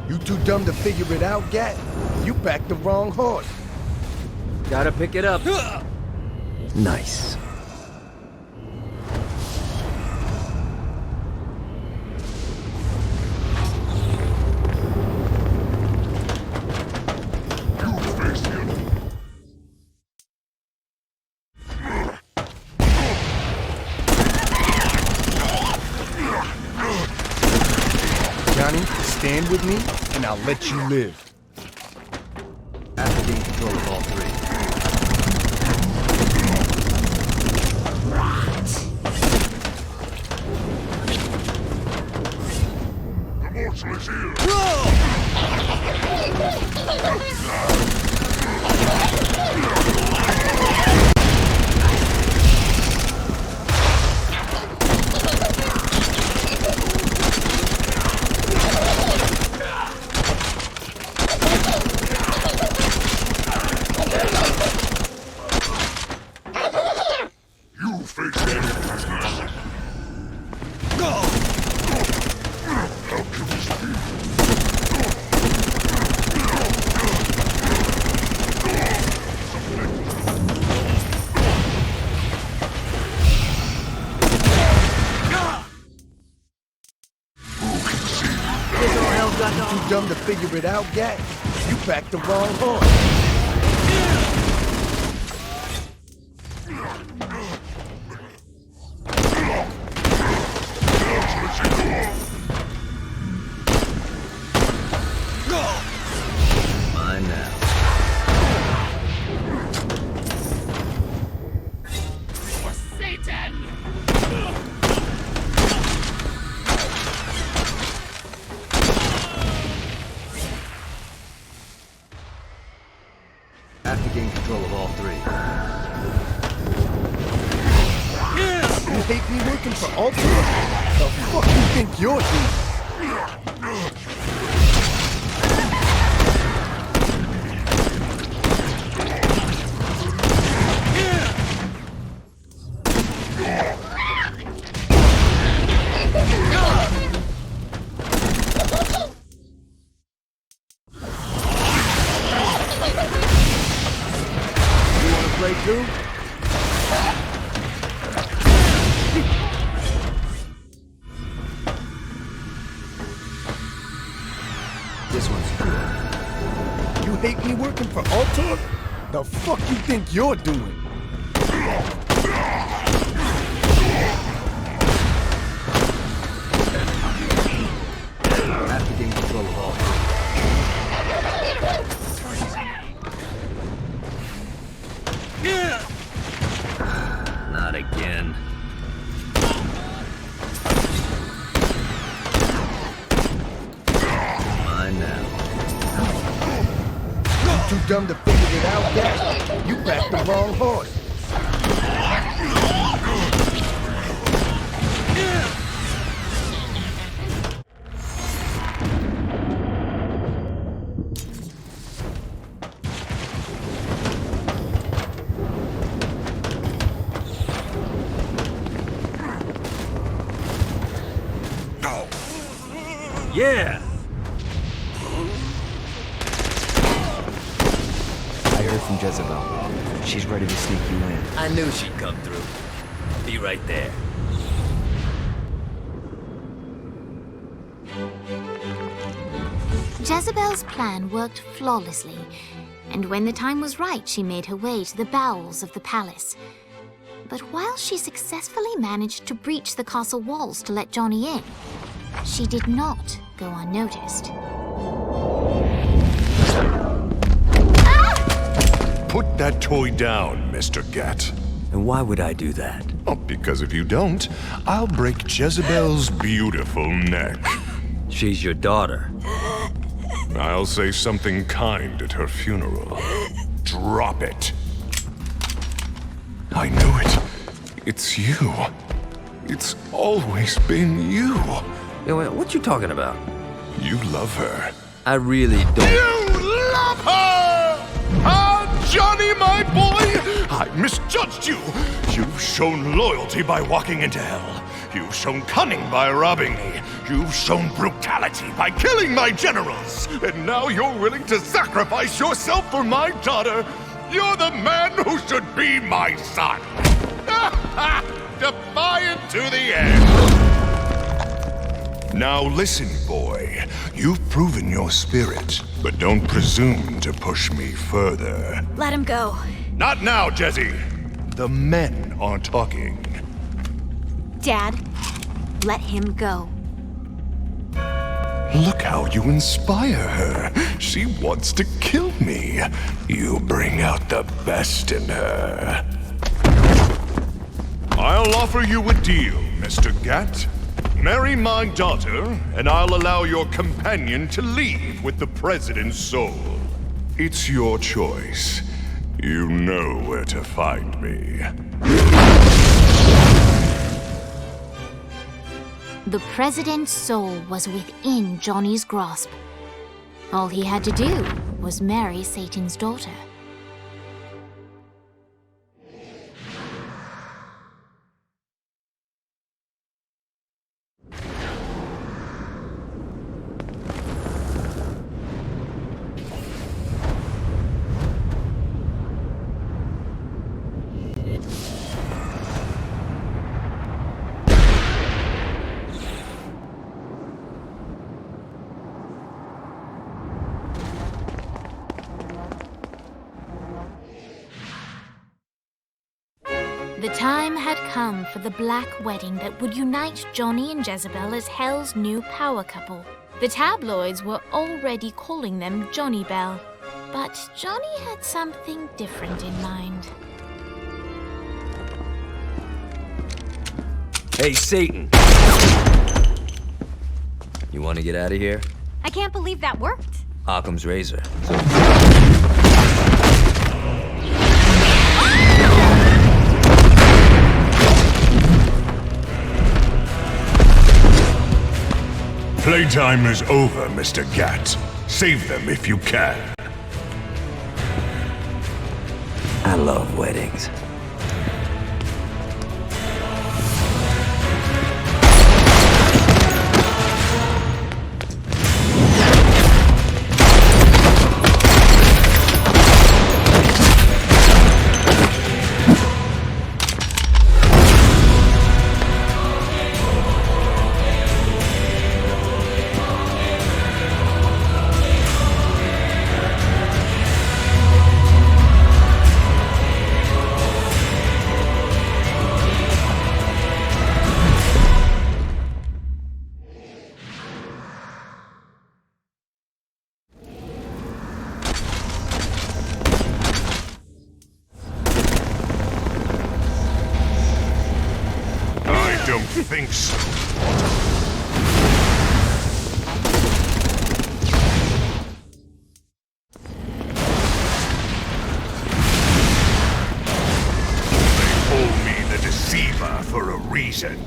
You too dumb to figure it out, Gat? You backed the wrong horse. Gotta pick it up. Nice. Johnny, stand with me, and I'll let you live. After being control of all three. Too dumb to figure it out, Gat? You backed the wrong horse. Mine now. Satan! After gaining control of all three. You hate me working for Ultima? The fuck you think you're doing? Play too? This one's good. You hate me working for Ultima? The fuck you think you're doing? After gaining control of all three. Not again. Mine now. You too dumb to figure it out, Gat? You backed the wrong horse. Yeah! I heard from Jezebel. She's ready to sneak you in. I knew she'd come through. Be right there. Jezebel's plan worked flawlessly, and when the time was right, she made her way to the bowels of the palace. But while she successfully managed to breach the castle walls to let Johnny in, she did not go unnoticed. Put that toy down, Mr. Gat. And why would I do that? Oh, because if you don't, I'll break Jezebel's beautiful neck. She's your daughter. I'll say something kind at her funeral. Drop it. I knew it. It's you. It's always been you. Yo, what you talking about? You love her. I really don't. You love her! Ah, Johnny, my boy! I misjudged you. You've shown loyalty by walking into hell. You've shown cunning by robbing me. You've shown brutality by killing my generals. And now you're willing to sacrifice yourself for my daughter. You're the man who should be my son. Defiant to the end. Now listen, boy. You've proven your spirit, but don't presume to push me further. Let him go. Not now, Jesse. The men are talking. Dad, let him go. Look how you inspire her. She wants to kill me. You bring out the best in her. I'll offer you a deal, Mr. Gat. Marry my daughter, and I'll allow your companion to leave with the President's soul. It's your choice. You know where to find me. The President's soul was within Johnny's grasp. All he had to do was marry Satan's daughter. The time had come for the Black wedding that would unite Johnny and Jezebel as Hell's new power couple. The tabloids were already calling them Johnny Bell, but Johnny had something different in mind. Hey, Satan! You want to get out of here? I can't believe that worked. Occam's razor. So... Playtime is over, Mr. Gat. Save them if you can. I love weddings. I don't think so. They call me the Deceiver for a reason.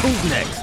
Who's next?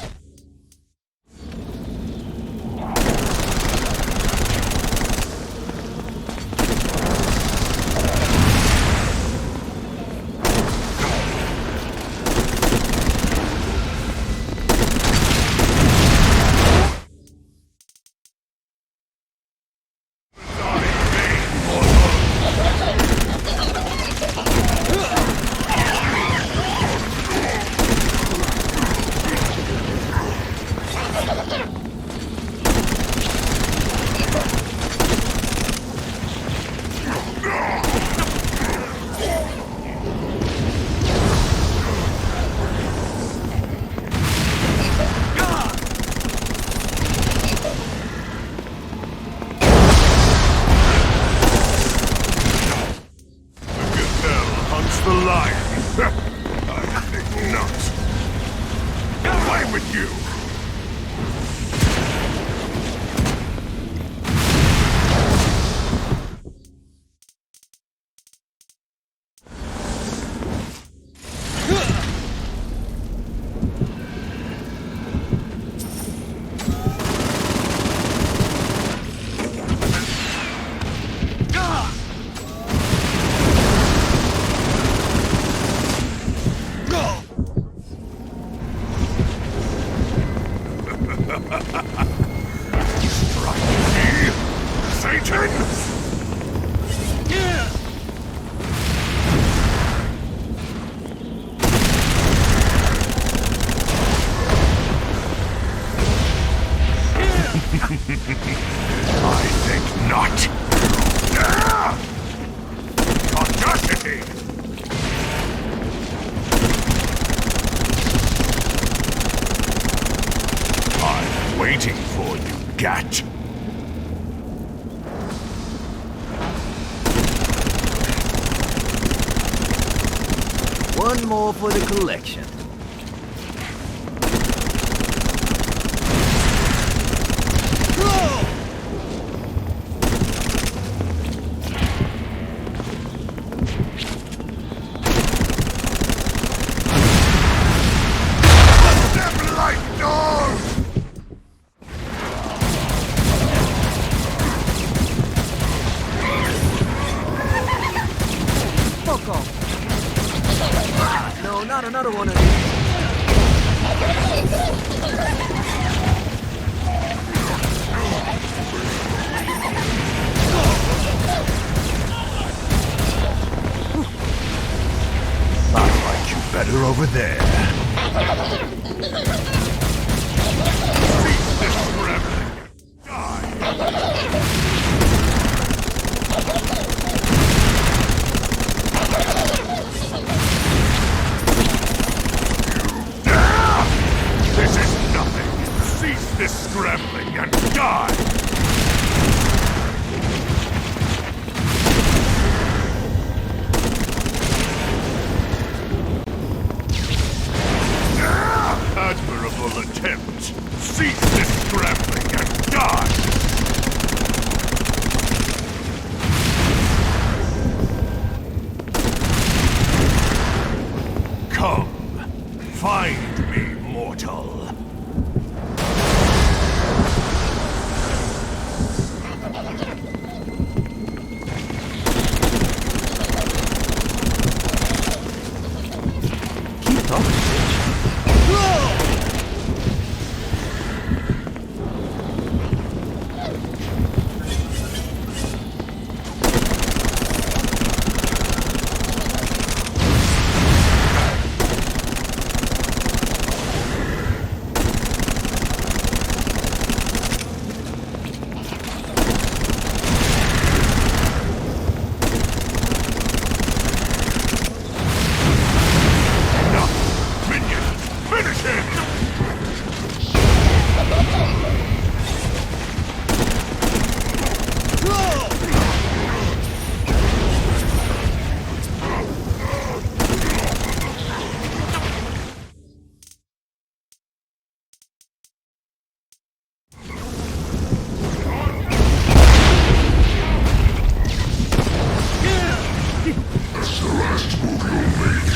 The lion. I think not. Away with you. I think not. Audacity! I'm waiting for you, Gat. One more for the collection. Fuck off. No, not another one of these. I like you better over there. Cease this scrambling. Die. This is nothing. Cease this scrambling and die! Admirable attempt. Cease this scrambling and die! Come, find me, mortal. Keep talking, bitch. Finish him! That's the last move you'll make.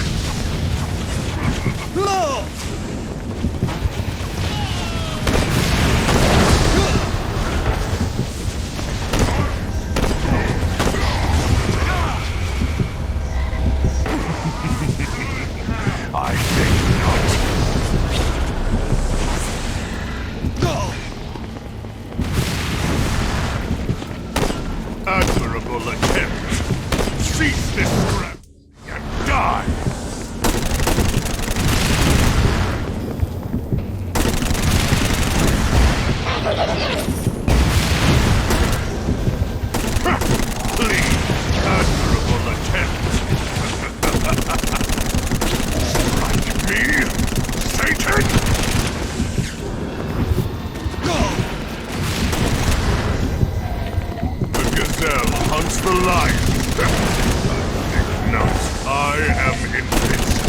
I think not. Admirable attempt. Cease this scrap and die! Please, admirable attempt. Strike me, Satan! The gazelle hunts the lion. I think not. I am invincible.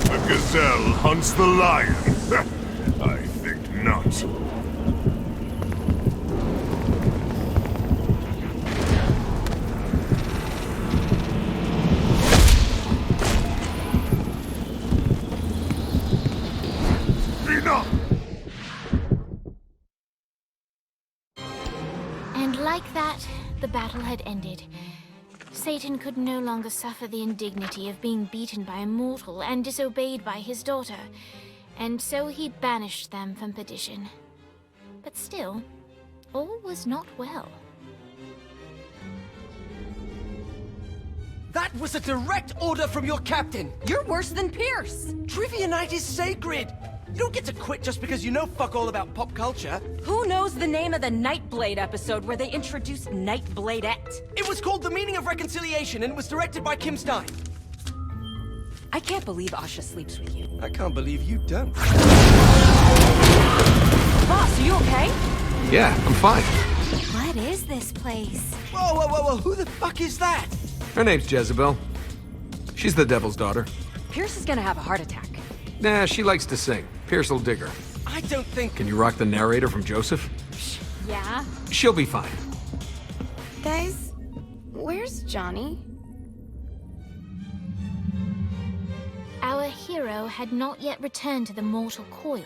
The gazelle hunts the lion. I think not. Enough! And like that, the battle had ended. Satan could no longer suffer the indignity of being beaten by a mortal and disobeyed by his daughter, and so he banished them from perdition. But still, all was not well. That was a direct order from your captain! You're worse than Pierce! Trivia night is sacred! You don't get to quit just because you know fuck all about pop culture. Who knows the name of the Nightblade episode where they introduced Nightbladette? It was called The Meaning of Reconciliation and it was directed by Kim Stein. I can't believe Asha sleeps with you. I can't believe you don't. Boss, are you okay? Yeah, I'm fine. What is this place? Whoa, whoa, whoa, whoa, who the fuck is that? Her name's Jezebel. She's the devil's daughter. Pierce is gonna have a heart attack. Nah, she likes to sing. Pierce will dig her. I don't think... Can you rock the narrator from Joseph? Yeah? She'll be fine. Guys, where's Johnny? Our hero had not yet returned to the mortal coil,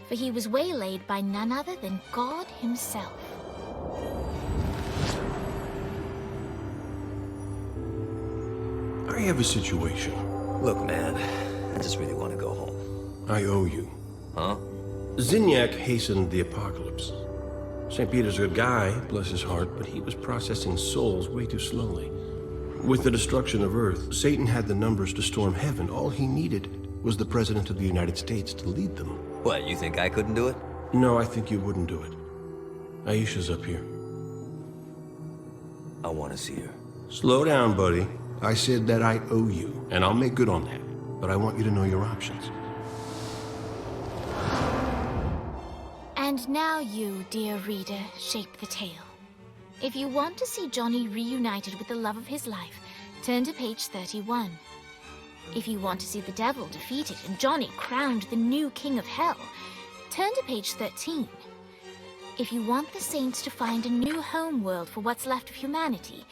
for he was waylaid by none other than God himself. I have a situation. Look, man, I just really want to go home. I owe you. Huh? Zinyak hastened the apocalypse. St. Peter's a good guy, bless his heart, but he was processing souls way too slowly. With the destruction of Earth, Satan had the numbers to storm heaven. All he needed was the President of the United States to lead them. What, you think I couldn't do it? No, I think you wouldn't do it. Aisha's up here. I want to see her. Slow down, buddy. I said that I owe you, and I'll make good on that. But I want you to know your options. And now you, dear reader, shape the tale. If you want to see Johnny reunited with the love of his life, turn to page 31. If you want to see the devil defeated and Johnny crowned the new king of hell, turn to page 13. If you want the saints to find a new home world for what's left of humanity,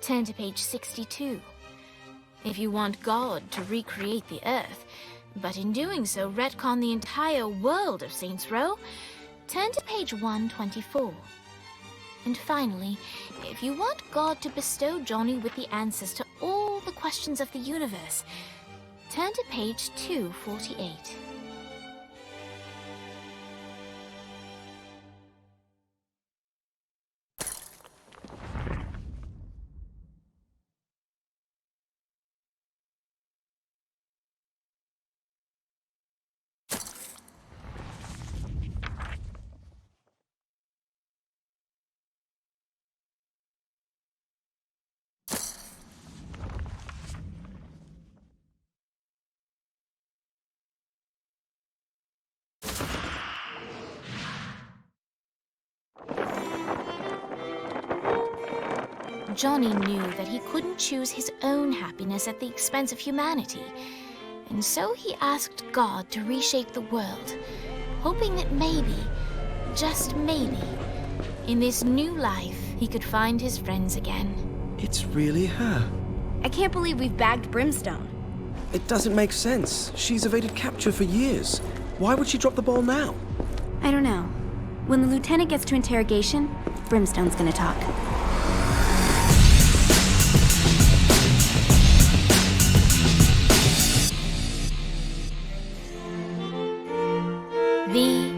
turn to page 62. If you want God to recreate the earth, but in doing so retcon the entire world of Saints Row, turn to page 124. And finally, if you want God to bestow Johnny with the answers to all the questions of the universe, turn to page 248. Johnny knew that he couldn't choose his own happiness at the expense of humanity, and so he asked God to reshape the world, hoping that maybe, just maybe, in this new life he could find his friends again. It's really her. I can't believe we've bagged Brimstone. It doesn't make sense. She's evaded capture for years. Why would she drop the ball now? I don't know. When the lieutenant gets to interrogation, Brimstone's gonna talk. The